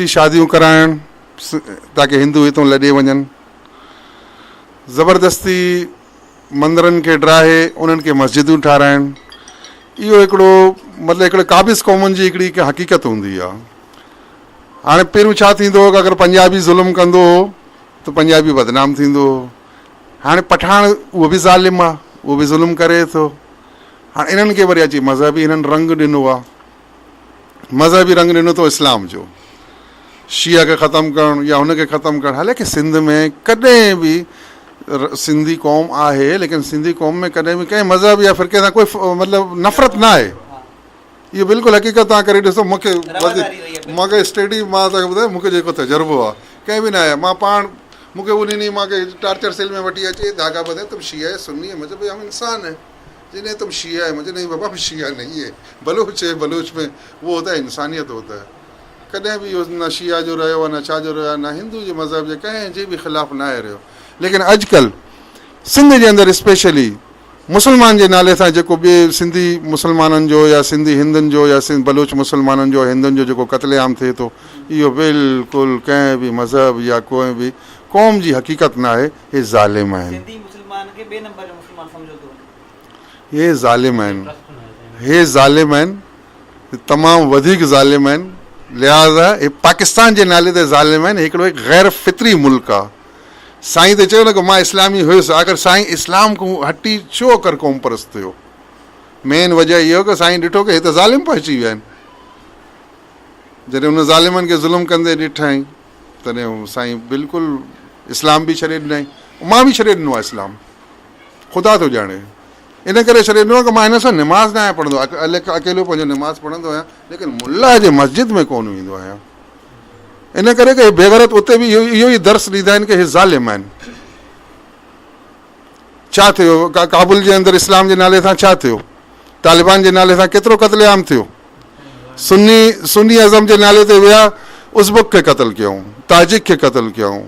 शादियूं कराइण ताकी हिंदू हितां लॾे वञनि, ज़बरदस्ती मंदरनि खे ड्राहे उन्हनि खे मस्जिदूं ठाराइण, इहो हिकिड़ो मतिलबु हिकिड़े क़ाबिज़ क़ौमुनि जी हिकिड़ी हक़ीक़त हूंदी आहे। हाणे पहिरियों छा थींदो हो कि अगरि पंजाबी ज़ुल्म कंदो हो त पंजाबी बदनाम थींदो हो। हाणे पठाण उहो बि ज़ालिम आहे, उहो बि ज़ुल्म करे थो। हाणे इन्हनि खे वरी अची मज़हबी हिननि रंग ॾिनो आहे, मज़हबी रंग ॾिनो अथव इस्लाम जो, शिया खे ख़तमु करणु या हुनखे ख़तमु करणु। हालांकि सिंध में कॾहिं बि सिंधी क़ौम आहे, लेकिन सिंधी क़ौम में कॾहिं बि कंहिं मज़हब या फ़िरके सां कोई मतिलबु नफ़रत न आहे, इहो बिल्कुलु हक़ीक़त तव्हां करे ॾिसो। मूंखे स्टडी मां तव्हांखे ॿुधायां, मूंखे जेको तजुर्बो आहे कंहिं बि न आहे। मां पाण मूंखे उन ॾींहुं मूंखे टार्चर सेल में वठी अचे, धागा ॿधे, तुम शिया है सुन्नी है, मुझे भाई हम इंसान है। जिन्हें तुम शिया है, मुझे नहीं बाबा शिया नहीं है, बलूच है, बलूच में वो होता है इंसानियत होता है। कॾहिं बि इहो न शिया जो रहियो आहे, न छा जो रहियो आहे, न हिंदू जे मज़हब जे कंहिं जे बि ख़िलाफ़ु न आहे रहियो। लेकिन अॼुकल्ह सिंध जे अंदरि स्पेशली मुस्लमान जे नाले सां जेको ॿिए सिंधी मुस्लमाननि जो या सिंधी हिंदुनि जो या बलूच मुस्लमाननि जो हिंदुनि जो जेको क़त्लेआम थिए थो, इहो बिल्कुलु कंहिं बि मज़हब या कोई बि क़ौम जी हक़ीक़त न आहे। हे ज़ालिम आहिनि, हे ज़ालिम आहिनि, हे ज़ालिम आहिनि, तमामु वधीक ज़ालिम आहिनि। लिहाज़ा हे पाकिस्तान जे नाले ते ज़ालिम आहिनि। हिकिड़ो गैर फितरी मुल्क आहे। साईं त चयो न की मां इस्लामी हुयुसि, अगरि साईं इस्लाम खां हटी छो कर क़ौम परस्त थियो? मेन वजह इहो की साईं ॾिठो की हिते ज़ालिम पहुची विया आहिनि। जॾहिं हुन ज़ालिमनि खे ज़ुल्म कंदे ॾिठई तॾहिं साईं बिल्कुलु इस्लाम बि छॾे ॾिनई। मां बि छॾे ॾिनो आहे इस्लाम, ख़ुदा थो ॼाणे। इन करे छॾे ॾिनो आहे की मां हिन सां निमाज़ न आहियां पढ़ंदो, अकेलो पंहिंजो निमाज़ पढ़ंदो आहियां, लेकिन मुल्ला जे मस्जिद में कोन वेंदो आहियां। इन करे की बेग़रत उते बि इहो ई दर्स ॾींदा आहिनि की हे ज़ालिम आहिनि। छा थियो काबुल जे अंदरि इस्लाम जे नाले सां छा थियो? तालिबान जे नाले सां केतिरो क़त्लेआम थियो? सुन्नी अज़म जे नाले ते विया, उज़्बक खे क़तलु कयऊं, ताजिक खे क़तलु कयऊं,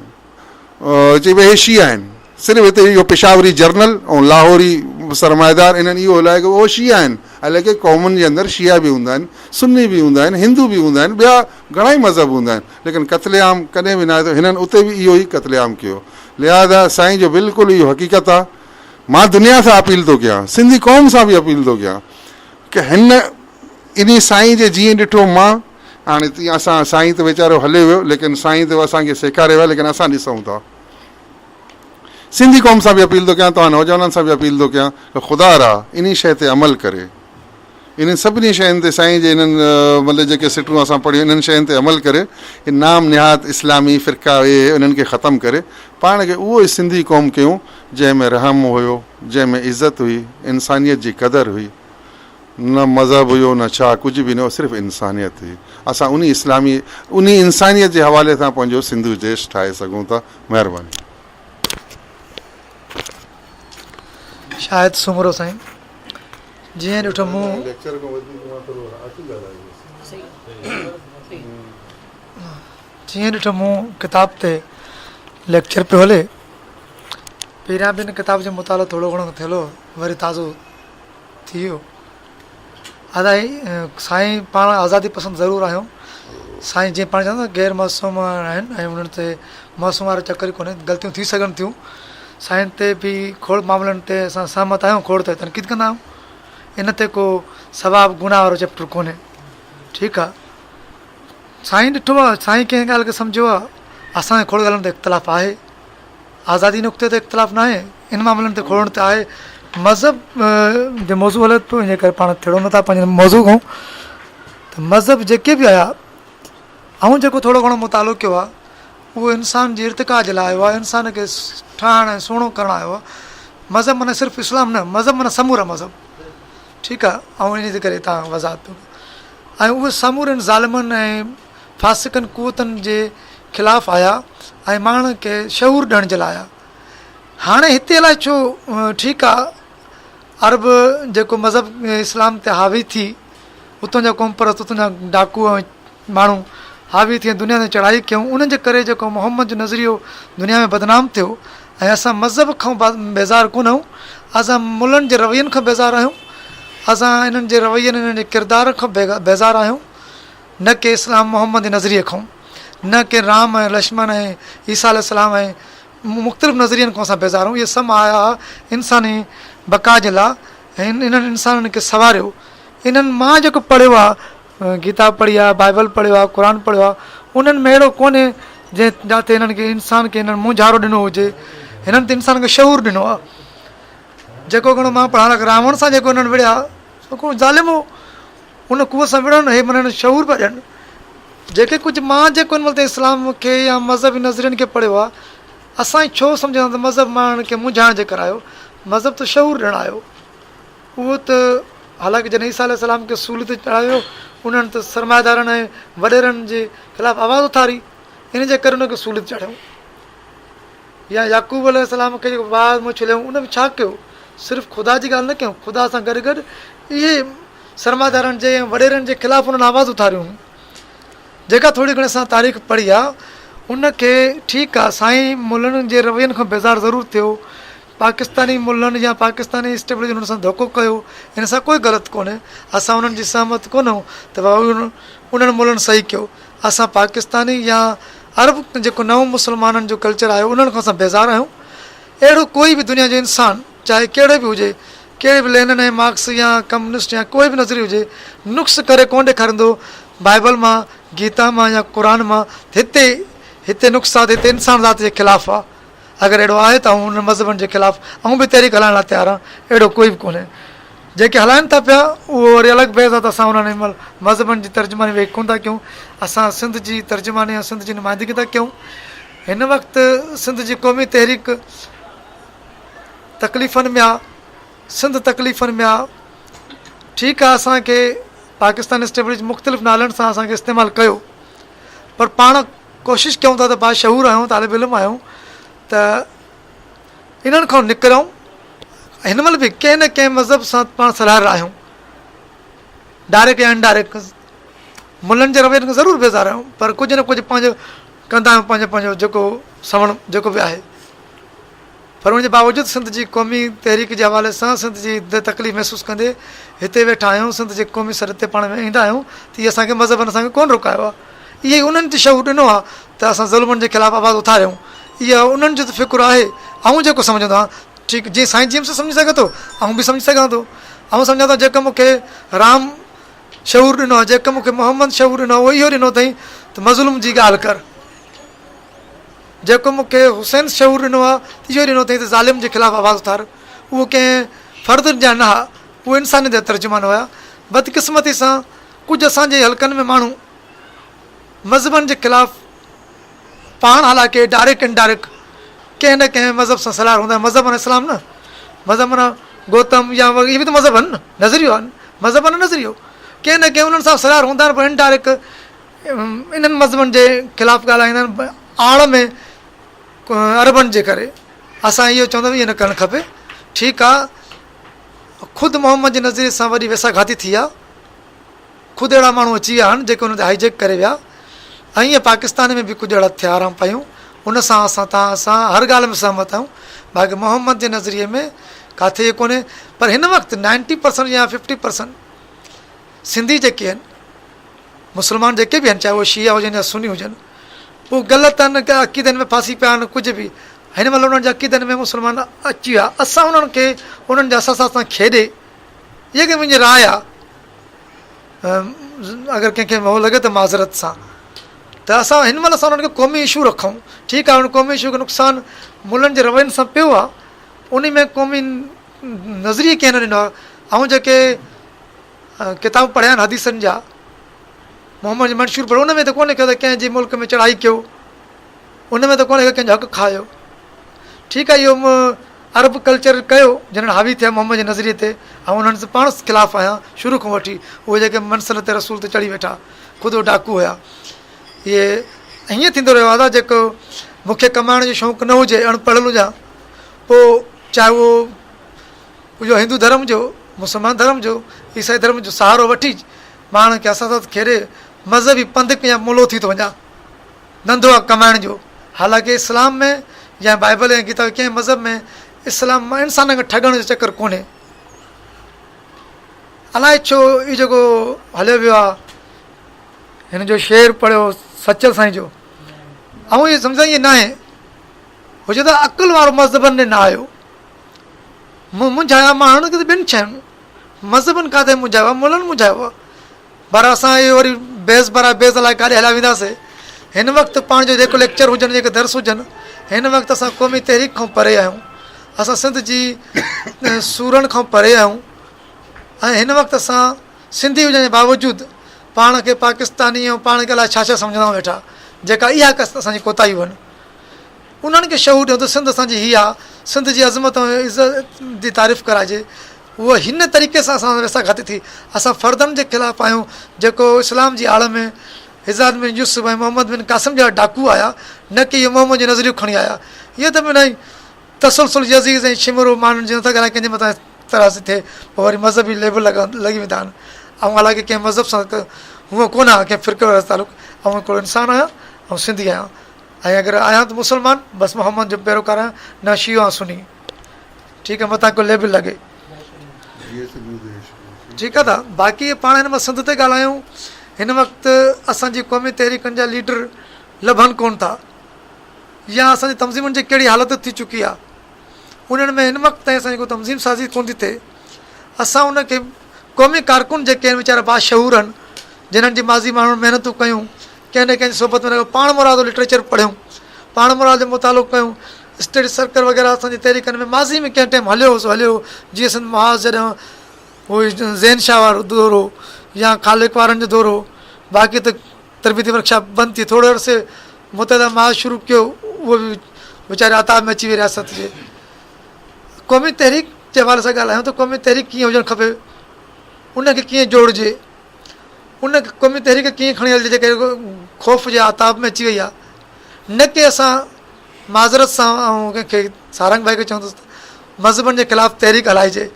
चई भई हे शिया आहिनि, सिर्फ़ु हिते इहो पेशावरी जर्नल ऐं लाहौरी सरमाएदार इन्हनि इहो हलाए की उहो शिया आहिनि। हालांकि क़ौमुनि जे अंदरि शिया बि हूंदा आहिनि, सुन्नी बि हूंदा आहिनि, हिंदू बि हूंदा आहिनि, ॿिया घणा ई मज़हब हूंदा आहिनि, लेकिन क़त्लेआम कॾहिं बि न आहे। त हिननि उते बि इहो ई क़त्लेआम कयो। लिहाज़ा साईं जो बिल्कुलु इहो हक़ीक़त आहे। मां दुनिया सां अपील थो कयां, सिंधी क़ौम सां बि अपील थो कयां की हिन इन साईं जे जीअं ॾिठो मां, हाणे तीअं असां साईं त वीचारो हले वियो, लेकिन साईं त असांखे सेखारे वियो, लेकिन असां ॾिसूं था। सिंधी क़ौम सां बि अपील थो कयां, तव्हां नौजवाननि सां बि अपील थो कयां त ख़ुदा रा इन शइ ते अमल करे, इन्हनि सभिनी शयुनि ते साईं जे इन्हनि मतिलबु जेके सिटूं असां पढ़ियूं इन्हनि शयुनि ते अमल करे, नाम निहात इस्लामी फ़िरका उन्हनि खे ख़तमु करे पाण खे उहो ई सिंधी क़ौम कयूं जंहिंमें रहम हुयो, जंहिंमें इज़त हुई, इंसानियत जी क़दुरु हुई, न मज़हब हुयो न छा कुझु बि न हो, सिर्फ़ु इंसानियत हुई। असां उन इंसानियत जे हवाले सां पंहिंजो सिंधु देश ठाहे सघूं था। महिरबानी। शायदि सुमरो साईं जीअं ॾिठो मूं किताब ते लेक्चर पियो हले, पहिरियां बि हिन किताब जो मुतालो थोरो घणो थियलो, वरी ताज़ो थी वियो। अदाई साईं पाण आज़ादी पसंदि ज़रूरु आहियूं। साईं जीअं पाण चवंदा गैर मासूम आहिनि ऐं उन्हनि ते मासूम वारो चकर ई कोन्हे, ग़लतियूं थी सघनि थियूं। साईं ते बि खोड़ मामलनि ते असां सहमत आहियूं, खोड़ ते तनक़ीद कंदा आहियूं। इन ते को सवाबु गुनाह वारो चैप्टर कोन्हे, ठीकु आहे। साईं ॾिठो आहे, साईं कंहिं ॻाल्हि खे सम्झो आहे, असांजे खोड़ ॻाल्हियुनि ते इख़्तिलाफ़ आहे, आज़ादी नुक़्ते ते इख़्तिलाफ़ न आहे, इन मामलनि ते खोड़नि ते आहे। मज़हब जो मौज़ू हले पियो, इन करे पाण थिड़ो नथा पंहिंजे मौज़ू खां। त मज़हब जेके बि आया, ऐं जेको थोरो घणो मुतालो कयो आहे, उहो इंसान जी इर्तिका जे लाइ आयो आहे, इंसान खे ठाहिण ऐं सुहिणो करणु आयो आहे। मज़हब माना सिर्फ़ु इस्लाम न, मज़हब माना समूरा मज़हब, ठीकु आहे। ऐं इन जे करे तव्हां वज़ाहत पियो, ऐं उहे समूरनि ज़ालिमनि ऐं फासिकनि कुवतनि जे ख़िलाफ़ु आया ऐं माण्हुनि खे शऊर ॾियण जे लाइ आया। हाणे हिते अलाए छो, ठीकु आहे, अरब जेको मज़हब इस्लाम ते हावी थी, उतां जा क़ौम परस्त, उतां जा डाकू ऐं माण्हू हावी थी दुनिया ते चढ़ाई कयूं, उन जे करे जेको मोहम्मद जो नज़रियो दुनिया में बदनाम थियो। ऐं असां मज़हब खां बेज़ार कोन आहियूं, असां मुलनि जे रवैयनि खां बेज़ार आहियूं, असां इन्हनि जे रवैयनि इन्हनि जे किरदार खां बेज़ार आहियूं, न कि इस्लाम मोहम्मद जे नज़रिए खां, न कि राम ऐं लक्ष्मण ऐं ईसा अलैहिस्सलाम ऐं मुख़्तलिफ़ नज़रियनि खां असां बेज़ार आहियूं। इहे सभु आया इंसानी बका जे लाइ, ऐं इन्हनि इंसाननि खे सवारियो। इन्हनि मां जेको पढ़ियो आहे, गीता पढ़ी आहे, बाइबल पढ़ियो आहे, क़ुर पढ़ियो आहे, उन्हनि में अहिड़ो कोन्हे जंहिं जिते हिननि खे इंसान खे हिननि मुंझारो ॾिनो हुजे, हिननि त इंसान खे शऊर ॾिनो आहे। जेको घणो मां पढ़ा रावण सां जेको हिननि विढ़िया, को ज़ालिम हो, उन कुअ सां विढ़नि, हे माना शऊर पिया ॾियनि। जेके कुझु मां जेको हिन महिल त इस्लाम खे या मज़हबी नज़रियनि खे पढ़ियो आहे, असां छो सम्झंदा त मज़हब माण्हुनि खे मुंझाइण जे करे आयो, मज़हब त शऊर ॾियणु आयो। उहो त हालांकि जॾहिं ईसा अलैहिस्सलाम खे सूली ते चढ़ायो, उन्हनि त सरमाएदारनि ऐं वॾेरनि जे ख़िलाफ़ु आवाज़ उथारी, इन जे करे उनखे सूली ते चढ़ियऊं। या याकूब अलैहिस्सलाम खे जेको वार मुंहुं छिलियऊं, उन में छा कयो, सिर्फ़ु ख़ुदा जी ॻाल्हि न कयूं, ख़ुदा सां गॾु गॾु इहे सरमाएदारनि जे ऐं वॾेरनि जे ख़िलाफ़ु उन्हनि आवाज़ उथारियूं। जेका थोरी घणी असां तारीख़ पढ़ी आहे, उनखे ठीकु आहे, साईं मुलनि जे रवैयनि खां बेज़ार ज़रूरु थियो, पाकिस्तानी मुलनि या पाकिस्तानी स्टेब्लिश हुन सां धोखो कयो, हिन सां कोई ग़लति कोन्हे, असां उन्हनि जी सहमत कोन आहियूं त उन्हनि मुलनि सही कयो। असां पाकिस्तानी या अरब जेको नओं मुस्लमाननि जो कल्चर आयो, उन्हनि खां असां बेज़ार आहियूं। अहिड़ो कोई बि दुनिया जो इंसानु, चाहे कहिड़े बि हुजे, कहिड़े बि लेनिन ऐं मार्क्स या कम्युनिस्ट या कोई बि नज़रियो हुजे, नुक़्स करे कोन ॾेखारींदो बाइबल मां, गीता मां या क़ुर मां, हिते नुक़्स आहे, हिते इंसान ज़ात जे ख़िलाफ़ु आहे। अगरि अहिड़ो आहे त हुन मज़हबनि जे ख़िलाफ़ु ऐं बि तहरीक हलाइण लाइ तयारु आहे, अहिड़ो कोई बि कोन्हे। जेके हलाइनि था पिया उहो वरी अलॻि बहस आहे त असां उन्हनि महिल मज़हबनि जी तर्जुमानी वेही कोन था कयूं, असां सिंध जी तर्जुमानी ऐं सिंध जी नुमाइंदगी था कयूं। हिन वक़्तु सिंध जी क़ौमी तहरीक तकलीफ़ुनि में आहे, सिंध तकलीफ़ुनि में आहे। ठीकु आहे, असांखे पाकिस्तान स्टेब्लिश मुख़्तलिफ़ नालनि सां असांखे इस्तेमालु कयो, पर पाण कोशिशि कयूं था त बाशहूर आहियूं, तालिब इल्म आहियूं, त इन्हनि खां निकिरूं। हिन महिल बि कंहिं न कंहिं मज़हब सां पाण सलाह आहियूं, डायरेक्ट या इनडायरेक्ट। मुलनि जे रवैयनि खां ज़रूरु बेज़ार आहियूं, पर कुझु न कुझु पंहिंजो कंदा आहियूं पंहिंजो पंहिंजो जेको सवण जेको बि आहे। पर उनजे बावजूदि सिंध जी क़ौमी तहरीक जे हवाले सां सिंध जी तकलीफ़ महसूसु कंदे हिते वेठा आहियूं, सिंध जे क़ौमी सर ते पाण में ईंदा आहियूं त इहे असांखे मज़हबनि असांखे कोन रोकायो आहे। इहे उन्हनि ते शऊर ॾिनो आहे त असां ज़ुल्मनि जे ख़िलाफ़ु आवाज़ु उथारियूं। इहा उन्हनि जो त फ़िकुरु आहे। ऐं जेको सम्झंदो आहे ठीकु, जीअं साईं जेम्स सम्झी सघे थो ऐं बि सम्झी सघां थो। ऐं सम्झां थो जेका मूंखे राम शऊर ॾिनो आहे, जेका मूंखे मोहम्मद शऊर ॾिनो आहे, उहो इहो ॾिनो अथई त मज़लूम जी ॻाल्हि कर। जेको मूंखे हुसैन शऊर ॾिनो आहे इहो ॾिनो अथई त ज़ालिम जे ख़िलाफ़ु आवाज़ु उथार। उहो कंहिं फ़र्द जा न हुआ, उहे इंसानियत जा तर्जुमान हुआ। बदकिस्मती सां कुझु असांजे हलकनि में माण्हू मज़हबनि जे ख़िलाफ़ु पाण हालांकि डायरेक्ट इनडायरेक्ट कंहिं न कंहिं मज़हब सां सलाह हूंदा आहिनि। मज़हब माना इस्लाम न, मज़हब माना गौतम या इहे बि त मज़हब आहिनि न, नज़रियो आहे, मज़हब आहे न नज़रियो। कंहिं न कंहिं उन्हनि सां सलाह हूंदा आहिनि, पर इनडायरेक्ट इन्हनि मज़हबनि जे ख़िलाफ़ु ॻाल्हाईंदा आहिनि आड़ में अरबनि जे करे। असां इहो चवंदा आहियूं इहो न करणु खपे। ठीकु आहे, ख़ुदि मोहम्मद जे नज़रिए सां वरी वेसाघाती थी आहे। ख़ुदि अहिड़ा माण्हू अची विया आहिनि जेके हुन ते हाईजेक करे विया। ऐं ईअं पाकिस्तान में बि कुझु अहिड़ा थिया आराम पायूं। उन सां असां हर ॻाल्हि में सहमत आहियूं। बाक़ी मोहम्मद जे नज़रिए में किथे इहो कोन्हे। पर हिन वक़्तु 90% या 50% सिंधी जेके आहिनि, मुस्लमान जेके बि आहिनि, चाहे उहे शिया हुजनि या सुनी हुजनि, उहे ग़लति आहिनि, अक़ीदनि में फासी पिया आहिनि। कुझु बि हिन महिल उन्हनि जे अक़ीदनि में मुस्लमान अची विया। असां उन्हनि खे उन्हनि जे असासात सां खेॾे, इहा की मुंहिंजी राय आहे, अगरि कंहिंखे मोह लॻे त माज़रत सां, त असां हिन महिल असां उन्हनि खे क़ौमी इशू रखूं। ठीकु आहे, उन क़ौमी इशू खे नुक़सानु मुल्हनि जे रवैयनि सां पियो आहे, उन में क़ौमी नज़रिए कंहिं न ॾिनो आहे। ऐं जेके किताब पढ़िया आहिनि हदीसनि जा, मोहम्मद जो मंशूर पढ़ो, उन में त कोन्हे कयो त कंहिंजे मुल्क में चढ़ाई कयो, उन में त कोन्हे कयो कंहिंजो हक़ु खायो। ठीकु आहे, इहो अरब कल्चर कयो जिन्हनि हावी थिया मोहम्मद जे नज़रिए ते, ऐं उन्हनि सां पाण ख़िलाफ़ु आहियां शुरू खां वठी। उहे जेके मनसल ते रसूल ते चढ़ी वेठा, ख़ुदि उहे डाकू हुया। इहे हीअं थींदो रहियो आहे जेको मूंखे कमाइण जो शौक़ु न हुजे, अणपढ़ियल हुजां, पोइ चाहे उहो हिंदू धर्म जो, मुस्लमान धर्म जो, ईसाई धर्म जो सहारो वठी माण्हुनि खे असां सां खेॾे मज़हबी पंधिक या मुलो थी थो वञा। धंधो आहे कमाइण जो। हालांकि इस्लाम में या बाइबल या गीता कंहिं मज़हब में इस्लाम मां इंसान खे ठगण जो चकर कोन्हे। अलाए छो इहो जेको हलियो वियो आहे, हिन जो शेर पढ़ियो सचल साईं जो, ऐं इहो सम्झा ईअं न आहे। हुजे त अकुल वारो मज़हबनि ॾे न आयो, मुंझाया माण्हुनि खे त ॿिनि शयुनि मज़हबनि काथे मुंझायो आहे, मुल्हनि मुंझायो आहे। पर असां इहो वरी बेस भरा बेस अलाए काॾे हलिया वेंदासीं। हिन वक़्तु पाण जो जेको लेक्चर हुजनि, जेके दर्स हुजनि, हिन वक़्तु असां क़ौमी तहरीक खां परे आहियूं। असां सिंध जी सूरनि खां परे आहियूं। ऐं हिन वक़्तु असां सिंधी हुजण जे बावजूदि पाण खे पाकिस्तानी ऐं पाण खे अलाए छा छा सम्झंदा वेठा, जेका इहा असांजी कोताहियूं आहिनि। उन्हनि खे शहूर ॾियो त सिंध असांजी हीअ आहे, सिंध जी अज़मत ऐं इज़त जी तारीफ़ कराइजे। उहा हिन तरीक़े सां असां वेसाघाती थी। असां फ़र्दनि जे ख़िलाफ़ु आहियूं जेको इस्लाम जी आड़ में हिज़ात बिन यूसुफ ऐं मोहम्मद बिन कासिम जा डाकू आया, न की इहो मोहम्मद जो नज़रियो खणी आया। इहे त मिलाई तसलसल यज़ीज़ ऐं शिमरो माण्हुनि जी नथा ॻाल्हाए, कंहिंजे मथां तरह थिए, पोइ वरी मज़हबी लेबल लॻी वेंदा आहिनि। ऐं हालांकि कंहिं मज़हब सां हूअं कोन आहे, कंहिं फ़िरक़े वारे तालुक़ु। ऐं हिकिड़ो इंसानु आहियां ऐं सिंधी आहियां। ऐं अगरि आहियां त मुस्लमान, बसि मोहम्मद जो पैरोकार आहियां, न शियो ऐं सुनी। ठीकु आहे, मथां को लेबल लॻे, ठीकु आहे। त बाक़ी पाण हिन मां सिंध ते ॻाल्हायूं। हिन वक़्तु असांजी क़ौमी तहरीकनि जा लीडर लभनि कोन था, या असांजी तंज़ीमुनि जी कहिड़ी हालति थी चुकी आहे, उन्हनि में हिन वक़्तु ताईं असांजी को तंज़ीम साज़ी कोन थी थिए। असां उनखे क़ौमी कारकुन जेके आहिनि वीचारा बाशहूर आहिनि, जिन्हनि जी माज़ी माण्हुनि महिनतूं कयूं, कंहिं न कंहिं सोबत में पाण मुराद लिटरेचर पढ़ियूं, पाण मुराद जो मुतालो कयूं, स्टडी सर्कल वग़ैरह असांजी तहरीकनि में माज़ी में कंहिं टाइम हलियो जीअं सिंध महाज़ जॾहिं उहो ज़ैन शाह वारो दौर हो या ख़ालिक वारनि जो दौर हो। बाक़ी त तरबियती वर्कशॉप बंदि थी, थोरे अरसे मुतहदा महाज़ शुरू कयो, उहो बि वीचारे आताब में अची वई रियासत जे। क़ौमी तहरीक जे हवाले सां ॻाल्हायूं त क़ौमी तहरीक कीअं हुजणु खपे, उनखे कीअं जोड़िजे, उन क़ौमी तहरीक कीअं खणी हलिजे जेके ख़ौफ़ जे आताब में अची वई आहे। न की असां माज़रत सां ऐं कंहिंखे सारंग भाई खे चवंदुसि मज़हबनि जे ख़िलाफ़ु तहरीक हलाइजे।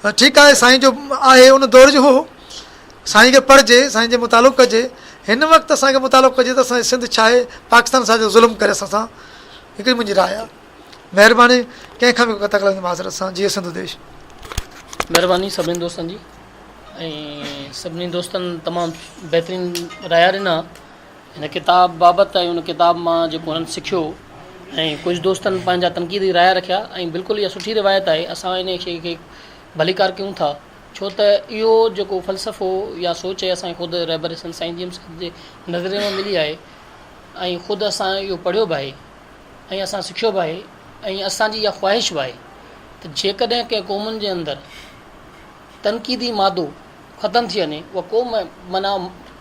ठीकु आहे, साईं जो आहे उन दौर जो हो, साईं खे पढ़िजे, साईं जे मुतालो कजे। हिन वक़्तु असांखे मुतालो कजे त असांजी सिंध छा आहे, पाकिस्तान असांजो ज़ुल्म करे असां सां। हिकिड़ी मुंहिंजी राय आहे। महिरबानी, कंहिंखां बि तकलीफ़ माज़रत सां। जीअं सिंधु देश। महिरबानी सभिनी दोस्तनि जी, ऐं सभिनी दोस्तनि तमामु बहितरीनु राय ॾिना हिन किताब बाबति। ऐं हुन किताब मां जेको हुननि सिखियो, ऐं कुझु दोस्तनि पंहिंजा तनक़ीदी राय रखिया। ऐं बिल्कुलु इहा सुठी रिवायत आहे। असां इन शइ खे भलीकार कयूं था, छो त इहो जेको फ़लसफ़ो या सोच आहे असांखे ख़ुदि रहबर हसन साईं जीएम जे नज़रिए में मिली आहे, ऐं ख़ुदि असां इहो पढ़ियो बि आहे ऐं असां सिखियो बि आहे। ऐं असांजी इहा ख़्वाहिश बि आहे त जेकॾहिं कंहिं क़ौमुनि जे अंदरि तनक़ीदी मादो ख़तमु थी वञे, उहा क़ौम माना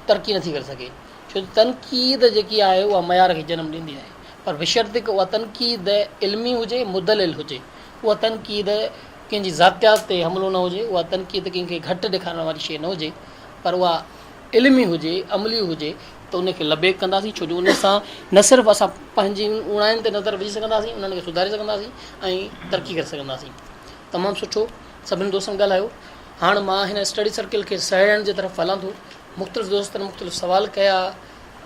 तरक़ी नथी करे सघे। छो त तनक़ीद जेकी आहे उहा मयार खे जनमु ॾींदी आहे, पर बशर्ते कि उहा तनक़ीद इल्मी हुजे, मुदलिल हुजे। उहा तनक़ीद कंहिंजी ज़ातियात ते हमिलो न हुजे, उहा तनक़ीद कंहिंखे घटि ॾेखारण वारी शइ न हुजे, पर उहा इल्मी हुजे, अमली हुजे, त उनखे लबेक कंदासीं। छो जो उन सां न सिर्फ़ु असां पंहिंजी उणाइनि ते नज़र विझी सघंदासीं, उन्हनि खे सुधारे सघंदासीं ऐं तरक़ी करे सघंदासीं। तमामु सुठो सभिनी दोस्तनि ॻाल्हायो। हाणे मां हिन स्टडी सर्किल खे सहेड़ण जे तरफ़ हलां थो। मुख़्तलिफ़ दोस्तनि मुख़्तलिफ़ सवाल कया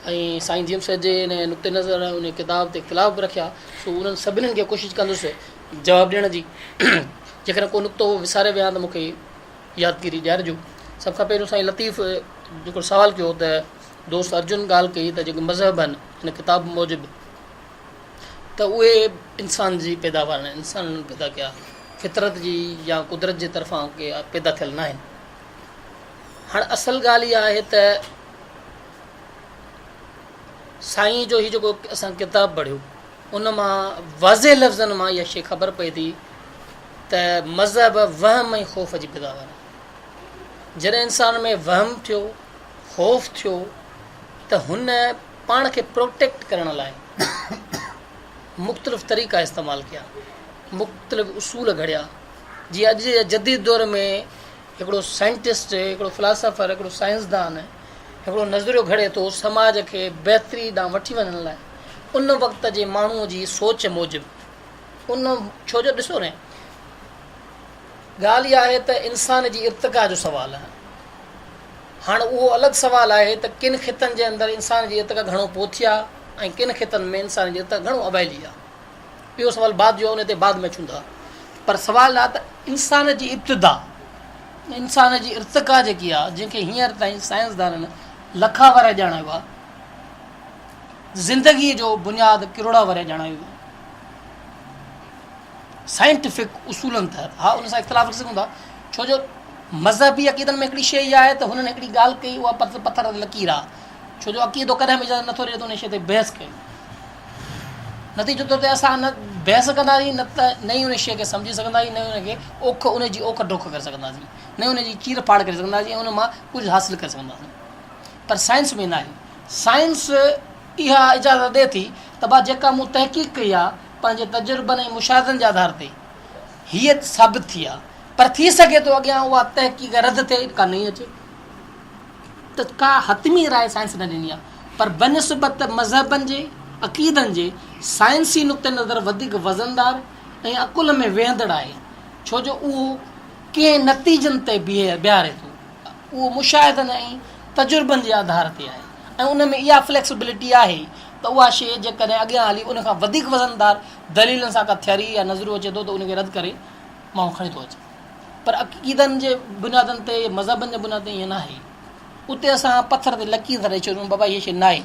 ऐं साईं जीएम साहिब जे हिन नुक़्ते नज़र उन किताब ते इख़्तिलाफ़ बि रखिया। सो उन्हनि सभिनीनि खे कोशिशि कंदुसि जवाबु ॾियण जी। जेकॾहिं को नुक़्तो विसारे विया त मूंखे यादगिरी ॾियारिजो। सभ खां पहिरियों साईं लतीफ़ जेको सवालु कयो त दोस्त अर्जुन ॻाल्हि कई त जेके मज़हब आहिनि हिन किताब मूजिबि, त उहे इंसान जी पैदावार आहिनि, इंसाननि पैदा कया, फितरत जी या कुदरत जे तरफ़ां के पैदा थियल न आहिनि। हाणे असल ॻाल्हि इहा आहे त साईं जो हीउ जेको असां किताबु पढ़ियो, उन मां वाज़े लफ़्ज़नि मां इहा शइ ख़बर पए थी त मज़हब वहम ऐं ख़ौफ़ जी पैदावार आहे। जॾहिं इंसान में वहम थियो, ख़ौफ़ थियो, त हुन पाण खे प्रोटेक्ट करण लाइ मुख़्तलिफ़ तरीक़ा इस्तेमालु कया, मुख़्तलिफ़ उसूल घड़िया। जीअं अॼु जे जदीद दौर में हिकिड़ो साइंटिस्ट, हिकिड़ो फ़िलासफ़र, हिकिड़ो साइंसदान हिकिड़ो नज़रियो घड़े थो समाज खे बहितरी ॾांहुं वठी वञण लाइ, उन वक़्त जे माण्हूअ जी सोच मूजिबि। उन छो जो ॾिसो न, ॻाल्हि इहा आहे त इंसान जी इर्तिक़ा जो सुवालु आहे। हाणे उहो अलॻि सुवालु आहे त किन ख़ितनि जे अंदरि इंसान जी इर्तिक़ा घणो पोथी आहे ऐं किन ख़ितनि में इंसान जी इर्तिक़ा घणो अवैली आहे। इहो सुवालु बाद जो उन ते बाद में अचूं। पर सुवालु आहे त इंसान जी इब्तिदा, इंसान जी इर्तिक़ा जेकी आहे, जंहिंखे हींअर ताईं साइंसदाननि लखा वरे ॼाणायो आहे, ज़िंदगीअ जो बुनियादु किरोड़ा वरे ॼाणायो आहे साइंटिफिक उसूलनि तहत। हा, उन सां इख़्तिलाफ़ रखी सघूं था, छो जो मज़हबी अक़ीदनि में हिकिड़ी शइ इहा आहे त हुननि हिकिड़ी ॻाल्हि कई, उहा पथर ते लकीर आहे। छो जो अक़ीदो कॾहिं बि इजाज़त नथो ॾिए त उन शइ ते बहस कयो। नतीजो तौर ते असां न बहस कंदासीं, न त न ई उन शइ खे सम्झी सघंदासीं, न उनखे उनजी ओख डोख करे सघंदासीं, न उनजी चीर फाड़ करे सघंदासीं ऐं उन मां कुझु हासिलु करे सघंदासीं। पर साइंस में न आहे। साइंस इहा इजाज़त ॾिए थी त भाउ जेका मूं तहक़ीक़ कई आहे पंहिंजे तजुर्बनि ऐं मुशाहिदनि जे आधार ते, हीअ साबित थी आहे। पर थी सघे थो अॻियां उहा तहक़ीक़ रद्द थिए, का नई अचे, त का हतमी राय साइंस न ॾिनी आहे। पर बनस्बत मज़हबनि जे, अक़ीदनि जे, साइंसी नुक़्ते नज़र वधीक वज़नदार ऐं अकुल में वेहंदड़ आहे। छो जो उहो कंहिं नतीजनि ते बीहारे थो, उहो मुशाहिदनि ऐं तजुर्बनि जे आधार ते आहे। ऐं उन में इहा फ्लैक्सिबिलिटी आहे त उहा शइ जेकॾहिं अॻियां हली उन खां वधीक वज़नदार दलीलनि सां का थियरी या नज़रियो अचे थो त उनखे रद्द करे माण्हू खणी थो अचे। पर अक़ीदनि जे बुनियादनि ते, मज़हबनि जे बुनियाद ते ईअं न आहे। उते असां पथर ते लकीर था ॾेई छॾियूं, बाबा हीअ शइ न आहे,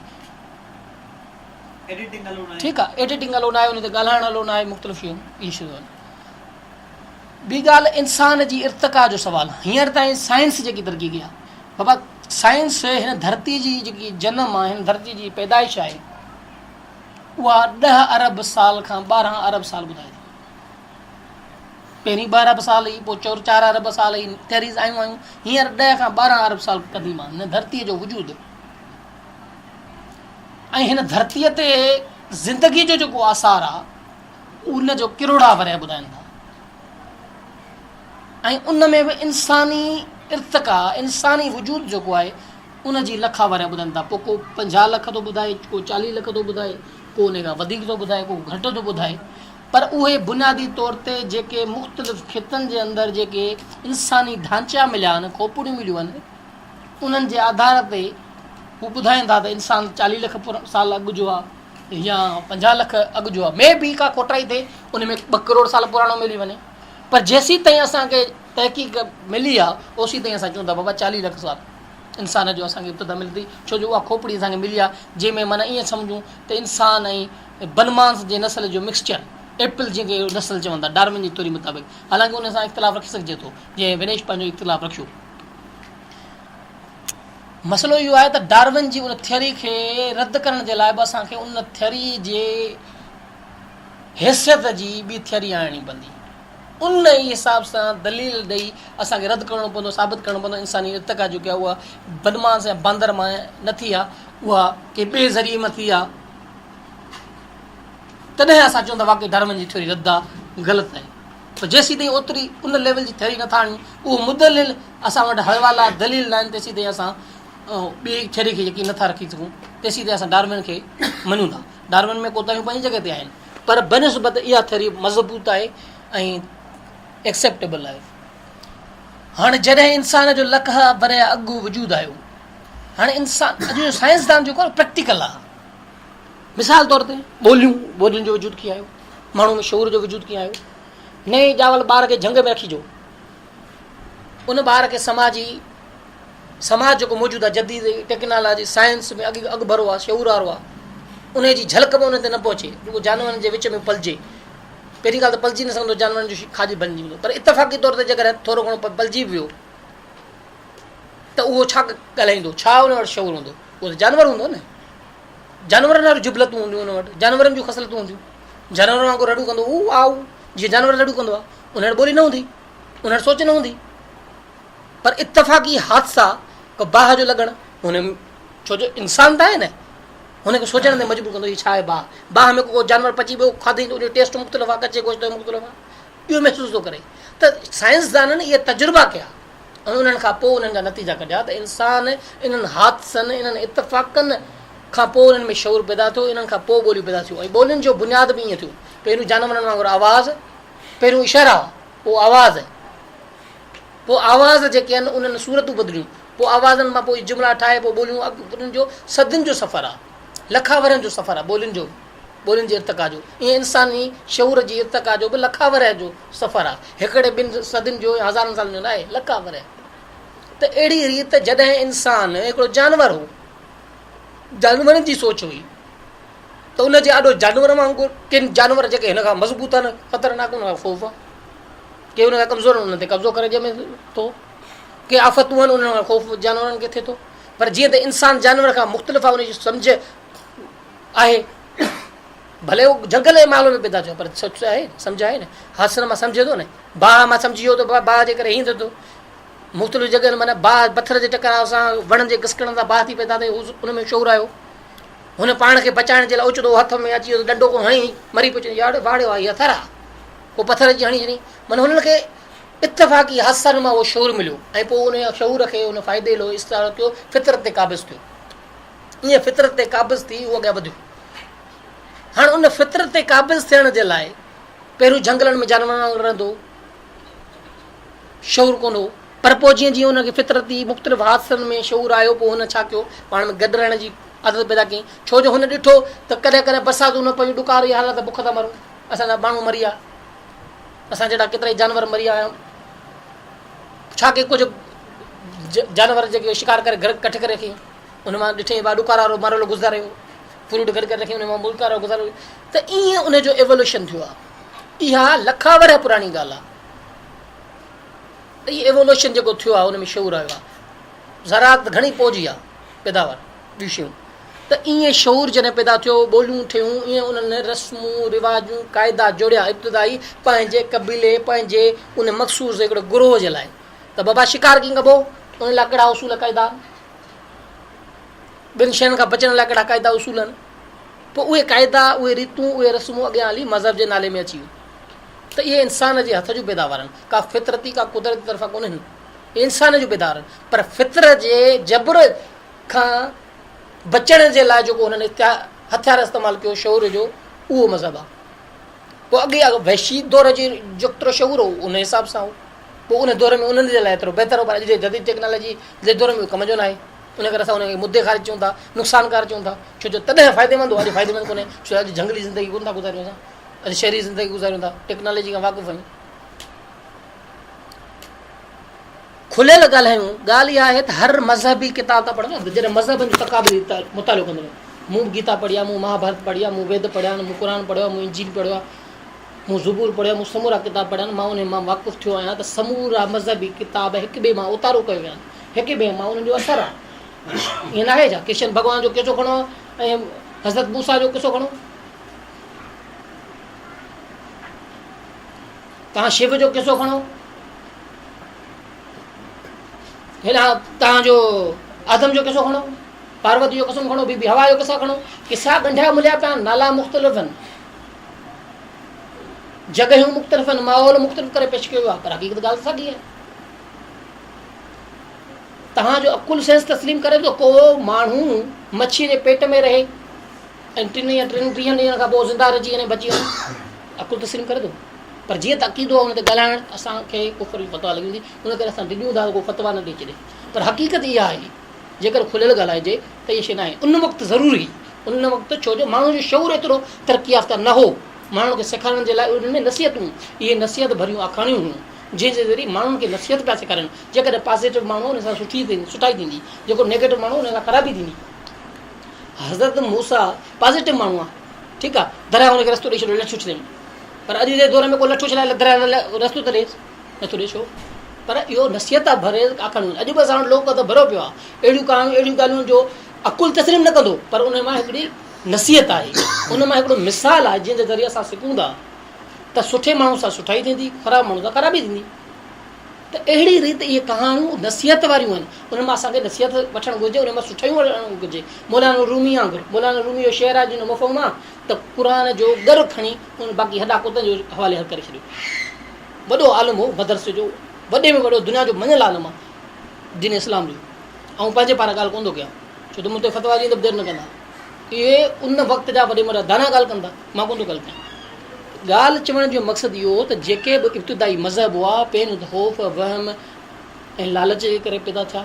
ठीकु आहे, एडिटिंग हलो न आहे, उन ते ॻाल्हाइण हलो न आहे, मुख़्तलिफ़ शयूं इहे शयूं आहिनि। ॿी ॻाल्हि इंसान जी इर्तिक़ा जो सुवालु। हींअर ताईं साइंस जेकी तरक़ी कई आहे, बाबा साइंस हिन धरती जी जेकी जनम आहे, हिन धरती जी पैदाइश आहे, उहा 10 अरब साल खां 12 अरब साल ॿुधाए थी। पहिरीं 12 अरब साल ई, पोइ 4 अरब साल ई थियरीज़ आयूं आहियूं। हींअर 10 खां 12 अरब साल क़दीम आहे हिन धरतीअ जो वजूदु। ऐं हिन धरतीअ ते ज़िंदगी जो जेको आसार आहे, उन जो किरोड़ा वरिया ॿुधाइनि था। ऐं उन में बि इंसानी इर्तिक़ा, इंसानी वजूद जेको आहे, उन जी लखा वरिया ॿुधाइनि था। पोइ को 50 लख थो ॿुधाए, को 40 लख थो ॿुधाए, को उन खां वधीक थो ॿुधाए, को घटि थो ॿुधाए। पर उहे बुनियादी तौर ते जेके मुख़्तलिफ़ ख़ितनि जे अंदरि जेके इंसानी ढांचा मिलिया आहिनि, खोपड़ियूं मिलियूं आहिनि, उन्हनि जे आधार ते हू ॿुधाइनि था त इंसानु 40 लख साल अॻु जो आहे या 50 लख अॻु जो आहे। में बि का कोटाई थिए उन में 2 करोड़ साल पुराणो मिली वञे, पर जेसीं ताईं असांखे तहक़ीक़ मिली आहे ओसी ताईं असां चऊं था बाबा 40 लख साल इंसान जो असांखे इब्तिदा मिलंदी, छो जो उहा खोपड़ी असांखे मिली आहे जंहिंमें माना ईअं सम्झूं त इंसान ऐं बनमांस जे नसल जो मिक्सचर, एप्पल जंहिंखे नसल चवनि था डार्विन जी थ्योरी मुताबिक़। हालांकि उन सां इख़्तिलाफ़ रखी सघिजे थो, जीअं विनेश पंहिंजो इख़्तिलाफ़ रखियो। मसइलो इहो आहे त डार्विन जी उन थियरी खे रद्द करण जे लाइ बि असांखे उन थियरी जे हैसियत जी ॿी थियरी आणणी पवंदी। उन ई हिसाब सां दलील ॾेई असांखे रद्द करिणो पवंदो, साबित करिणो पवंदो इंसानी इर्तिका जेकी आहे उहा बदमाश ऐं बांदर मां न थी आहे, उहा के ॿिए ज़रिए मां थी आहे। तॾहिं असां चऊं था वाक़ई डार्विन जी थियरी रद्द आहे, ग़लति आहे। पर जेसीं ताईं ओतिरी उन लेवल जी थियरी नथा आणियूं, उहो मुदलिल असां वटि हवाला दलील न आहिनि, तेसीं ताईं असां ॿी थियरी खे यकीन नथा रखी सघूं, तेसीं ताईं असां डार्विन खे मञूं था। डार्विन में कोताहियूं पंहिंजी जॻह ते आहिनि, पर बनिस्बत इहा थियरी मज़बूत आहे ऐं एक्सेप्टेबल आहे। हाणे जॾहिं इंसान जो लख भरे अॻु वजूद आयो, हाणे इंसान अॼु जो साइंसदान जेको आहे प्रैक्टिकल आहे। मिसाल तौर ते ॿोलियुनि जो वजूद कीअं आयो, माण्हू में शऊर जो वजूद कीअं आयो। नए ॼावल ॿार खे झंग में रखिजो, उन ॿार खे समाज जेको मौजूदु आहे जदीद टेक्नोलॉजी साइंस में अॻु भरो आहे, शऊर वारो आहे, उन जी झलक बि उन ते न पहुचे, जेको जानवरनि जे विच में पलिजे। पहिरीं ॻाल्हि त पलिजी न सघंदो, जानवरनि जो खाजी बणिजी वेंदो, पर इतफ़ाक़ी तौर ते जेकॾहिं थोरो घणो पलिजी वियो त उहो छा ॻाल्हाईंदो, छा उन वटि शऊर हूंदो? उहो त जानवर हूंदो न। जानवरनि वारियूं जुबलतूं हूंदियूं उन वटि, जानवरनि जूं ख़सलतूं हूंदियूं, जानवरनि वांगुरु रड़ू कंदो ऊ आऊ, जीअं जानवर रड़ू कंदो आहे, उन वटि ॿोली न हूंदी, उन वटि सोच न हूंदी। पर इतफ़ाक़ी हादसा को बाहि जो लॻणु हुन, छो जो इंसान त आहे न, हुनखे सोचण ते मजबूर कंदो, हीअ छा आहे बाहि में को जानवर पची वियो खाधई त उन जो टेस्ट मुख़्तलिफ़ आहे, कचे गोश्त जो मुख़्तलिफ़ आहे, इहो महसूसु थो करे। त साइंसदाननि इहे तजुर्बा कया ऐं उन्हनि खां पोइ उन्हनि जा नतीजा कढिया त इंसान इन्हनि हादसनि इन्हनि इतफ़ाक़नि खां पोइ उन्हनि में शऊर पैदा थियो, इन्हनि खां पोइ ॿोलियूं पैदा थियूं। ऐं ॿोलियुनि जो बुनियाद बि ईअं थियो, पहिरियों जानवरनि वांगुरु आवाज़, पहिरियों इशारा, पोइ आवाज़, पोइ आवाज़ जेके आहिनि उन्हनि सूरतूं बदिलियूं, पोइ आवाज़नि मां पोइ जुमिला ठाहे पोइ ॿोलियूं, उन्हनि जो सदियुनि जो सफ़र आहे, लखावरनि जो सफ़र आहे ॿोलियुनि जे इर्तिका जो। ईअं इंसानी शऊर जी इर्तिका जो बि लखावर जो सफ़र आहे, हिकिड़े 2 सदियुनि जो या हज़ारनि सालनि जो न आहे, लखावर। त अहिड़ी रीति जॾहिं इंसान हिकिड़ो जानवर हो, जानवरनि जी सोच हुई, त उनजे ॾाढो जानवर वांगुरु किन जानवर जेके हिन खां मज़बूत आहिनि, ख़तरनाक उन खां ख़ौफ़ आहे, के उन खां कमज़ोर आहिनि उन ते कब्ज़ो करे ॼमे थो, के आफ़तूं आहिनि उन्हनि खां ख़ौफ़ जानवरनि खे थिए थो। पर जीअं त इंसान जानवर खां मुख़्तलिफ़ आहे, उनजी सम्झ आहे, भले उहो जंगल जे माहौल में पैदा थियो पर सोच आहे, सम्झ आहे न, हादसनि मां सम्झे थो न, बाहि मां सम्झी वियो त बाहि जे करे हीअं थिए थो, मुख़्तलिफ़ जॻहनि माना बाहि पथर जे टकराव सां वणनि जे घिसकण सां बाहि थी पैदा थिए, उन में शऊर आयो, हुन पाण खे बचाइण जे लाइ ओचितो हथ में अची वियो डंडो को हणी मरी पियो अचे, यार वाड़ियो आहे, हीअ हथर आहे, पोइ पथर जी हणी छॾी, माना हुननि खे इतफ़ाक़ी हादसनि मां उहो शऊर मिलियो ऐं पोइ उन शऊर खे उन फ़ाइदे लो इस्तेमालु कयो, फितरत ते क़ाबिज़ थियो। ईअं फितरत ते क़ाबिज़ थी उहो अॻियां वधियो। हाणे उन फितरत ते क़ाबिज़ थियण जे लाइ पहिरियों जंगलनि में जानवरनि वांगुरु रहंदो, शऊर कोन हो, पर पोइ जीअं जीअं हुनखे फितरती मुख़्तलिफ़ हादसनि में शऊर आयो, पोइ हुन छा कयो, पाण में गॾु रहण जी आदत पैदा कई। छो जो हुन ॾिठो त कॾहिं कॾहिं बरसातूं न पयूं, ॾुकार जी हालत, बुख था मरूं, असांजा माण्हू मरी विया, असां जहिड़ा केतिरा ई जानवर मरी विया आहियूं। छा के कुझु जानवर जेके शिकार करे घर कठे करे रखी, उन मां ॾिठे ॾुकार वारो मरियलु गुज़ारियो, फ्रूट गॾु करे रखी, उन मां मुल्क वारो गुज़ारियो। त ईअं उनजो एवोल्यूशन थियो आहे। इहा लखावर पुराणी ॻाल्हि आहे। त इहा एवोल्यूशन जेको थियो आहे उन में शऊर आयो आहे, ज़रात घणी पहुची आहे, पैदावार ॿियूं शयूं। त ईअं शऊर जॾहिं पैदा थियो, ॿोलियूं ठहियूं, ईअं उन्हनि रस्मूं रिवाजूं क़ाइदा जोड़िया इब्तिदाई पंहिंजे कबीले, पंहिंजे उन मख़सूस हिकिड़े गुरोह जे लाइ। त बाबा शिकार कीअं कबो, उन लाइ कहिड़ा उसूल क़ाइदा, ॿिनि शयुनि खां बचण लाइ कहिड़ा क़ाइदा उसूल आहिनि। पोइ उहे क़ाइदा, उहे रीतूं, उहे रस्मूं अॻियां हली मज़हब जे नाले में अची वियूं। त इहे इंसान जे हथ जूं पैदावार आहिनि, का फितरती का कुदरती तरफ़ां कोन आहिनि, इंसान जूं पैदावार आहिनि। पर फितर जे जबर खां बचण जे लाइ जेको हुननि हथियार इस्तेमालु कयो शऊर जो, उहो मज़हब आहे। पोइ अॻे वहशी दौर जे जेतिरो शऊर हो उन हिसाब सां हो, पोइ उन दौर में उन्हनि जे लाइ एतिरो बहितर हो, पर अॼु जे जदीद टेक्नोलॉजी जे दौर में कम जो न आहे। उन करे असां उनखे मुद्दे ख़ारिज चऊं था, नुक़सानकार चऊं था, छो जो तॾहिं फ़ाइदेमंद हो, अॼु फ़ाइदेमंद कोन्हे, छो अॼु जंगली ज़िंदगी कोन था गुज़ारियूं असां, अॼु शहरी ज़िंदगी गुज़ारियूं था, टेक्नोलॉजी खां वाक़ुफ़ आहियूं। खुलियल ॻाल्हायूं, ॻाल्हि इहा आहे त हर मज़हबी किताब था पढ़नि, जॾहिं मज़हबनि जो तक़ाबली मुतालो कंदो, मूं गीता पढ़ी आहे, मूं महाभारत पढ़ी आहे, मूं वेद पढ़िया आहिनि, मूं क़ुर पढ़ियो आहे, मूं इंजील पढ़ियो आहे, मूं ज़बूर पढ़ियो, मूं समूरा किताब पढ़िया आहिनि, मां उन मां वाक़ुफ़ु थियो आहियां त समूरा मज़हबी किताब हिक ॿिए मां उतारो कयो विया आहिनि, हिक ॿिए मां उन्हनि जो असरु आहे। ईअं न आहे छा? कृष्ण भॻवान जो किसो खणो ऐं हज़रत मूसा जो किसो खणो, तव्हां शिव जो किसो खणो, हेॾा तव्हांजो आदम जो किसो खणो, पार्वती जो किसो खणो, बीबी हवा जो किसा खणो, किसा ॻंढिया मिलिया पिया आहिनि, नाला मुख़्तलिफ़ आहिनि, जॻहियूं मुख़्तलिफ़ आहिनि, माहौल मुख़्तलिफ़ करे पेश कयो आहे, पर हक़ीक़त ॻाल्हि साॻी आहे। तव्हांजो अकुल सेंस तस्लीम करे थो को माण्हू मच्छी जे पेट में रहे ऐं 30 ॾींहं खां पोइ ज़िंदा रहिजी वञे, बची वञे, अकुल तस्लीम करे थो, पर जीअं त अक़ीदो आहे हुन ते ॻाल्हाइण असांखे कुफर जी फतवा लॻी वेंदी, उन करे असां डिॼूं था को फतवा न ॾेई छॾे, पर हक़ीक़त इहा आहे जेकर खुलियल ॻाल्हाइजे त इहा शइ न आहे। उन वक़्तु ज़रूरी, उन वक़्तु छो जो माण्हू जो शऊर एतिरो तरक़ी याफ़्ता न हो, माण्हुनि खे सेखारण जे लाइ उन्हनि में नसीहतूं, इहे नसीहत भरियूं आखाणियूं हुयूं, जंहिंजे ज़रिए माण्हुनि खे नसीहत पिया सेखारनि। जेकॾहिं पॉज़िटिव माण्हू हुन सां सुठाई थींदी, जेको नेगेटिव माण्हू हुन सां ख़राबी थींदी। हज़रत मूसा पॉज़िटिव माण्हू आहे, ठीकु आहे, दरिया हुनखे रस्तो ॾेई छॾियो, लठूं छॾियईं, पर अॼु जे दौर में को लठो छॾाए दरिया रस्तो त ॾेसि नथो ॾे, छो? पर इहो नसीहत आहे भरे आखाणियूं। अॼु बि असां लोक त भरियो पियो आहे अहिड़ियूं कहाणियूं, अहिड़ियूं ॻाल्हियूं जो अकुल तस्लीम न कंदो, पर उन मां हिकिड़ी नसीहत आहे, उन मां हिकिड़ो मिसाल आहे जंहिंजे ज़रिए असां सिखूं था त सुठे माण्हू सां सुठाई थींदी, ख़राबु माण्हू सां ख़राबी थींदी। त अहिड़ी रीति इहे कहाणियूं नसीहत वारियूं आहिनि, उन मां असांखे नसीहत वठणु घुरिजे, उन मां सुठायूं वठणु घुरिजे। मौलाना रूमी वांगुरु, मौलाना रूमी जो शेर आहे जिन मफ़हूम आहे त क़ुर जो गर खणी उन बाक़ी हॾा कुतनि जो हवाले हल करे छॾियो। वॾो आलम हो मदरसे जो, वॾे में वॾो दुनिया जो मञियल आलम आहे दीन इस्लाम जो, ऐं पंहिंजे पारां ॻाल्हि कोन थो कयां, छो त मूं ते फतवा ॾींदे बि देरि न कंदा, इहे उन वक़्त जा वॾे वॾा दाना ॻाल्हि कंदा, मां कोन थो ॻाल्हि कयां। ॻाल्हि चवण जो मक़सदु इहो त जेके बि इब्तिदाई मज़हब हुआ पहिरियों त ख़ौफ़ वहम ऐं लालच जे करे पैदा थिया,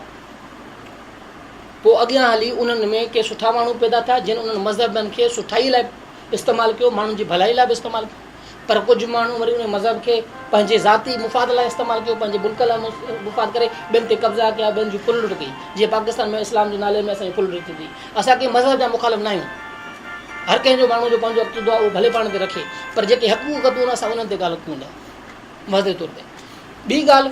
पोइ अॻियां हली उन्हनि में के सुठा माण्हू पैदा थिया जिन उन्हनि मज़हबनि खे सुठाई लाइ इस्तेमालु कयो, माण्हुनि जी भलाई लाइ बि इस्तेमालु कयो, पर कुझु माण्हू वरी उन मज़हब खे पंहिंजे ज़ाती मुफ़ाद लाइ इस्तेमालु कयो, पंहिंजे मुल्क लाइ मुफ़ाद करे ॿियनि ते कब्ज़ा कया, ॿियनि जी फुल लुट कई। जीअं पाकिस्तान में इस्लाम जे नाले में असांजी फुल लुट थी, असांखे मज़हब जा मुखालिफ़ न आहियूं, हर कंहिंजो माण्हू जो पंहिंजो अक़ीदो आहे उहो भले पाण ते रखे, पर जेके हक़ूक़तूं आहिनि असां उन्हनि ते ॻाल्हि कयूं था वाज़े तौर ते। ॿी ॻाल्हि,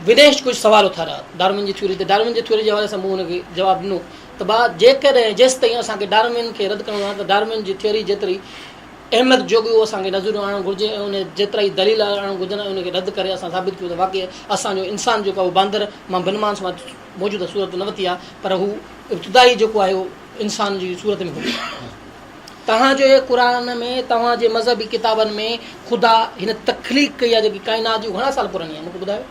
विदेश कुझु सवाल उथारिया डार्विन जी थ्योरी ते, डार्विन जी थ्योरी जे हवाले सां मूं हुनखे जवाबु ॾिनो त जेकॾहिं जेसि ताईं असांखे डार्विन खे रद्द करिणो आहे त डार्विन जी थ्योरी जेतिरी अहमियत जोॻी उहो असांखे नज़र आणणु घुरिजे, ऐं उन जेतिरा ई दलील आणणु घुरिजनि, उनखे रद्द करे असां साबित कयूं त वाक़ई असांजो इंसानु जेको आहे उहो बांदर मां बिनमांस मां मौजूदु सूरत न वरिती आहे, पर हू इब्तिदाई जेको आहे उहो इंसान जी सूरत में हुई। तव्हांजे क़ुर में, तव्हांजे मज़हबी किताबनि में ख़ुदा हिन तख़लीक़ कई आहे जेकी काइनात जी, घणा साल पुराणी आहे मूंखे ॿुधायो?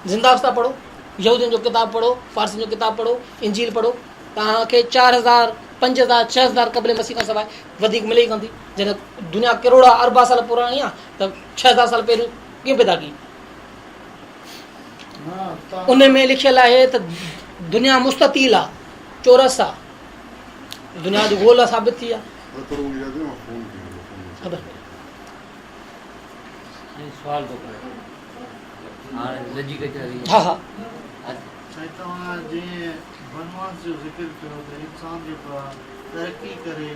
ज़िंदास्ता पढ़ो, यहूदियुनि जो किताबु पढ़ो, फारसियुनि जो किताबु पढ़ो, इंजील पढ़ो, तव्हांखे 4000, 5000, 6000 क़ब्ल मसीह खां सवाइ वधीक मिले ई कंदी। जॾहिं दुनिया करोड़ा अरबा साल पुराणी आहे त 6000 साल पहिरियों कीअं पैदा कई? उन में लिखियलु आहे त दुनिया मुस्ततील आहे, चौरस आहे, दुनिया जी गोल साबित थी आहे। हा हा बनवास जो ज़िक्र कयो त इंसान जेको आहे तरक़ी करे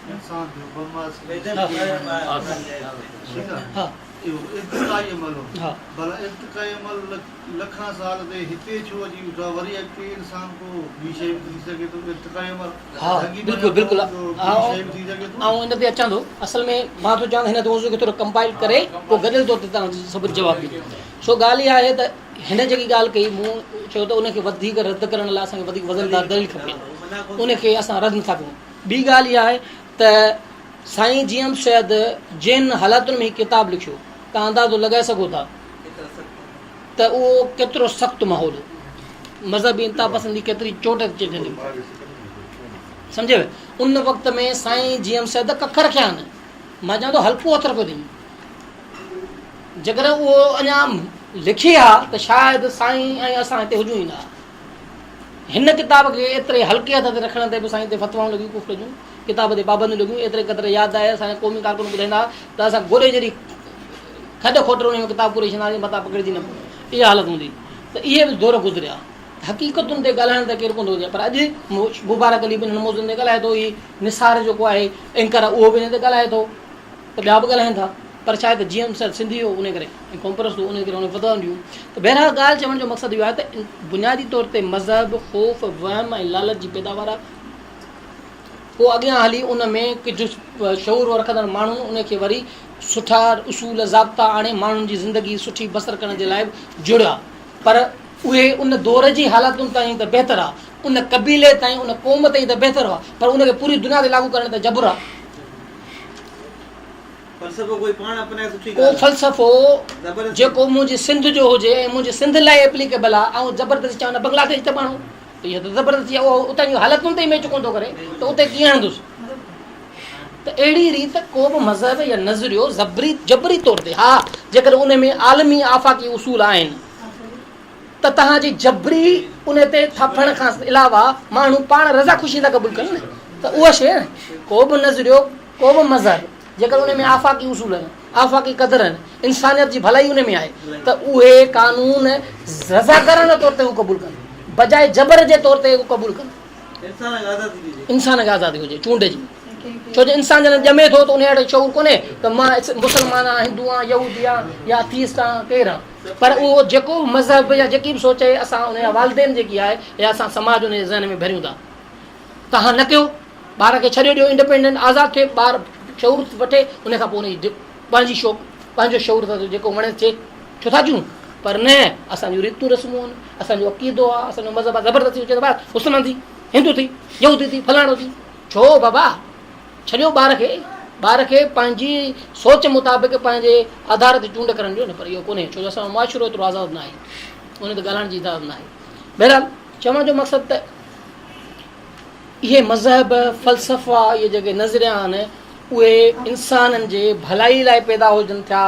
इंसान जो बनवास इहो इब्तिदाई अमल हो, भला इब्तिदाई अमल लखां साल ते हिते छो अची उठा, वरी अॻिते इंसान को ॿी शइ बि थी सघे थो, इब्तिदाई अमल हा बिल्कुलु बिल्कुलु ऐं इन ते अचां थो। असल में मां थो चवां हिन मौज़ूअ खे थोरो कंपाइल करे पोइ गॾियल तौर ते तव्हां सभु जवाबु ॾियो। छो ॻाल्हि इहा आहे त हिन जेकी ॻाल्हि कई मूं चयो त उनखे वधीक रद्द करण लाइ असांखे वधीक वज़नदार दलील खपे, उनखे असां रद्द नथा कयूं। ॿी ॻाल्हि इहा आहे त साईं जीएम सैयद जिन हालातुनि में किताबु लिखियो तव्हां अंदाज़ो लॻाए सघो था त उहो केतिरो सख़्तु माहौल हो, मज़हबी इंता पसंदी केतिरी चोट अचे थींदी, सम्झे? उन वक़्त में साईं जीएम सैयद कख रखिया आहिनि, मां चवां थो हल्को अथर पियो ॾिनी, जेकर उहो अञा लिखी आहे त शायदि साईं ऐं असां हिते हुजूं ई न। हिन किताब खे एतिरे हल्के हथ ते रखण ते बि साईं ते फतवाऊं लॻियूं, कुफर जूं किताब ते पाबंदियूं लॻियूं। एतिरे क़दुरु यादि आहे, असांजा क़ौमी कारकुन ॿुधाईंदा त असां गोॾे जहिड़ी खॾ खोटर में किताब पूरी छॾींदासीं, मथां पकिड़िजी न पई, इहा हालत हूंदी। त इहे बि दौर गुज़रिया। हक़ीक़तुनि ते ॻाल्हाइण त केरु कोन थो हुजे, पर अॼु मुबारक अली बि हिन मौज़ुनि ते ॻाल्हाए थो, ही निसार जेको आहे एंकर उहो बि हिन ते ॻाल्हाए थो, त ॿिया बि ॻाल्हाइनि था। पर शायदि जीअं सर सिंधी हो उन करे ऐं कॉम्परस हो उन करे उन फतवा ॾियूं। त बहरहाल ॻाल्हि चवण जो मक़सदु इहो आहे त बुनियादी तौर ते मज़हब ख़ौफ़ वहम ऐं लालच जी पैदावार आहे। पोइ अॻियां हली उन में कुझु शऊर रखंदड़ माण्हू उनखे वरी सुठा उसूल ज़ाब्ता आणे माण्हुनि जी ज़िंदगी सुठी बसर करण जे लाइ जुड़िया। पर उहे उन दौर जी हालातुनि ताईं त बहितरु आहे, उन क़बीले ताईं उन क़ौम ताईं त बहितरु आहे, पर उनखे पूरी दुनिया ते लागू करण त जबुर आहे। को फ़लसफ़ो जेको मुंहिंजी सिंध जो हुजे ऐं मुंहिंजे सिंध लाइ एप्लीकेबल आहे ऐं ज़बरदस्ती चवंदा बांग्लादेश त माण्हू इहा त ज़बरदस्ती आहे, उहो उतां जी हालतुनि ते मैच कोन थो करे त उते कीअं हणंदुसि। त अहिड़ी रीति को बि मज़हब या नज़रियो जबरी तौर ते, हा जेकर उन में आलमी आफ़ाक़ी उसूल आहिनि त तव्हांजी जबरी उन ते थपण खां अलावा माण्हू पाण रज़ा ख़ुशी था क़बूल कनि न, त उहा शइ को बि नज़रियो को बि मज़हब जेकर उन में आफ़ाक़ी उसूल आहिनि, आफ़ाक़ी क़दर आहिनि, इंसानियत जी भलाई उन में आहे, त उहे कानून रज़ा करण जे तौर ते उहो क़बूल कनि, बजाए जबर जे तौर ते उहो क़बूल कनि। इंसान खे आज़ादी हुजे चूंड जी, छो जो इंसान जॾहिं ॼमे थो त उन अहिड़ो शऊर कोन्हे त मां मुस्लमान आहियां, हिंदू आहियां, यहूदी आहियां या अथीस्ट आहियां, केरु आहे। पर उहो जेको मज़हब या जेकी बि सोचे असां उन जा वालिदेन जेकी आहे या असां समाज उन जे ज़हन में भरियूं था। तव्हां न कयो, ॿार खे छॾे ॾियो इंडिपेंडेंट आज़ादु थिए, ॿार शऊर वठे, उन खां पोइ उन पंहिंजी शौक़ पंहिंजो शऊर अथसि जेको वणे थिए, छो था जूं। पर न, असांजूं रीतूं रस्मूं आहिनि, असांजो अक़ीदो आहे, असांजो मज़हब आहे, ज़बरदस्ती हुजे त ॿार मुस्लमान थी, हिंदू थी, यहूदी थी, फलाणो थी, छो बाबा छॾियो ॿार खे पंहिंजी सोच मुताबिक़ पंहिंजे आधार ते चूंड करणु ॾियो न। पर इहो कोन्हे, छो जो असांजो मुआशिरो एतिरो आज़ादु न आहे, उन ते ॻाल्हाइण जी इजाज़त न आहे। बहरहाल चवण जो मक़सदु त इहे मज़हब फ़लसफ़ा इहे जेके नज़रिया आहिनि उहे इंसाननि जे भलाई लाइ पैदा हुजनि थिया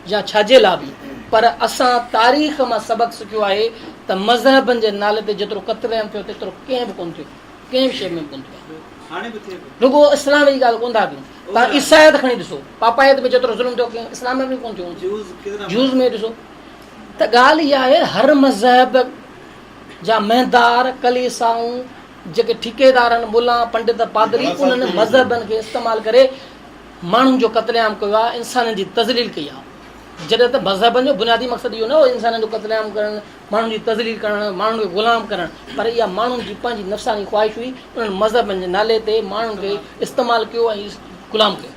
या छाजे लाइ बि, पर असां तारीख़ मां सबक़ु सिखियो आहे त मज़हबनि जे नाले ते जेतिरो क़त्लेआम थियो तेतिरो कंहिं बि कोन थियो, कंहिं बि शइ में कोन थियो। रुगो इस्लाम जी ॻाल्हि कोन था कयूं, तव्हां ईसाइत खणी ॾिसो, पापायत में जेतिरो ज़ुल्म थियो कंहिं इस्लाम में बि कोन थियो, जूज़ में ॾिसो। त ॻाल्हि इहा आहे हर मज़हब जा महदार कलीसाऊं जेके ठेकेदार आहिनि, मुला पंडित पादरी, उन्हनि मज़हबनि खे इस्तेमालु करे माण्हुनि जो क़त्लेआम कयो आहे, इंसाननि जी तज़लील कई आहे। जॾहिं त मज़हबनि जो बुनियादी मक़सदु इहो न हो इंसाननि जो क़त्लेआम करणु, माण्हुनि जी तज़लील करणु, माण्हुनि खे ग़ुलाम करणु, पर इहा माण्हुनि जी पंहिंजी नफ़्सानी ख़्वाहिश हुई। उन्हनि मज़हबनि जे नाले ते माण्हुनि खे इस्तेमालु कयो ऐं ग़ुलाम कयो।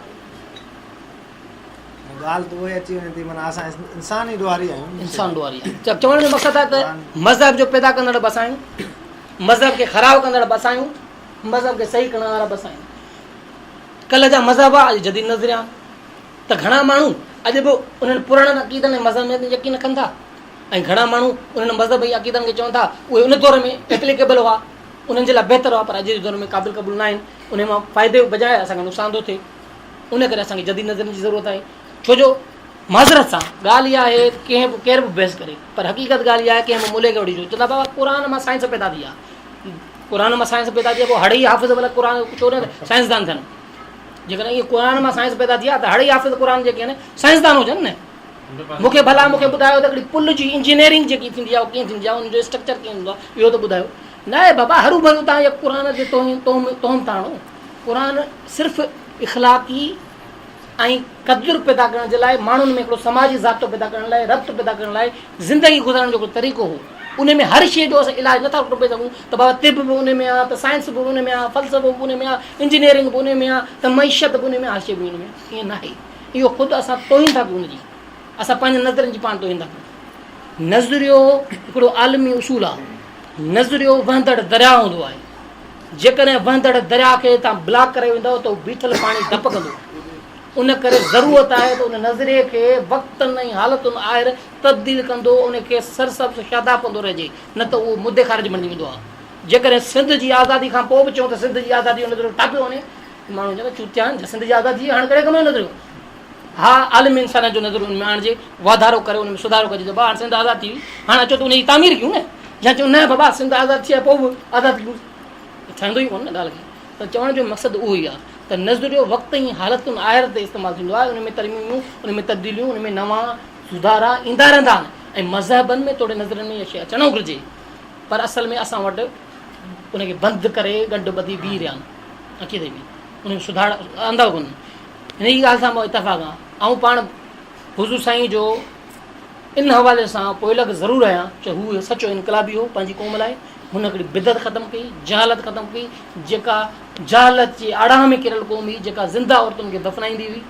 ॻाल्हि त उहे अची वञे थी, माना असां इंसान ई ॾुआरी आहियूं, इंसान ॾुआरी आहे। चवण जो मक़सदु आहे त मज़हब जो पैदा कंदड़ बसायूं, मज़हब खे ख़राबु कंदड़ बसायूं, मज़हब खे सही करण वारा बसायूं। कल्ह जा मज़हब आहे, अॼु जदीद नज़रिया, त घणा माण्हू अॼु बि उन्हनि पुराणनि अक़ीदनि ऐं मज़हब में यकीन कनि था, ऐं घणा माण्हू उन्हनि मज़हब जी अक़ीदनि खे चवनि था उहे उन दौर में एप्लीकेबल हुआ, उन्हनि जे लाइ बहितरु हुआ, पर अॼु जे दौर में क़ाबिल क़बूल न आहिनि। उन मां फ़ाइदे बजाए असांखे नुक़सान थो थिए, उन करे असांखे जदीद नज़रनि जी ज़रूरत आहे। छो जो माज़रत सां ॻाल्हि इहा आहे, केरु बि बहस करे, पर हक़ीक़त ॻाल्हि इहा आहे कंहिं मुले खे वठी अचो, चवंदा बाबा क़ुर मां साइंस पैदा थी आहे, क़ुर मां साइंस पैदा थी आहे, पोइ हड़ई हाफ़िज़ भला क़ुर छो न साइंसदान थियनि। जेकॾहिं इहे क़ुर मां साइंस पैदा थी आहे त हड़ई हाफ़िज़ क़ुर जेके आहिनि साइंसदान हुजनि न। मूंखे भला मूंखे ॿुधायो त हिकिड़ी पुल जी इंजीनियरिंग जेकी थींदी आहे उहो कीअं थींदी आहे, उनजो स्ट्रक्चर कीअं हूंदो आहे, इहो त ॿुधायो। न आहे बाबा हरू भरू तव्हां इहे क़ुर जे तोहम था आणो। क़ुर सिर्फ़ु इख़लाक़ी ऐं क़दुरु पैदा करण जे लाइ, माण्हुनि में हिकिड़ो समाजी ज़ाब्तो पैदा करण लाइ, रब्त पैदा करण लाइ, ज़िंदगी गुज़ारण जो हिकिड़ो तरीक़ो हो। उन में हर शइ जो असां इलाजु नथा टुपे सघूं त बाबा तिब बि उन में आहे, त साइंस बि उन में आहे, फ़लसफ़ो बि उन में आहे, इंजीनियरिंग बि उन में आहे, त मईशत बि उन में आहे, हर शइ बि उन में आहे। ईअं न आहे, इहो ख़ुदि असां तोहीन था कयूं उनजी, असां पंहिंजे नज़रनि जी पाण तोहीन था कयूं। नज़रियो हिकिड़ो आलमी उसूल आहे, नज़रियो वहंदड़ दरिया हूंदो आहे, जेकॾहिं वहंदड़ दरिया खे तव्हां ब्लॉक करे वेंदव त उहो बीठल पाणी डप कंदो। उन करे ज़रूरत आहे त उन नज़रिए खे वक़्तनि ऐं हालतुनि आहिर तब्दील कंदो, उनखे सरसब्ज़ शादाब कंदो रहिजे, न त उहो मुदे ख़ारिज बणिजी वेंदो आहे। जेकॾहिं सिंध जी आज़ादी खां पोइ बि चऊं त सिंध जी आज़ादी जो नज़रियो टापियो वञे, माण्हू चवंदा चूतिया आहिनि, सिंध जी आज़ादी हाणे कॾहिं कंदो नज़रियो, हा आलिम इंसान जो नज़र उन में आणिजे, वाधारो करे, उन में सुधारो कजे। बाबा हाणे सिंध आज़ादु थी, हाणे अचो त उनजी तामीर कयूं न, या चऊं न बाबा सिंध आज़ादु थी आहे पोइ बि आज़ादु कयूं, ठहंदो ई कोन न ॻाल्हि खे। त चवण जो मक़सदु उहो ई आहे त नज़रियो वक़्त ऐं हालतुनि आहिर ते इस्तेमालु थींदो आहे, उन में तरमीमूं, उन में तब्दीलियूं, उन में नवां सुधारा ईंदा रहंदा आहिनि, ऐं मज़हबनि में थोरे नज़रनि में इहा शइ अचणु घुरिजे। पर असल में असां वटि उनखे बंदि करे गंढ ॿधी बीह रहिया आहिनि, अखी ते बि उन में सुधार आंदा कोन्हनि। हिन ई ॻाल्हि सां मां इतफ़ाक़ आहियां। ऐं पाण हुज़ूर साईं जो इन हवाले सां पोइ लॻ ज़रूरु आहियां जो हू सचो इनकलाबी हो पंहिंजी क़ौम लाइ। हुन हिकिड़ी बिदत ख़तमु कई, जहालत ख़तमु कई, जेका जहालत जी आड़ाह में किरल क़ौम हुई, जेका ज़िंदा औरतुनि खे दफ़नाईंदी हुई,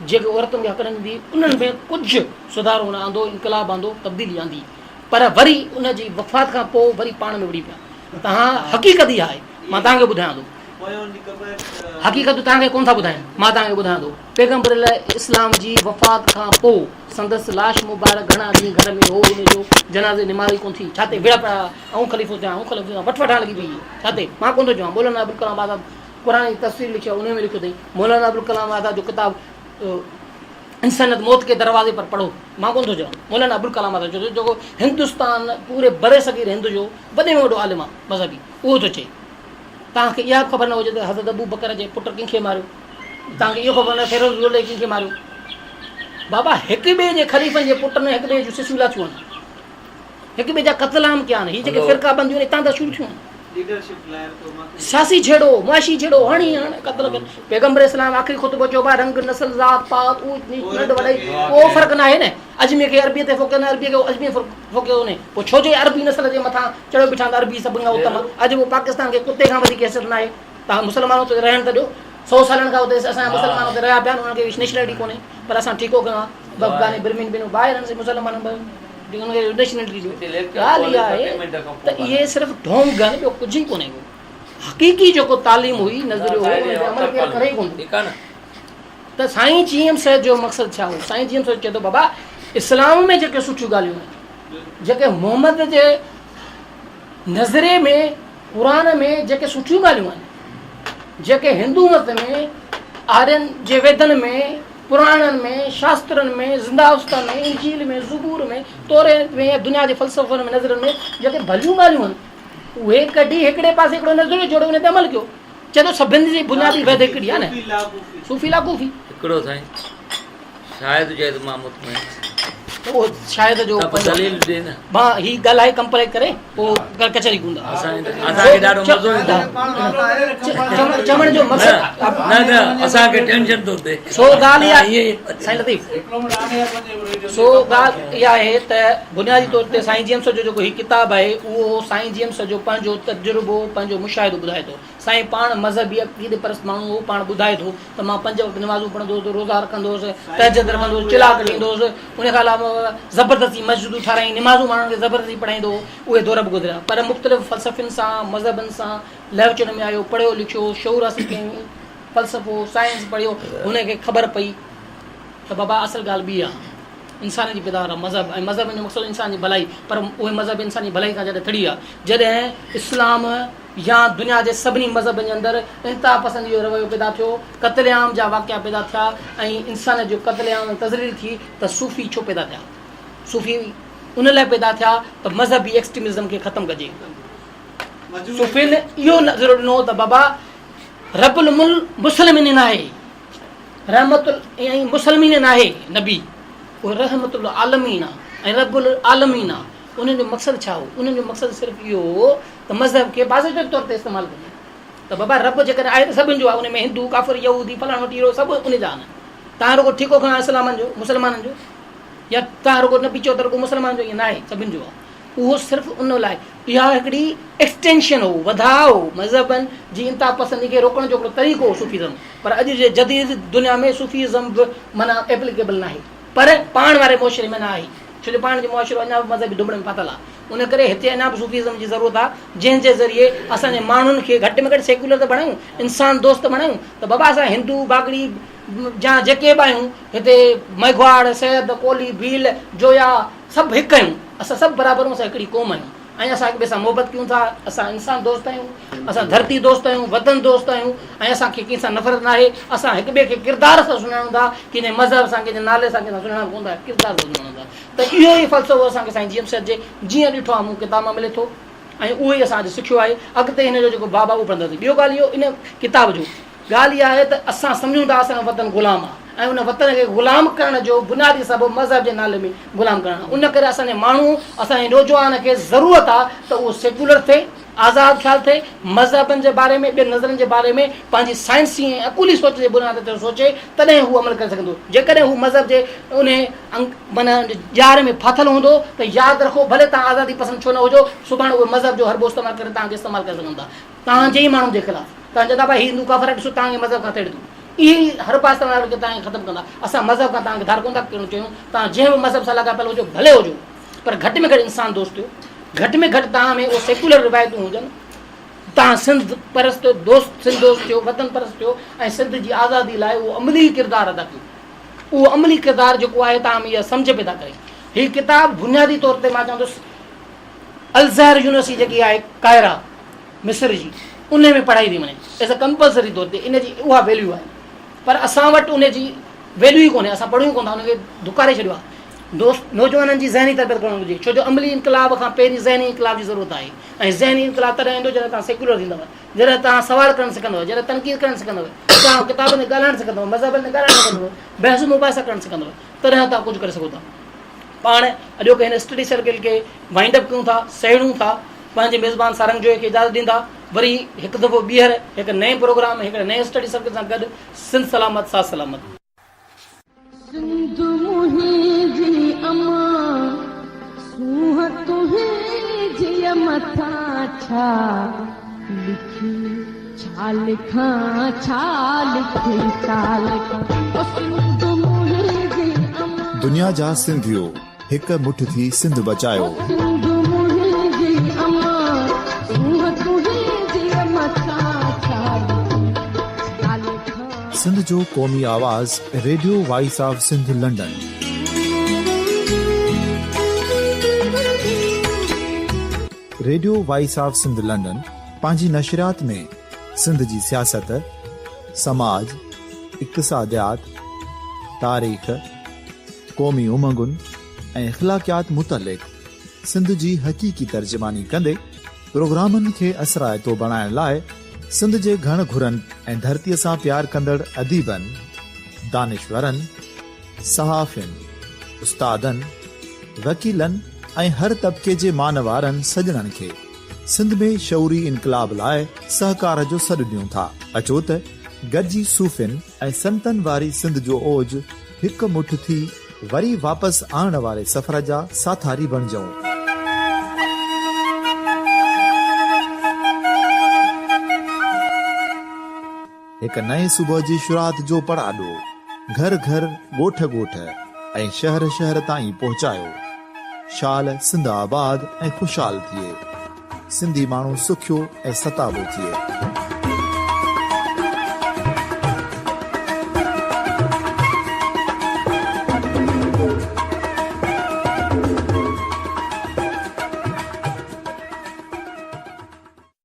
जेके औरतुनि खे हक़ ॾींदी हुई, उन्हनि में कुझु सुधारो हुन आंदो, इनकलाब आंदो, तब्दीली आंदी। पर वरी उनजी वफ़ात खां पोइ वरी पाण में विड़ी पिया। तव्हां हक़ीक़त ई आहे, मां तव्हांखे ॿुधायां थो, हक़ीक़त तव्हांखे कोन था ॿुधाइनि, मां तव्हांखे ॿुधायां थो। पैगम्बर इस्लाम जी वफ़ात खां पोइ संदसि लाश मुबारक घणा ॾींहं घर में हो, उनजो जनाज़े निमाज़ी कोन थी। छा ते विड़ा पिया, ऐं ख़लीफ़ो थिया, ऐं ख़लीफ़ो थिया, वठ वठाइण लॻी पई। छा ते मां कोन थो चवां, मौलाना अबुल कलाम आज़ाद क़ुर जी तफ़सीर लिखी आहे, उन में लिखियो अथई मौलाना अबुल कलाम आज़ाद जो किताब इंसानियत मौत के दरवाज़े पर पढ़ो, मां कोन थो चवां। मौलाना अबुल कलाम आज़ाद जेको हिंदुस्तान पूरे बरे सग़ीर हिंद जो वॾे में वॾो आलिम आहे मज़हबी, उहो थो चए। तव्हांखे इहा ख़बर न हुजे त हज़रत अबू बकर जे पुट कंहिंखे मारियो, तव्हांखे इहो ख़बर न फेरोज़ ॻोल्हे कंहिंखे मारियो। बाबा हिक ॿिए जे ख़लीफ़नि जे पुटनि हिक ॿिए जूं सिसूला थियूं आहिनि, हिक ॿिए जा क़त्लाम कया आहिनि। हीअ जेके फ़िरका बंदियूं आहिनि हितां त शुरू थियूं आहिनि। सियासी छेड़ो, मुआशी छेड़ो, हाणे क़त्ल कनि। पैगम्बर इस्लाम आख़िरी ख़ुतबो चयो आहे रंग नस्ल ज़ात पात नंढ वॾाई को फ़र्क़ु न आहे न। अजमेर खे अरबीअ ते फ़ोके न, अरबीअ खे अजमेर फ़ोके कोन्हे, पोइ छो जे अरबी नस्ल जे मथां चढ़ियो बीठा त अरबी सभिनि खां उत्तम। अॼु उहो पाकिस्तान खे कुते खां वधीक हैसियत न आहे। तव्हां मुस्लमानों ते रहण त ॾियो, 100 सालनि खां उते असांजा मुस्लमान उते रहिया पिया आहिनि, उन्हनि खे नेशनलिटी कोन्हे, पर असां ठीको कयो आहे अफ़गानी बिर्मिन बिनो ॿाहिरि मुस्लमान उनखे नेशनलिटी ॾियो। ॻाल्हि इहा आहे त इहे सिर्फ़ु ढोंग आहिनि, ॿियो कुझु ई कोन्हे। हक़ीक़ी जेको तालीम हुई, नज़रियो हो, उन ते अमल केरु करे ई कोन। त साईं जीएम साहिब जो मक़सदु छा हो? साईं जीएम साहिब चए थो बाबा इस्लाम में जेके सुठियूं ॻाल्हियूं आहिनि, जेके मोहम्मद जे नज़रे में क़ुर में जेके सुठियूं ॻाल्हियूं आहिनि, जेके हिंदू मत में आर्यन जे वेदनि में पुराणनि में शास्त्रनि में ज़िंदाउस्ता में इंजील में ज़बूर में तोरे में दुनिया जे फ़लसफ़नि में नज़रनि में जेके भलियूं ॻाल्हियूं आहिनि, उहे कढी हिकिड़े पासे हिकिड़ो नज़रियो जोड़ो, उन ते अमल कयो। चए थो सभिनी जी बुनियादी वैद हिकिड़ी आहे न, सूफ़ी लाकूफ़ी हिकिड़ो साईं शायदि चए थो मां मुतमइन, उहो शायदि जो दलील ॾे न, मां ही ॻाल्हाए कंप्लेट करे पोइ कचहरी घुंदा। असांखे ॾाढो मज़ो ईंदो चवण जो मक़सदु न असांखे टेंशन थो थिए। सो ॻाल्हि इहा साईं लतीफ़, सो ॻाल्हि इहा आहे त बुनियादी तौर ते साईं जीएम जो जेको हीउ किताबु आहे उहो साईं जीएम जो पंहिंजो तजुर्बो, पंहिंजो मुशाहिदो ॿुधाए थो। साईं पाण मज़हबी अक़ीदे परस्त माण्हू हो, पाण ॿुधाए थो त मां 5 वक़्त निमाज़ूं पढ़ंदो हुउसि, रोज़ा रखंदो हुउसि, तहजद रखंदो हुउसि, चिलाक ॾींदो हुउसि, उन खां अलावा ज़बरदस्ती मस्जिदूं ठाराई, निमाज़ूं माण्हुनि खे ज़बरदस्ती पढ़ाईंदो, उहे दौर बि गुज़रिया। पर मुख़्तलिफ़ फ़लसफ़ियुनि सां, मज़हबनि सां लहचन में आयो, पढ़ियो लिखियो, शऊर हासिल कयईं, फ़लसफ़ो साइंस पढ़ियो, हुनखे ख़बर पई त बाबा असल ॻाल्हि ॿी आहे, इंसान जी पैदावार आहे मज़हब, ऐं मज़हब जो मक़सदु इंसान जी भलाई। पर उहे मज़हब इंसान जी भलाई खां जॾहिं थड़ी आहे, जॾहिं इस्लाम या दुनिया जे सभिनी मज़हबनि जे अंदरि इंतिहा पसंदी जो रवैयो पैदा थियो, क़त्लेआम जा वाक़िया पैदा थिया, ऐं इंसान जो क़त्लेआम तज़लील थी, त सूफ़ी छो पैदा थिया? सूफ़ी उन लाइ पैदा थिया त मज़हबी एक्सट्रीमिज़म खे ख़तमु कजे। सूफ़ीन इहो नज़र ॾिनो त बाबा रब्बुल मुस्लिमीन आहे, रहमतुल ऐं मुस्लिमीन आहे नबी, उहो रहमतुल आलमीन आहे ऐं रब्बुल आलमीन आहे। उन्हनि जो मक़सदु छा हो? उन्हनि जो मक़सदु सिर्फ़ु इहो हो त मज़हब खे पॉज़िटिव तौर ते इस्तेमालु कजे। त बाबा रब जेकॾहिं आहे त सभिनि जो आहे, उन में हिंदू काफ़िर यहूदी फलाणो टीरो सभु उन जा आहिनि। तव्हां रुगो ठीको खणो इस्लामनि जो, मुस्लमाननि जो, या तव्हां रुगो न पीचो त रुगो मुस्लमान जो, ईअं न आहे, सभिनि जो आहे। उहो सिर्फ़ु उन लाइ इहा हिकिड़ी एक्सटेंशन हो, वधाउ मज़हबनि जी इंतिहा पसंदी खे रोकण जो हिकिड़ो तरीक़ो हो सूफ़ीज़म। पर अॼु जे जदीद दुनिया में सूफ़ीज़म बि माना एप्लीकेबल न आहे, पर पाण वारे मुआशिरे में न आहे, छो जो पाण जो मुआशिरो अञा बि मज़हबी दुबड़े में फाथल आहे। उन करे हिते अञा बि सूफ़ीज़म जी ज़रूरत आहे, जंहिंजे ज़रिए असांजे माण्हुनि खे घटि में घटि सेक्युलर त बणायूं, इंसान दोस्त बणायूं। त बाबा असां हिंदू बागड़ी जा जेके बि आहियूं हिते, मेघवाड़, सैद, कोली, भील, जोया, सभु हिकु आहियूं, असां सभु बराबरि असां हिकिड़ी क़ौम आहियूं। ऐं असां हिक ॿिए सां मोहबत कयूं था, असां इंसान दोस्त आहियूं, असां धरती दोस्त आहियूं, वतन दोस्त आहियूं, ऐं असांखे कंहिंसां नफ़रत न आहे। असां हिक ॿिए खे किरदार सां सुञाणूं था, कंहिंजे मज़हब सां, कंहिंजे नाले सां कंहिंसां सुञाणप कोन था, किरदार सां सुञाणूं था। त इहो ई फ़लसफ़ो असांखे साईं जी एम सैयद जे जीअं ॾिठो आहे मूं किताब मां मिले थो, ऐं उहो ई असां अॼु सिखियो आहे। अॻिते हिन जो जेको बाबा उहो पढ़ंदासीं। ॿियो ॻाल्हि इहो इन किताब जो ॻाल्हि इहा आहे त असां सम्झूं था असांजो वतन ग़ुलाम आहे, ऐं उन वतन खे ग़ुलाम करण जो बुनियादी सबबु मज़हब जे नाले में ग़ुलाम करणु। उन करे असांजे माण्हू, असांजे नौजवान खे ज़रूरत आहे त उहो सेक्युलर थिए, आज़ादु ख़्यालु थिए, मज़हबनि जे बारे में, ॿियनि नज़रनि जे बारे में पंहिंजी साइंसी ऐं अकुली सोच जे बुनियाद ते सोचे, तॾहिं हू अमल करे सघंदो। जेकॾहिं हू मज़हब जे उन माना ॼार में फाथल हूंदो त यादि रखो, भले तव्हां आज़ादी पसंदि छो न हुजो, सुभाणे उहे मज़हब जो हरबो इस्तेमालु करे तव्हांखे इस्तेमालु करे सघंदा, तव्हांजे ई माण्हुनि जे ख़िलाफ़ु। तव्हां चवंदा भाई हिंदू काफ़िर ॾिसो तव्हांखे मज़हब खां तेड़े थो, इहे हर पास तव्हांखे ख़तमु कंदा। असां मज़हब खां तव्हांखे धार कोन था करणु चाहियूं, तव्हां जंहिं बि मज़हब सां लॻापियल हुजो भले हुजो, पर घटि में घटि इंसान दोस्त हुयो, घटि में घटि तव्हां में उहे सेक्युलर रिवायतूं हुजनि, तव्हां सिंध परस्त दोस्त, सिंध दोस्त थियो, वतन परस्त थियो, ऐं सिंध जी आज़ादी लाइ उहो अमली किरदार अदा कयो। उहो अमली किरदार जेको आहे तव्हां में इहा सम्झ पैदा करे। हीअ किताब बुनियादी तौर ते मां चवंदुसि अलज़हर यूनिवर्सिटी जेकी आहे कायरा मिस्र जी, उन में पढ़ाई थी वञे एज़ अ कंपलसरी तौर ते, इन जी उहा वैल्यू आहे। पर असां वटि उन जी वैल्यू ई कोन्हे, असां पढ़ूं कोन था, उनखे दुकारे छॾियो आहे। दोस्त नौजवाननि जी ज़हनी तरबियत करणु घुरिजे, छो जो अमली इनकलाब खां पहिरीं ज़हनी इनकलाब जी ज़रूरत आहे। ऐं ज़हनी इनकलाब तॾहिं ईंदो जॾहिं तव्हां सेक्युलर थींदव, जॾहिं तव्हां सवाल करणु सिखंदव, जॾहिं तनक़ीद करणु सिखंदव, तव्हां किताबनि ते ॻाल्हाइणु सिखंदव, मज़हबनि ते ॻाल्हाइणु सिखंदव, बहस मुबाहिसा करणु सिखंदव, तॾहिं तव्हां कुझु करे सघो था। पाण अॼोके हिन स्टडी सर्किल खे वाइंड अप कयूं था, सहेड़ूं था, पंहिंजे मेज़बान सारंग जोए खे इजाज़त ॾींदा। वरी हिकु दफ़ो ॿीहर हिकु नए प्रोग्राम, हिकिड़े नए स्टडी सर्किल सां गॾु सिंध सलामत, साथ सलामत। दुनिया जा सिंधियो हिक मुठ थी सिंध बचायो। सिंध जो क़ौमी आवाज़ radio voice of Sindh London. Radio voice of Sindh London पंहिंजी नशरियात में सिंध जी सियासत, समाज, इक़्तिसादियात, तारीख़, क़ौमी उमंगुनि ऐं इख़्लाक़ियात मुतलिक़ सिंध जी हक़ीक़ी तर्जुमानी कंदे प्रोग्रामनि खे असराइतो बणाइण लाइ सिंध जे घण घुरनि ऐं धरतीअ सां प्यार कंदड़ अदीबनि, दानिश्वरनि, सहाफ़ियुनि, उस्तादनि, वकीलनि ऐं हर तबिके जे मानवारनि सजणनि खे सिंध में शऊरी इनकलाब लाइ सहकार जो सॾु ॾियूं था। अचो त गॾिजी सूफ़ियुनि ऐं संतनि वारी सिंध जो ओज हिकु मुठ थी वरी वापसि आणण वारे सफ़र जा साथारी बणिजऊं। हिकु नए सुबुह जी शुरूआत जो पड़ाॾो घर घर, ॻोठ ॻोठ ऐं शहर शहर ताईं पहुचायो। शाल सिंध आबाद ऐं खुशहाल थिए, सिंधी माण्हू सुखियो ऐं सताबो थिए।